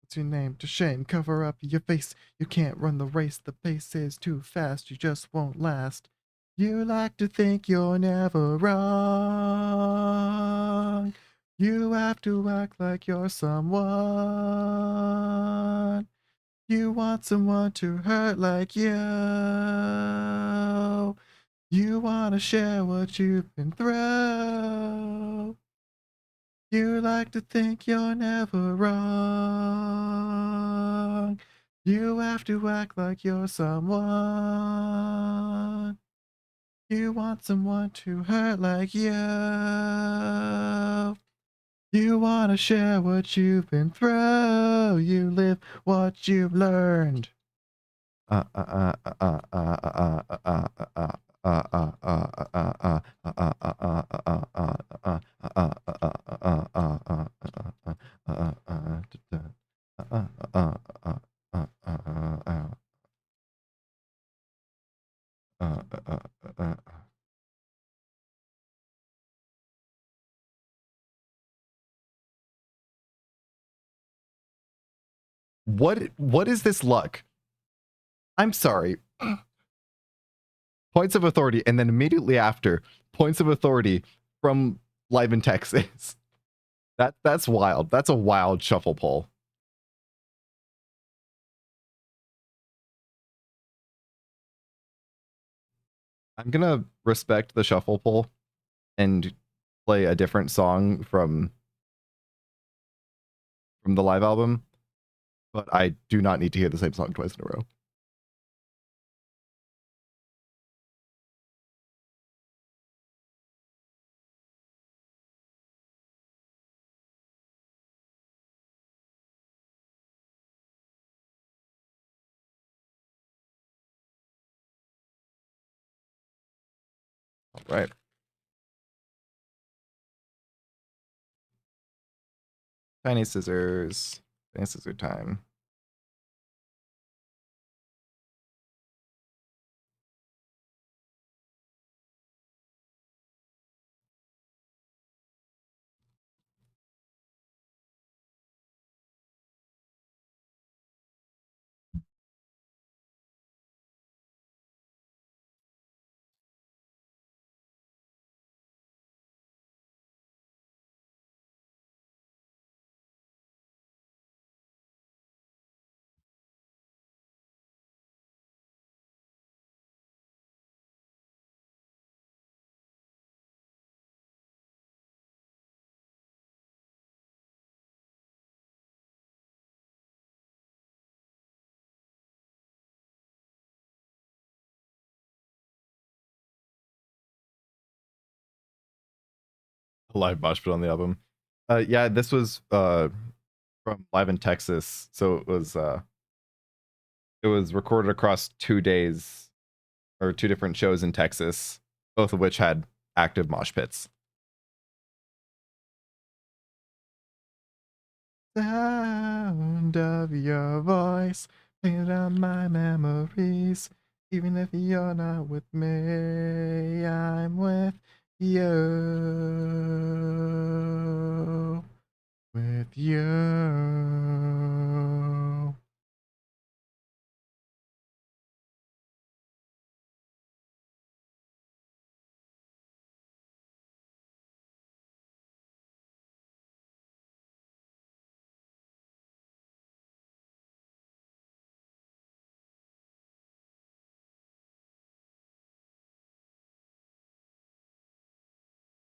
Puts your name to shame. Cover up your face. You can't run the race. The pace is too fast. You just won't last. You like to think you're never wrong. You have to act like you're someone. You want someone to hurt like you. You want to share what you've been through. You like to think you're never wrong. You have to act like you're someone. You want someone to hurt like you. You want to share what you've been through. You live what you've learned. What is this luck? I'm sorry. Points of authority, and then immediately after, points of authority from live in Texas. That's wild. That's a wild shuffle poll. I'm gonna respect the shuffle poll and play a different song from the live album, but I do not need to hear the same song twice in a row. All right. Tiny scissors. Tiny scissor time. A live mosh pit on the album. Yeah, this was from Live in Texas, so it was recorded across 2 days or two different shows in Texas, both of which had active mosh pits. Sound of your voice brings out my memories. Even if you're not with me, I'm with you. With you.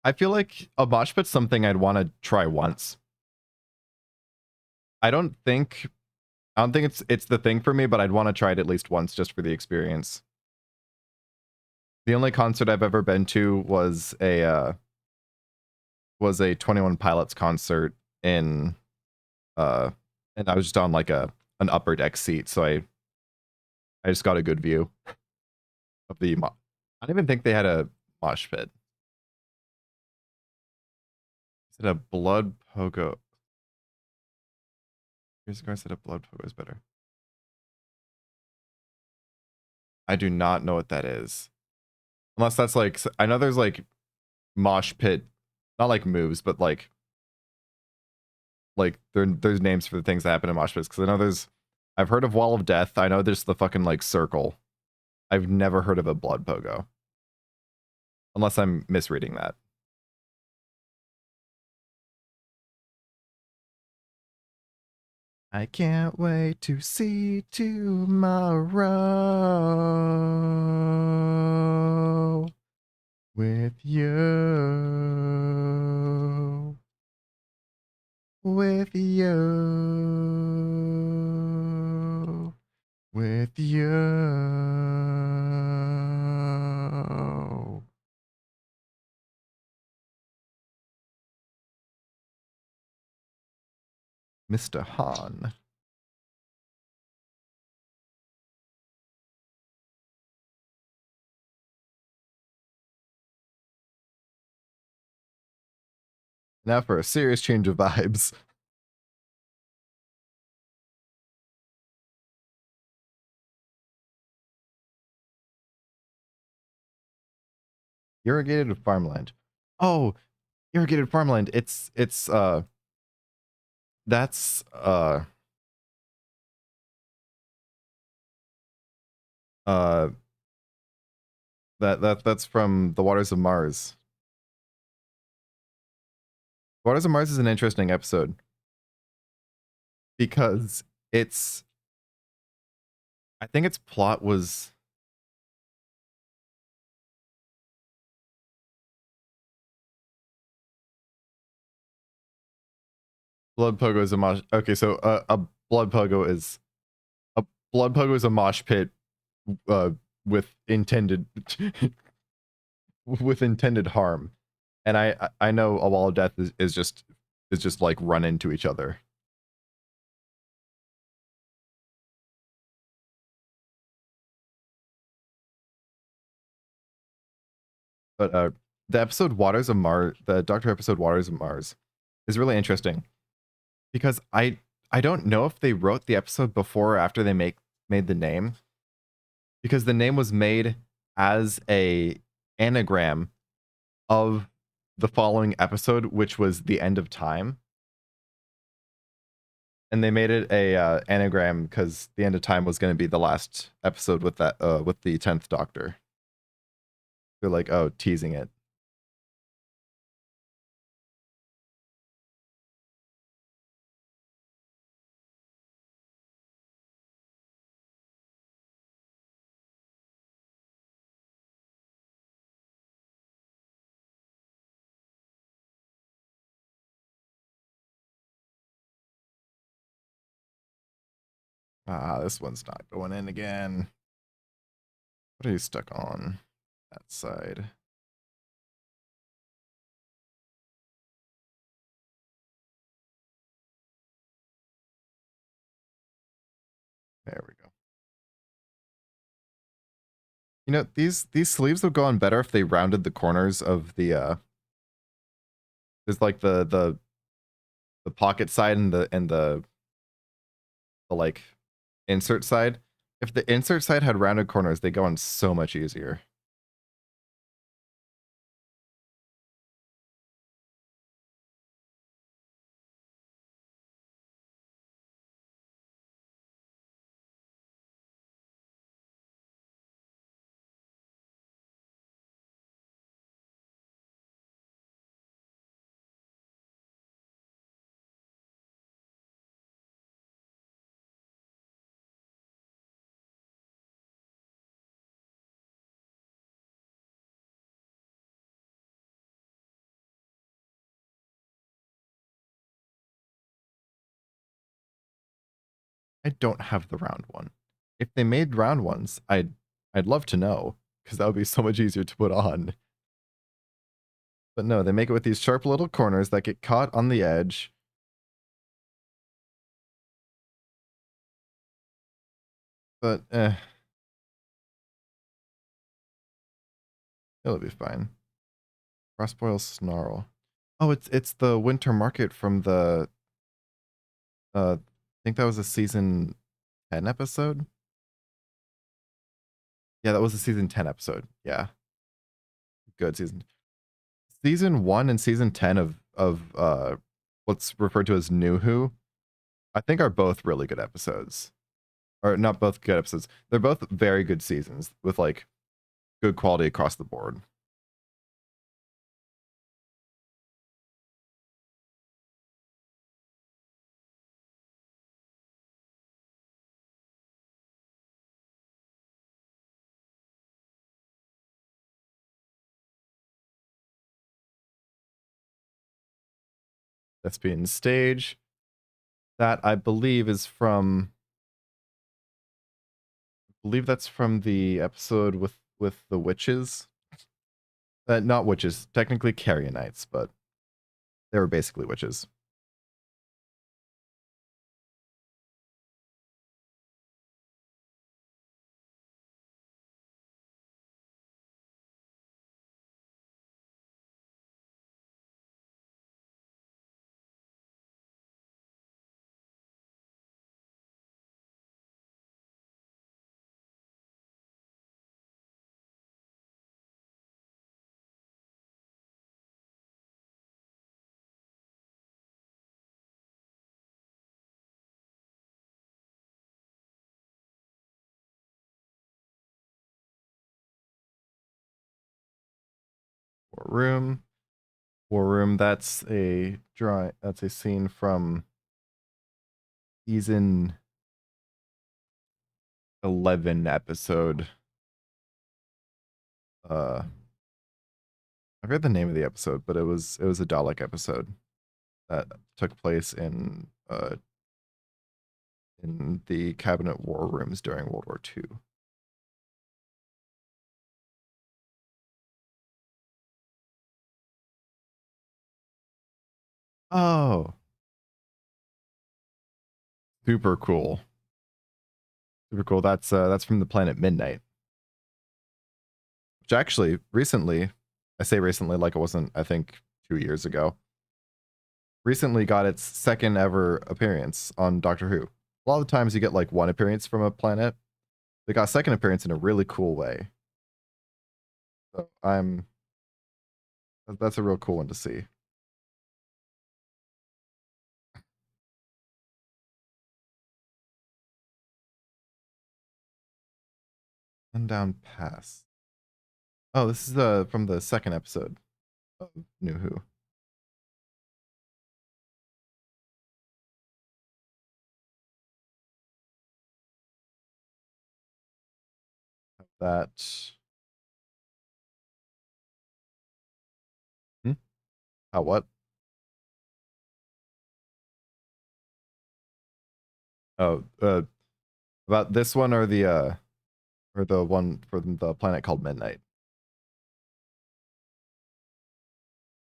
I feel like a mosh pit's something I'd want to try once. I don't think it's the thing for me, but I'd want to try it at least once just for the experience. The only concert I've ever been to was a 21 Pilots concert in uh and I was just on like an upper deck seat, so I just got a good view of I don't even think they had a mosh pit. Is it a blood pogo? Here's a guy said a blood pogo is better. I do not know what that is. Unless that's like, I know there's like mosh pit, not like moves, but there's names for the things that happen in mosh pits. Because I know I've heard of Wall of Death. I know there's the fucking like circle. I've never heard of a blood pogo. Unless I'm misreading that. I can't wait to see tomorrow with you. With you. With you. Mr. Han. Now for a serious change of vibes. Irrigated farmland. Oh, irrigated farmland. It's that's uh that's from the waters of Mars. Waters of Mars is an interesting episode because it's, I think its plot was, Blood Pogo is a mosh. Okay, so a Blood Pogo is a Blood Pogo is a mosh pit uh, with intended with intended harm, and I know a wall of death is just like run into each other. But the episode Waters of Mars, the Doctor episode Waters of Mars, is really interesting because I don't know if they wrote the episode before or after they made the name, because the name was made as a anagram of the following episode, which was the end of time, and they made it a anagram because the end of time was going to be the last episode with that with the 10th Doctor. They're like, oh, teasing it. Ah, this one's not going in again. What are you stuck on? That side. There we go. You know, these sleeves would go on better if they rounded the corners of the there's like the pocket side and the like insert side. If the insert side had rounded corners, they go on so much easier. I don't have the round one. If they made round ones, I'd love to know, because that would be so much easier to put on. But no, they make it with these sharp little corners that get caught on the edge. But it'll be fine. Crossboil snarl. Oh, it's the winter market from the I think that was a season 10 episode. Yeah, that was a season 10 episode. Yeah. Good season. Season 1 and season 10 of what's referred to as New Who, I think are both really good episodes. Or not both good episodes. They're both very good seasons with like good quality across the board. Thespian Stage. That I believe is from, I believe that's from the episode with the witches. Not witches, technically Carianites, but they were basically witches. More room. War Room. That's a drawing. That's a scene from season 11 episode. I forget the name of the episode, but it was a Dalek episode that took place in the cabinet war rooms during World War II. Oh, super cool. Super cool. That's from the planet Midnight. Which actually recently, I say recently like it wasn't, I think, 2 years ago, recently got its second ever appearance on Doctor Who. A lot of the times you get like one appearance from a planet. They got a second appearance in a really cool way. So that's a real cool one to see. Sundown Pass. Oh, this is from the second episode of New Who. That. Hmm? How what? Oh, about this one or the one for the planet called Midnight.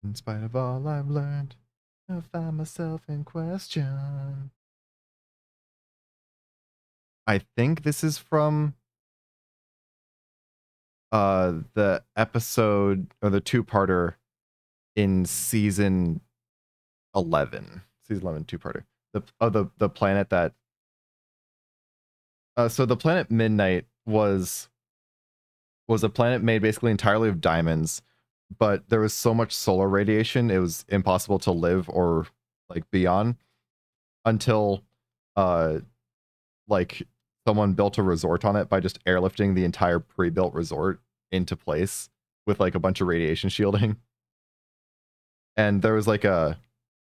In spite of all I've learned, I find myself in question. I think this is from the episode or the two-parter in season 11. Season 11 two-parter. The planet that so the planet Midnight was a planet made basically entirely of diamonds, but there was so much solar radiation it was impossible to live or like be on until uh like someone built a resort on it by just airlifting the entire pre-built resort into place with like a bunch of radiation shielding. And there was like the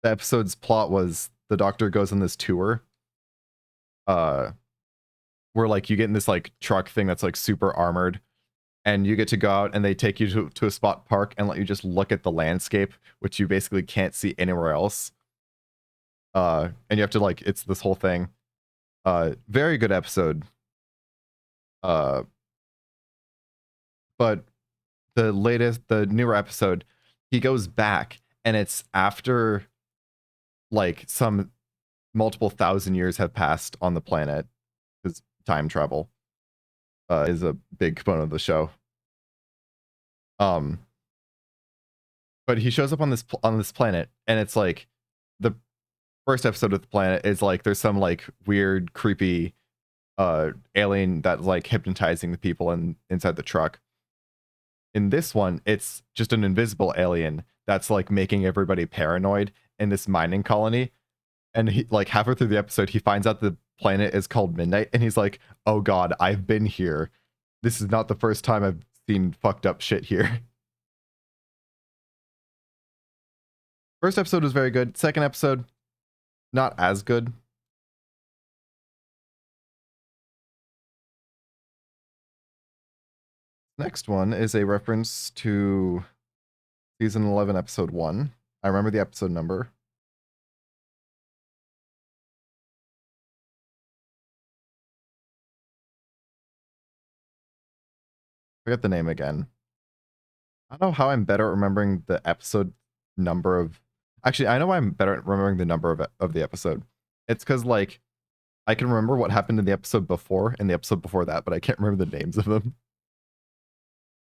episode's plot was the doctor goes on this tour uh where like you get in this like truck thing that's like super armored and you get to go out and they take you to a spot park and let you just look at the landscape which you basically can't see anywhere else. And you have to like it's this whole thing. Very good episode. uh but the newer episode, he goes back and it's after like some multiple thousand years have passed on the planet because time travel is a big component of the show. um but he shows up on this planet and it's like the first episode of the planet is like there's some like weird creepy alien that's like hypnotizing the people inside the truck. In this one, it's just an invisible alien that's like making everybody paranoid in this mining colony. And he like halfway through the episode, he finds out the planet is called Midnight, and he's like, "Oh God, I've been here. This is not the first time I've seen fucked up shit here." First episode was very good. Second episode, not as good. Next one is a reference to season 11, episode 1. I remember the episode number. Forget the name again. I don't know how I'm better at remembering the episode number of. Actually, I know why I'm better at remembering the number of the episode. It's because like I can remember what happened in the episode before and the episode before that, but I can't remember the names of them.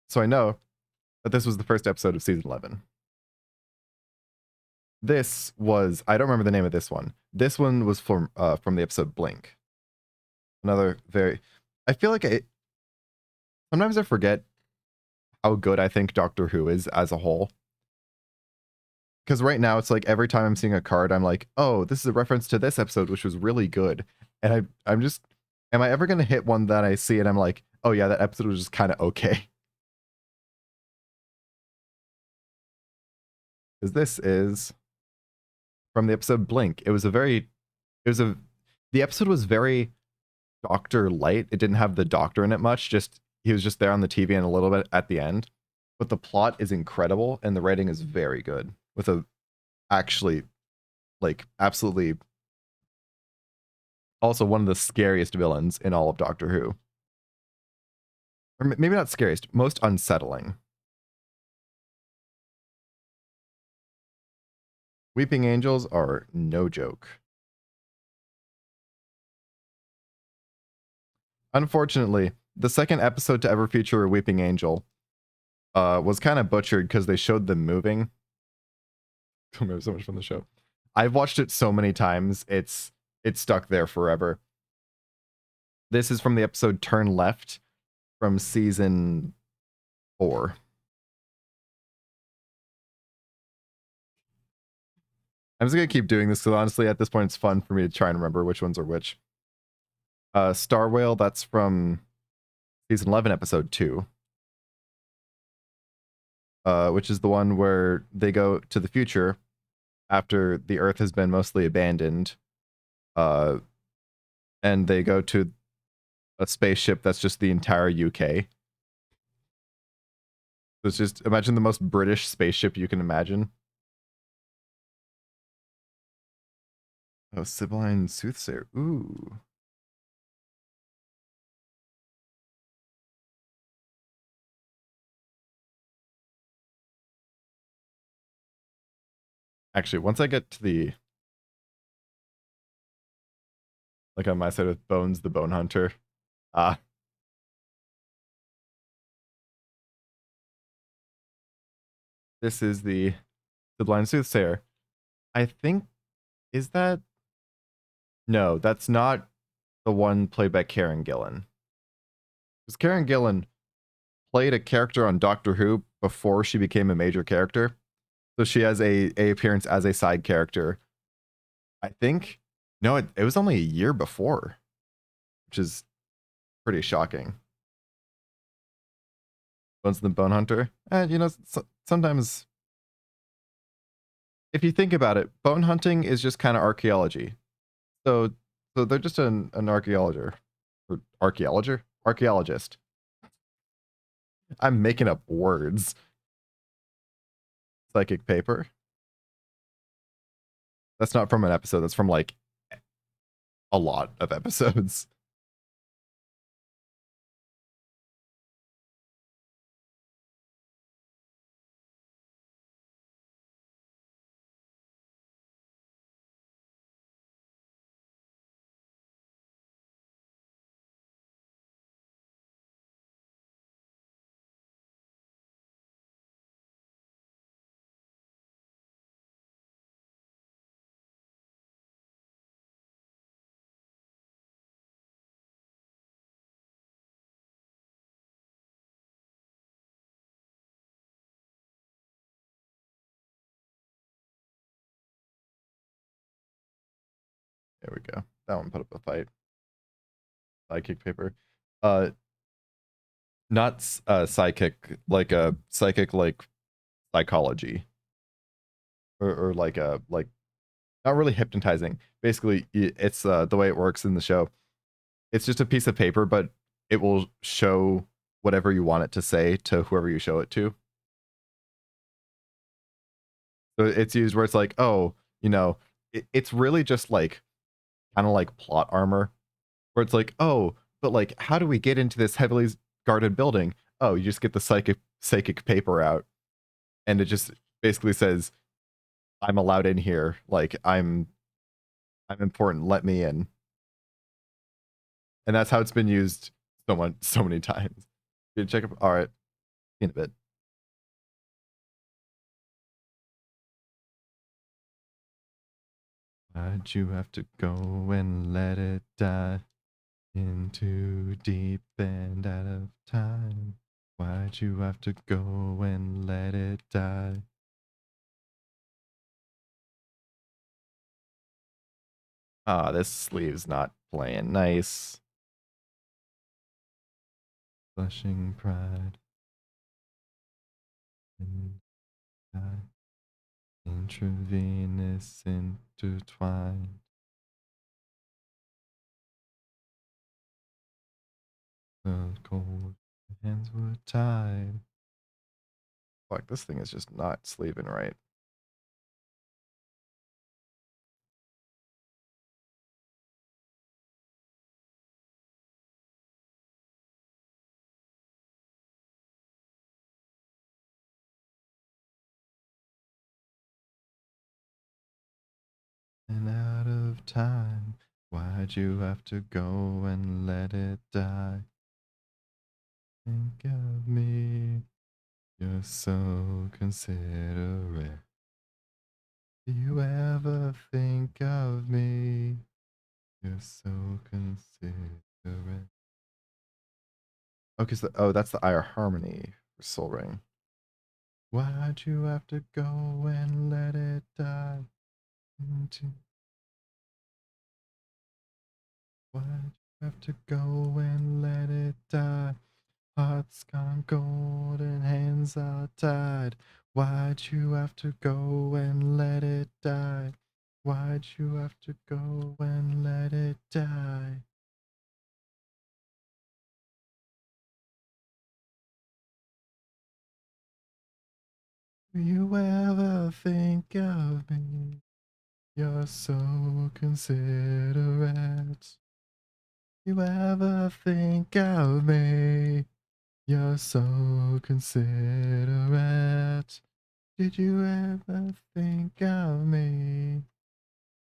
So I know that this was the first episode of season 11. This was I don't remember the name of this one. This one was from the episode Blink. Another very. I feel like sometimes I forget how good I think Doctor Who is as a whole. Because right now it's like every time I'm seeing a card, I'm like, oh, this is a reference to this episode, which was really good. And I'm just, am I ever gonna hit one that I see and I'm like, oh yeah, that episode was just kind of okay. Because this is from the episode Blink. The episode was very Doctor light. It didn't have the Doctor in it much. Just he was just there on the TV and a little bit at the end. But the plot is incredible and the writing is very good. With a actually like absolutely also one of the scariest villains in all of Doctor Who. Or maybe not scariest, most unsettling. Weeping Angels are no joke. Unfortunately, the second episode to ever feature a Weeping Angel was kind of butchered because they showed them moving. I remember so much from the show. I've watched it so many times, it's stuck there forever. This is from the episode Turn Left from season 4. I'm just gonna keep doing this because honestly, at this point, it's fun for me to try and remember which ones are which. Star Whale, that's from season 11, episode 2. Which is the one where they go to the future after the Earth has been mostly abandoned. And they go to a spaceship that's just the entire UK. So it's just, imagine the most British spaceship you can imagine. Oh, Sibylline Soothsayer. Ooh. Actually, once I get to the, like on my side with Bones the Bone Hunter. This is the Blind Soothsayer. I think, is that? No, that's not the one played by Karen Gillan. Because Karen Gillan played a character on Doctor Who before she became a major character. So she has a appearance as a side character. I think, no, it was only a year before, which is pretty shocking. Bones the Bone Hunter. And, you know, sometimes, if you think about it, bone hunting is just kind of archaeology. So they're just an archaeologist. Or archaeologist. I'm making up words. Psychic paper. That's not from an episode. That's from like a lot of episodes. There we go. That one put up a fight. Psychic paper. Uh, not psychic, like a psychic, like psychology, or like a like not really hypnotizing. Basically, it's the way it works in the show. It's just a piece of paper, but it will show whatever you want it to say to whoever you show it to. So it's used where it's like, oh, you know, it's really just like kind of like plot armor, where it's like, oh, but like, how do we get into this heavily guarded building? Oh, you just get the psychic paper out, and it just basically says, I'm allowed in here. Like I'm important. Let me in. And that's how it's been used so many times. You check up. All right, in a bit. Why'd you have to go and let it die into deep and out of time? Why'd you have to go and let it die? Ah, this sleeve's not playing nice. Blushing pride. Intravenous intertwined. The cold hands were tied. Fuck, this thing is just not sleeving right. And out of time, why'd you have to go and let it die? Think of me, you're so considerate. Do you ever think of me? You're so considerate. Okay, so that's the IR harmony for Soul Ring. Why'd you have to go and let it die? Why'd you have to go and let it die? Hearts gone cold and hands are tied. Why'd you have to go and let it die? Why'd you have to go and let it die? Do you ever think of me? You're so considerate. You ever think of me? You're so considerate. Did you ever think of me?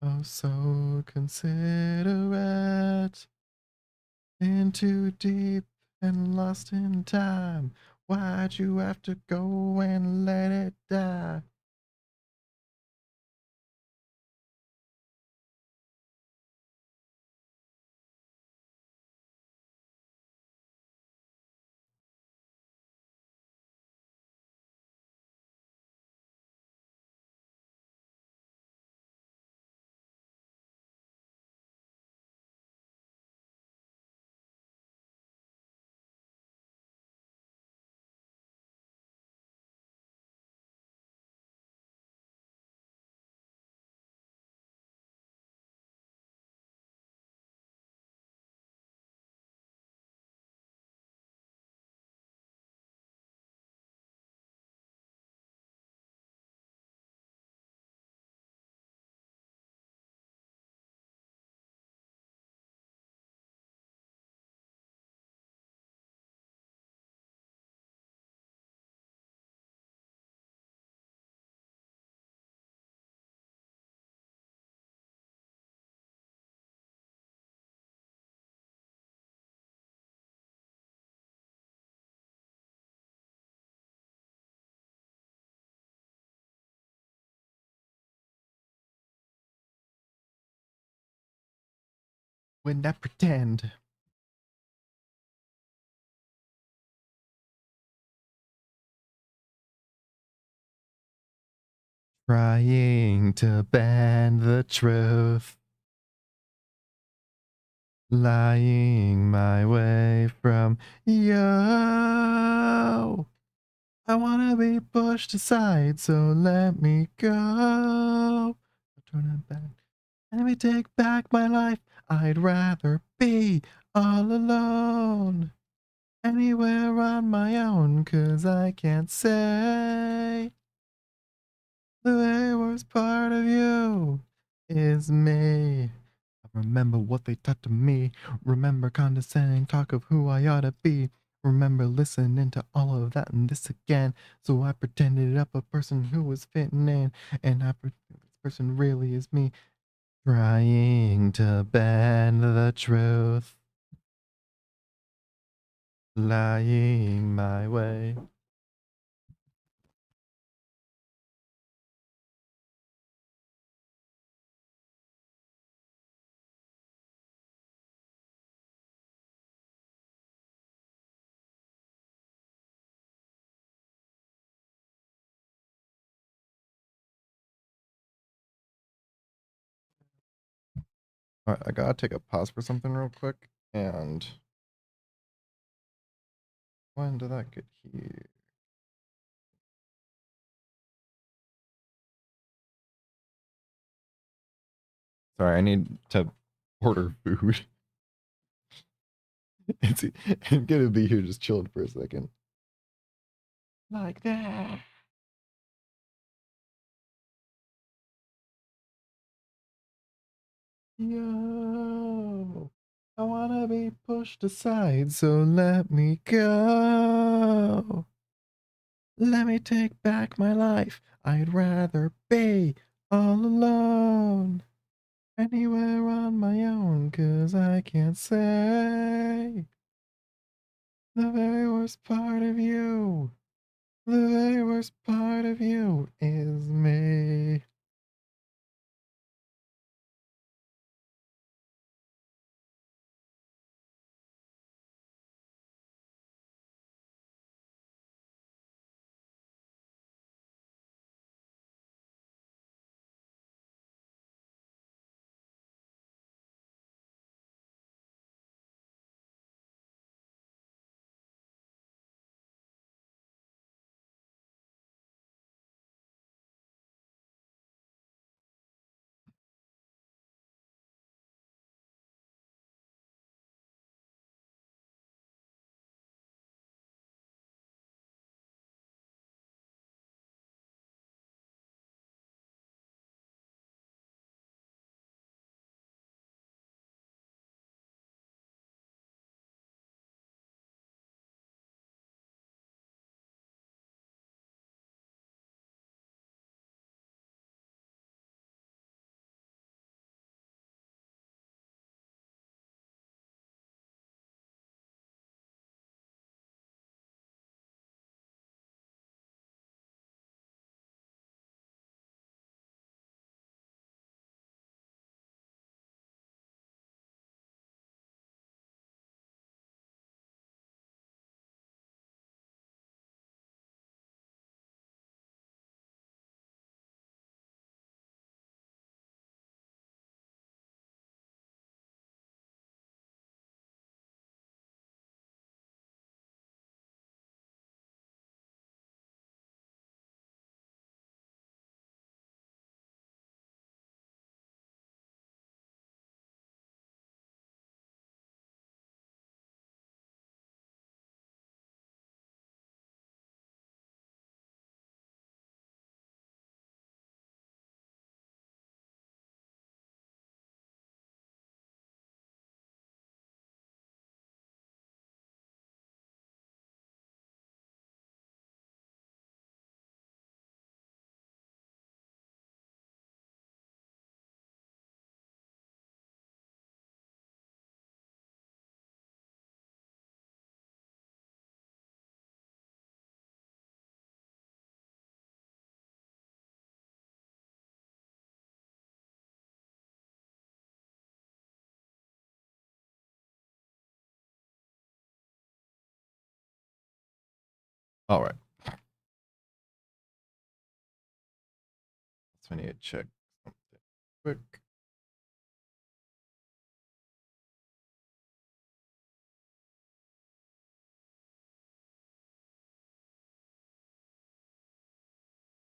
Oh, so considerate. In too deep and lost in time. Why'd you have to go and let it die? When I pretend. Trying to bend the truth. Lying my way from you. I wanna be pushed aside, so let me go. Turn it back. Let me take back my life. I'd rather be all alone. Anywhere on my own, 'cause I can't say the very worst part of you is me. I remember what they taught to me. Remember condescending talk of who I ought to be. Remember listening to all of that and this again. So I pretended up a person who was fitting in. And I pretend this person really is me. Trying to bend the truth. Lying my way. Alright, I gotta take a pause for something real quick. And when did that get here? Sorry, I need to order food. It's, I'm gonna be here just chilling for a second. Like that. Yo, I wanna be pushed aside, so let me go. Let me take back my life. I'd rather be all alone. Anywhere on my own, 'cause I can't say the very worst part of you. The very worst part of you is me. All right. So I need to check something quick.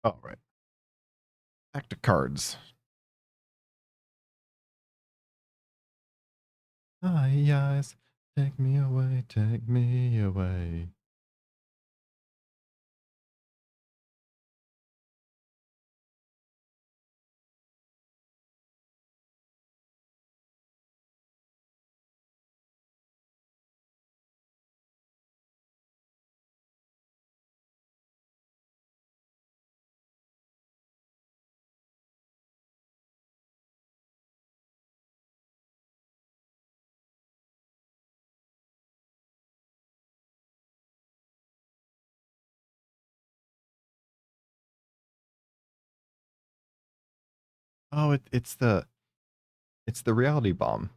All right. Back to cards. Eyes, take me away, take me away. Oh, it's the reality bomb.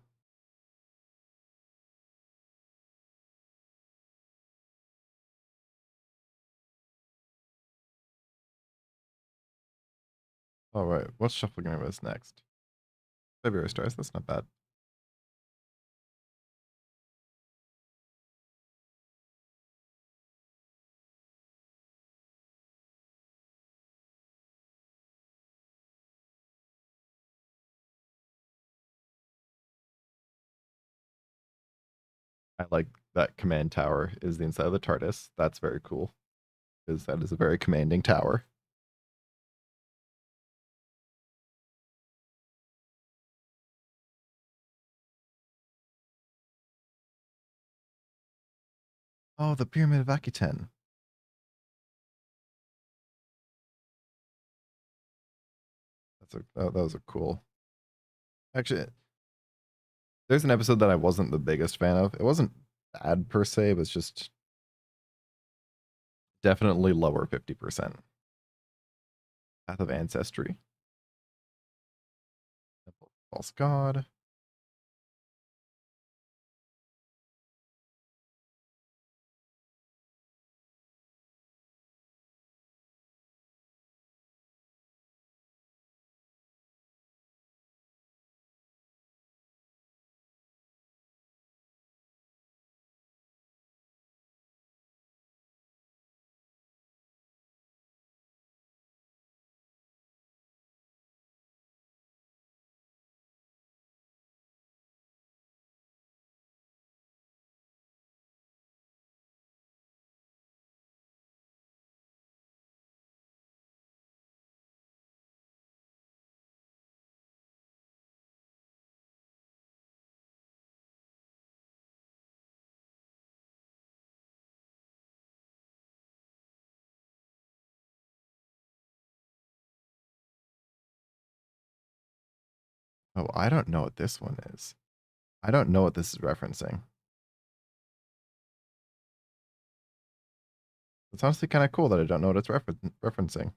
All right. What's shuffling over us next? February stars. That's not bad. I like that command tower is the inside of the TARDIS. That's very cool, because that is a very commanding tower. Oh, the Pyramid of Akiten. That was a cool. Actually, there's an episode that I wasn't the biggest fan of. It wasn't bad per se, but it's just definitely lower 50%. Path of Ancestry. False God. Oh, I don't know what this one is. I don't know what this is referencing. It's honestly kind of cool that I don't know what it's referencing.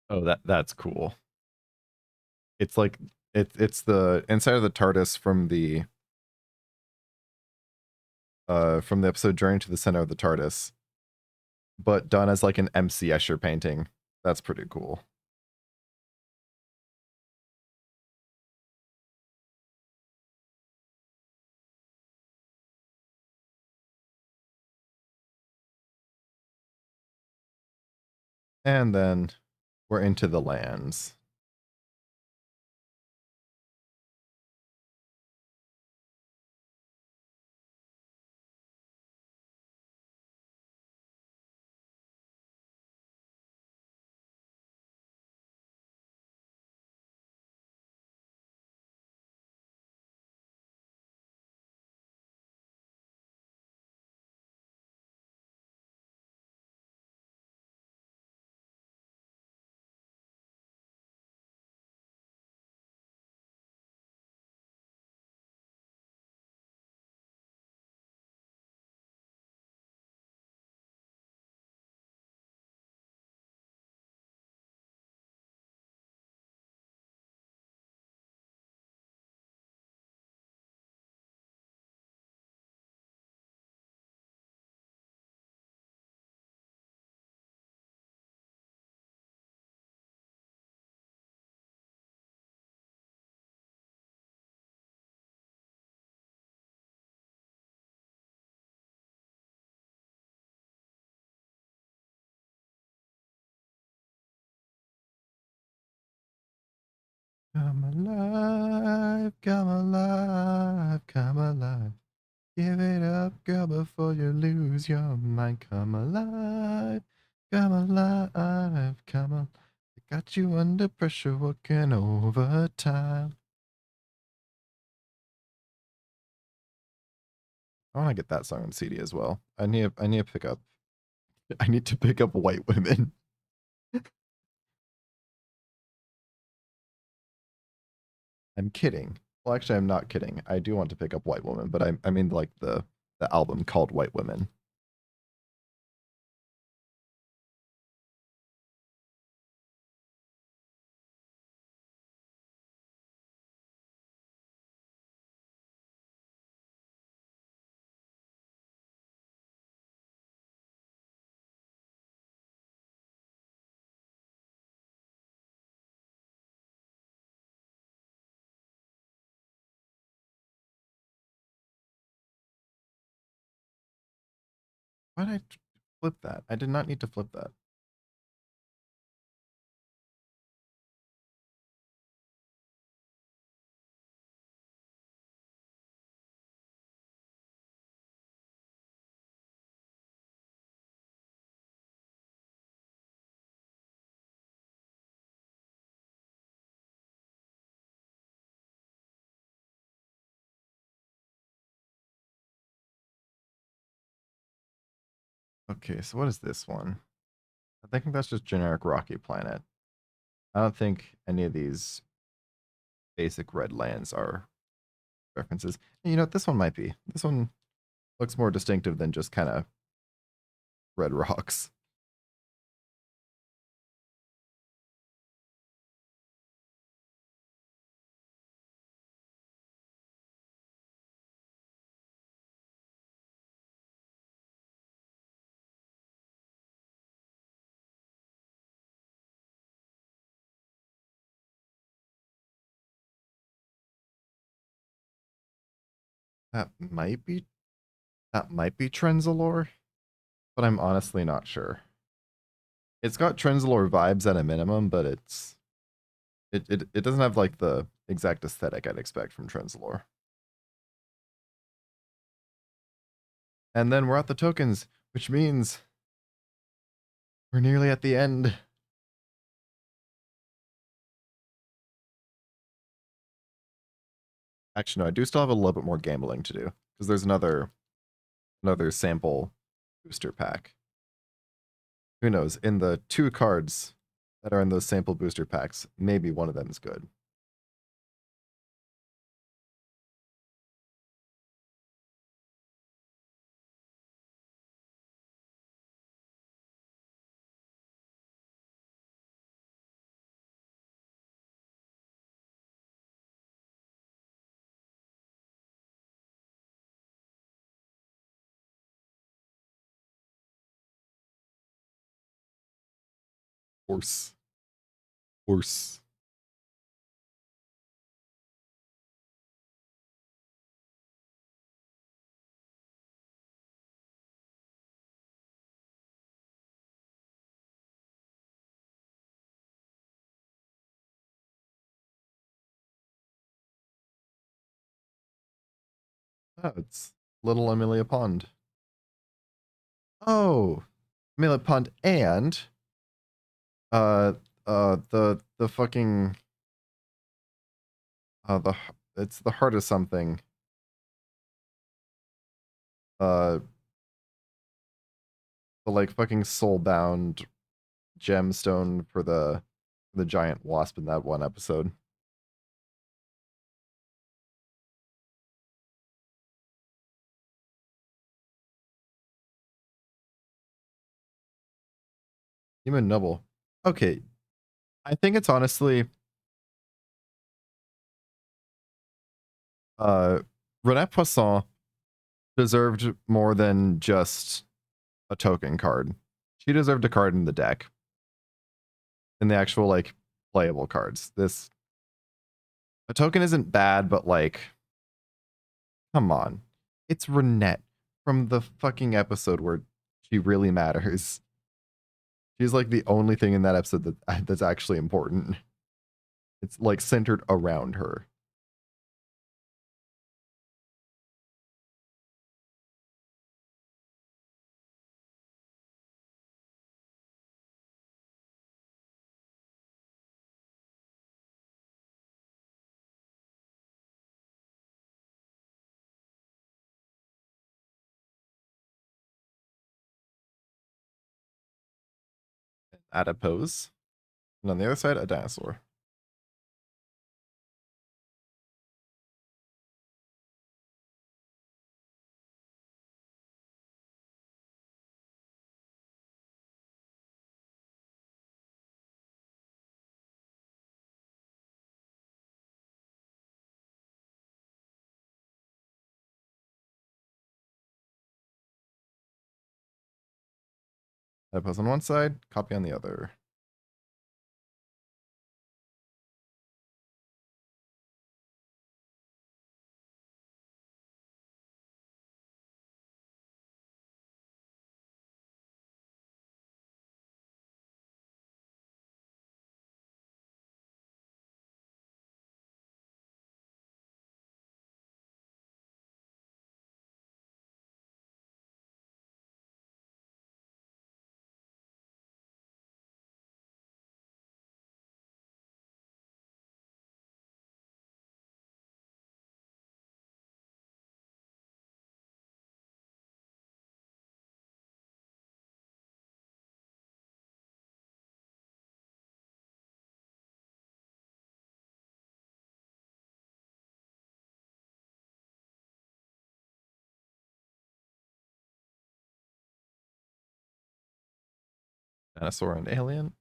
Oh, that's cool. It's like it's the inside of the TARDIS from the episode Journey to the Center of the TARDIS, but done as like an MC Escher painting. That's pretty cool. And then we're into the lands. Come alive, come alive, come alive. Give it up, girl, before you lose your mind. Come alive, come alive, come on. I got you under pressure, working overtime. I want to get that song on CD as well. I need to pick up. I need to pick up White Women. I'm kidding. Well, actually, I'm not kidding. I do want to pick up White Woman, but I mean like the album called White Women. Why did I flip that? I did not need to flip that. Okay, so what is this one? I think that's just generic Rocky Planet. I don't think any of these basic red lands are references. And you know, this one might be. This one looks more distinctive than just kind of red rocks. That might be Trenzalore, but I'm honestly not sure. It's got Trenzalore vibes at a minimum, but it doesn't have like the exact aesthetic I'd expect from Trenzalore. And then we're at the tokens, which means we're nearly at the end. Actually, no, I do still have a little bit more gambling to do because there's another sample booster pack. Who knows? In the 2 cards that are in those sample booster packs, maybe one of them is good. Horse. Horse. Oh, it's Little Amelia Pond. Oh, Amelia Pond and uh the fucking the it's the heart of something. Uh the like fucking soulbound gemstone for the giant wasp in that one episode. Human Noble. Okay, I think it's honestly uh Renette Poisson deserved more than just a token card. She deserved a card in the deck. In the actual like playable cards. This a token isn't bad, but like come on. It's Renette from the fucking episode where she really matters. She's like the only thing in that episode that's actually important. It's like centered around her. adipose. And on the other side, a dinosaur. Adipose on one side, copy on the other. Dinosaur and alien.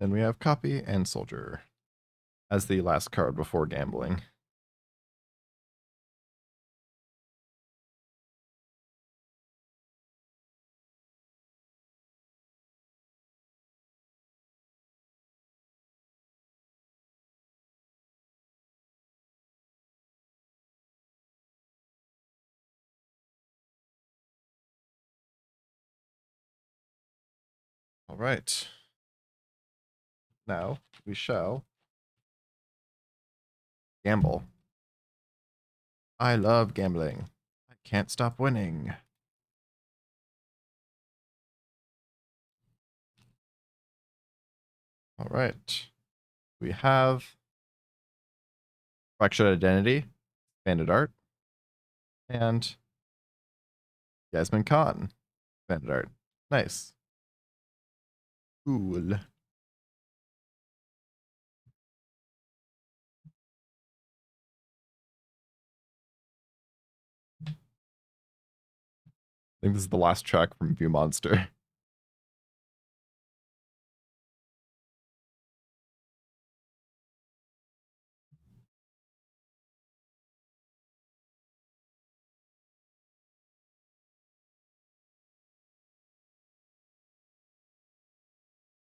Then we have copy and soldier as the last card before gambling. All right. Now we shall gamble. I love gambling. I can't stop winning. All right. We have Fractured Identity, Bandit Art, and Yasmin Khan, Bandit Art. Nice. Cool. I think this is the last track from View Monster.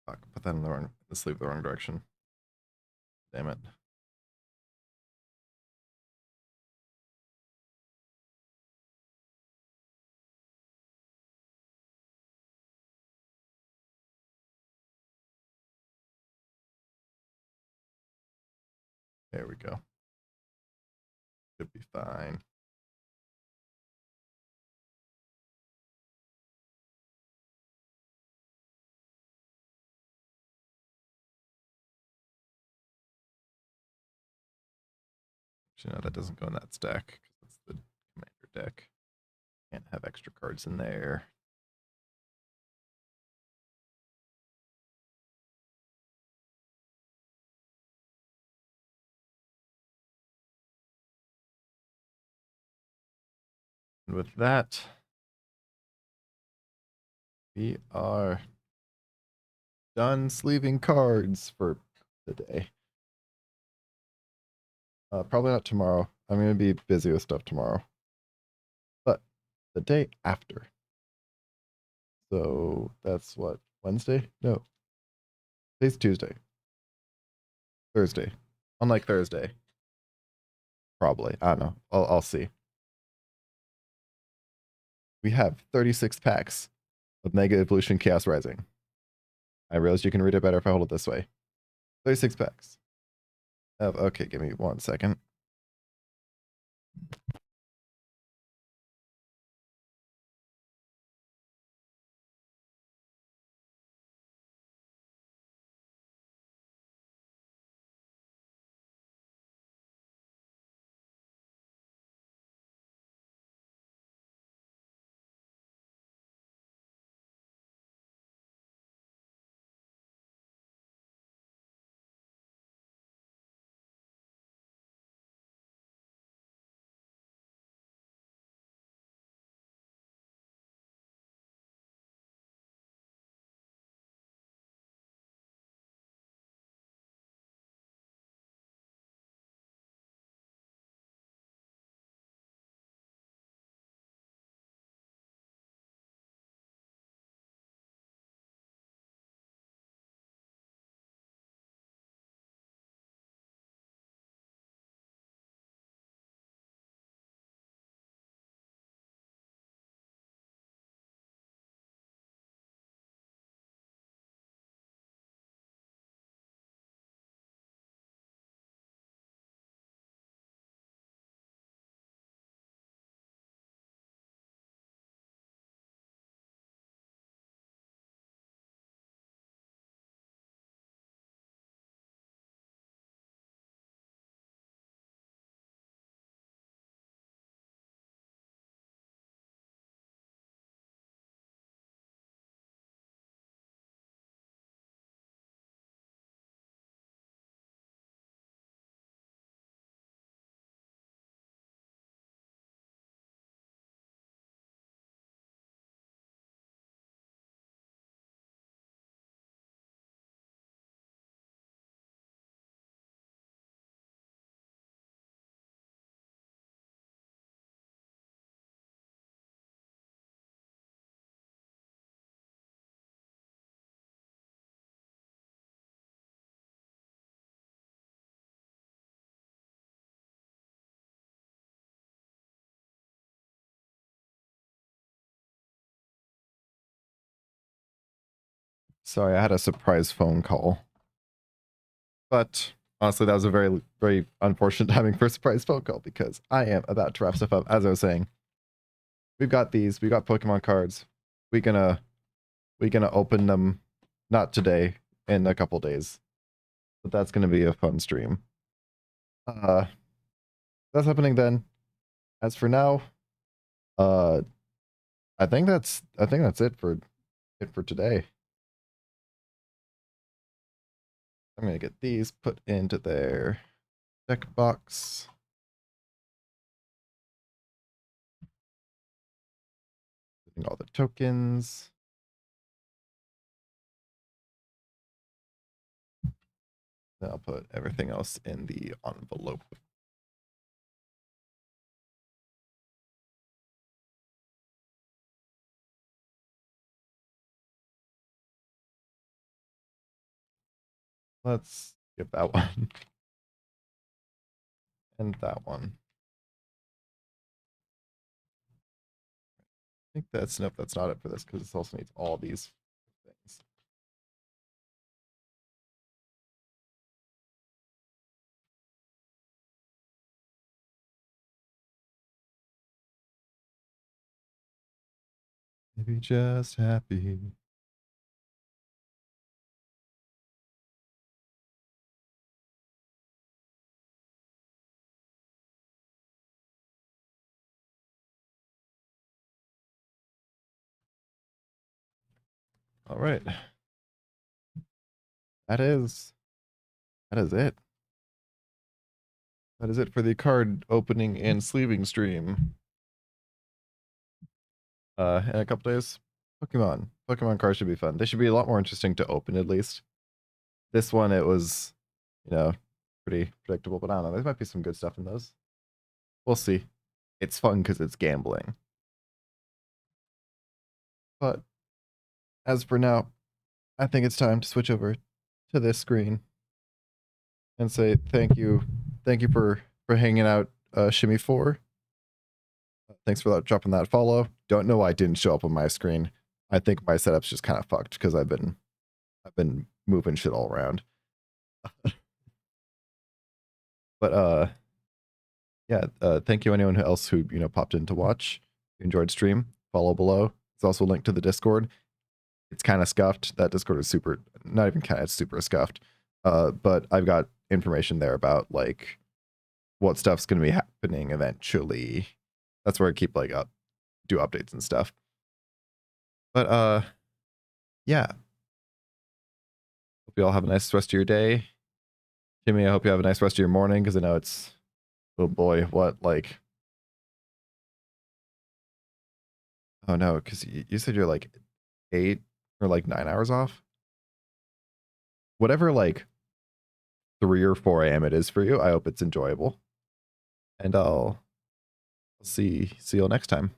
Fuck, put that in the wrong, the sleeve the wrong direction. Damn it. There we go. Should be fine. Actually, no, that doesn't go in that stack because that's the commander deck. Can't have extra cards in there. And with that, we are done sleeving cards for the day. Probably not tomorrow. I'm going to be busy with stuff tomorrow. But the day after. So that's what? Wednesday? No. Today's Tuesday. Thursday. Unlike Thursday. Probably. I don't know. I'll see. We have 36 packs of Mega Evolution Chaos Rising. I realized you can read it better if I hold it this way. 36 packs. Okay, give me 1 second. Sorry, I had a surprise phone call. But honestly, that was a very, very unfortunate timing for a surprise phone call because I am about to wrap stuff up. As I was saying, we got Pokemon cards. We gonna open them, not today, in a couple days. But that's gonna be a fun stream. That's happening then. As for now, uh I think that's it for today. I'm gonna get these put into their deck box. Putting all the tokens. Then I'll put everything else in the envelope. Let's give that one. And that one. I think that's, nope, that's not it for this because this also needs all these things. Maybe just happy. All right. That is it. That is it for the card opening and sleeving stream. In a couple days. Pokemon cards should be fun. They should be a lot more interesting to open, at least. This one, it was, pretty predictable, but I don't know. There might be some good stuff in those. We'll see. It's fun because it's gambling. But as for now, I think it's time to switch over to this screen and say thank you for hanging out, Shimmy 4. Thanks for dropping that follow. Don't know why it didn't show up on my screen. I think my setup's just kind of fucked because I've been I've been moving shit all around. But yeah, thank you anyone else who, you know, popped in to watch. If you enjoyed stream, follow below. It's also linked to the Discord. It's kind of scuffed. That Discord is super, not even kind of, it's super scuffed. But I've got information there about like what stuff's going to be happening eventually. That's where I keep like do updates and stuff. But yeah. Hope you all have a nice rest of your day. Kimmy, I hope you have a nice rest of your morning, because I know it's, oh boy, what, like, oh no, because you said you're like 8 or like 9 hours off. Whatever, like 3 or 4 a.m. it is for you, I hope it's enjoyable. And I'll see you all next time.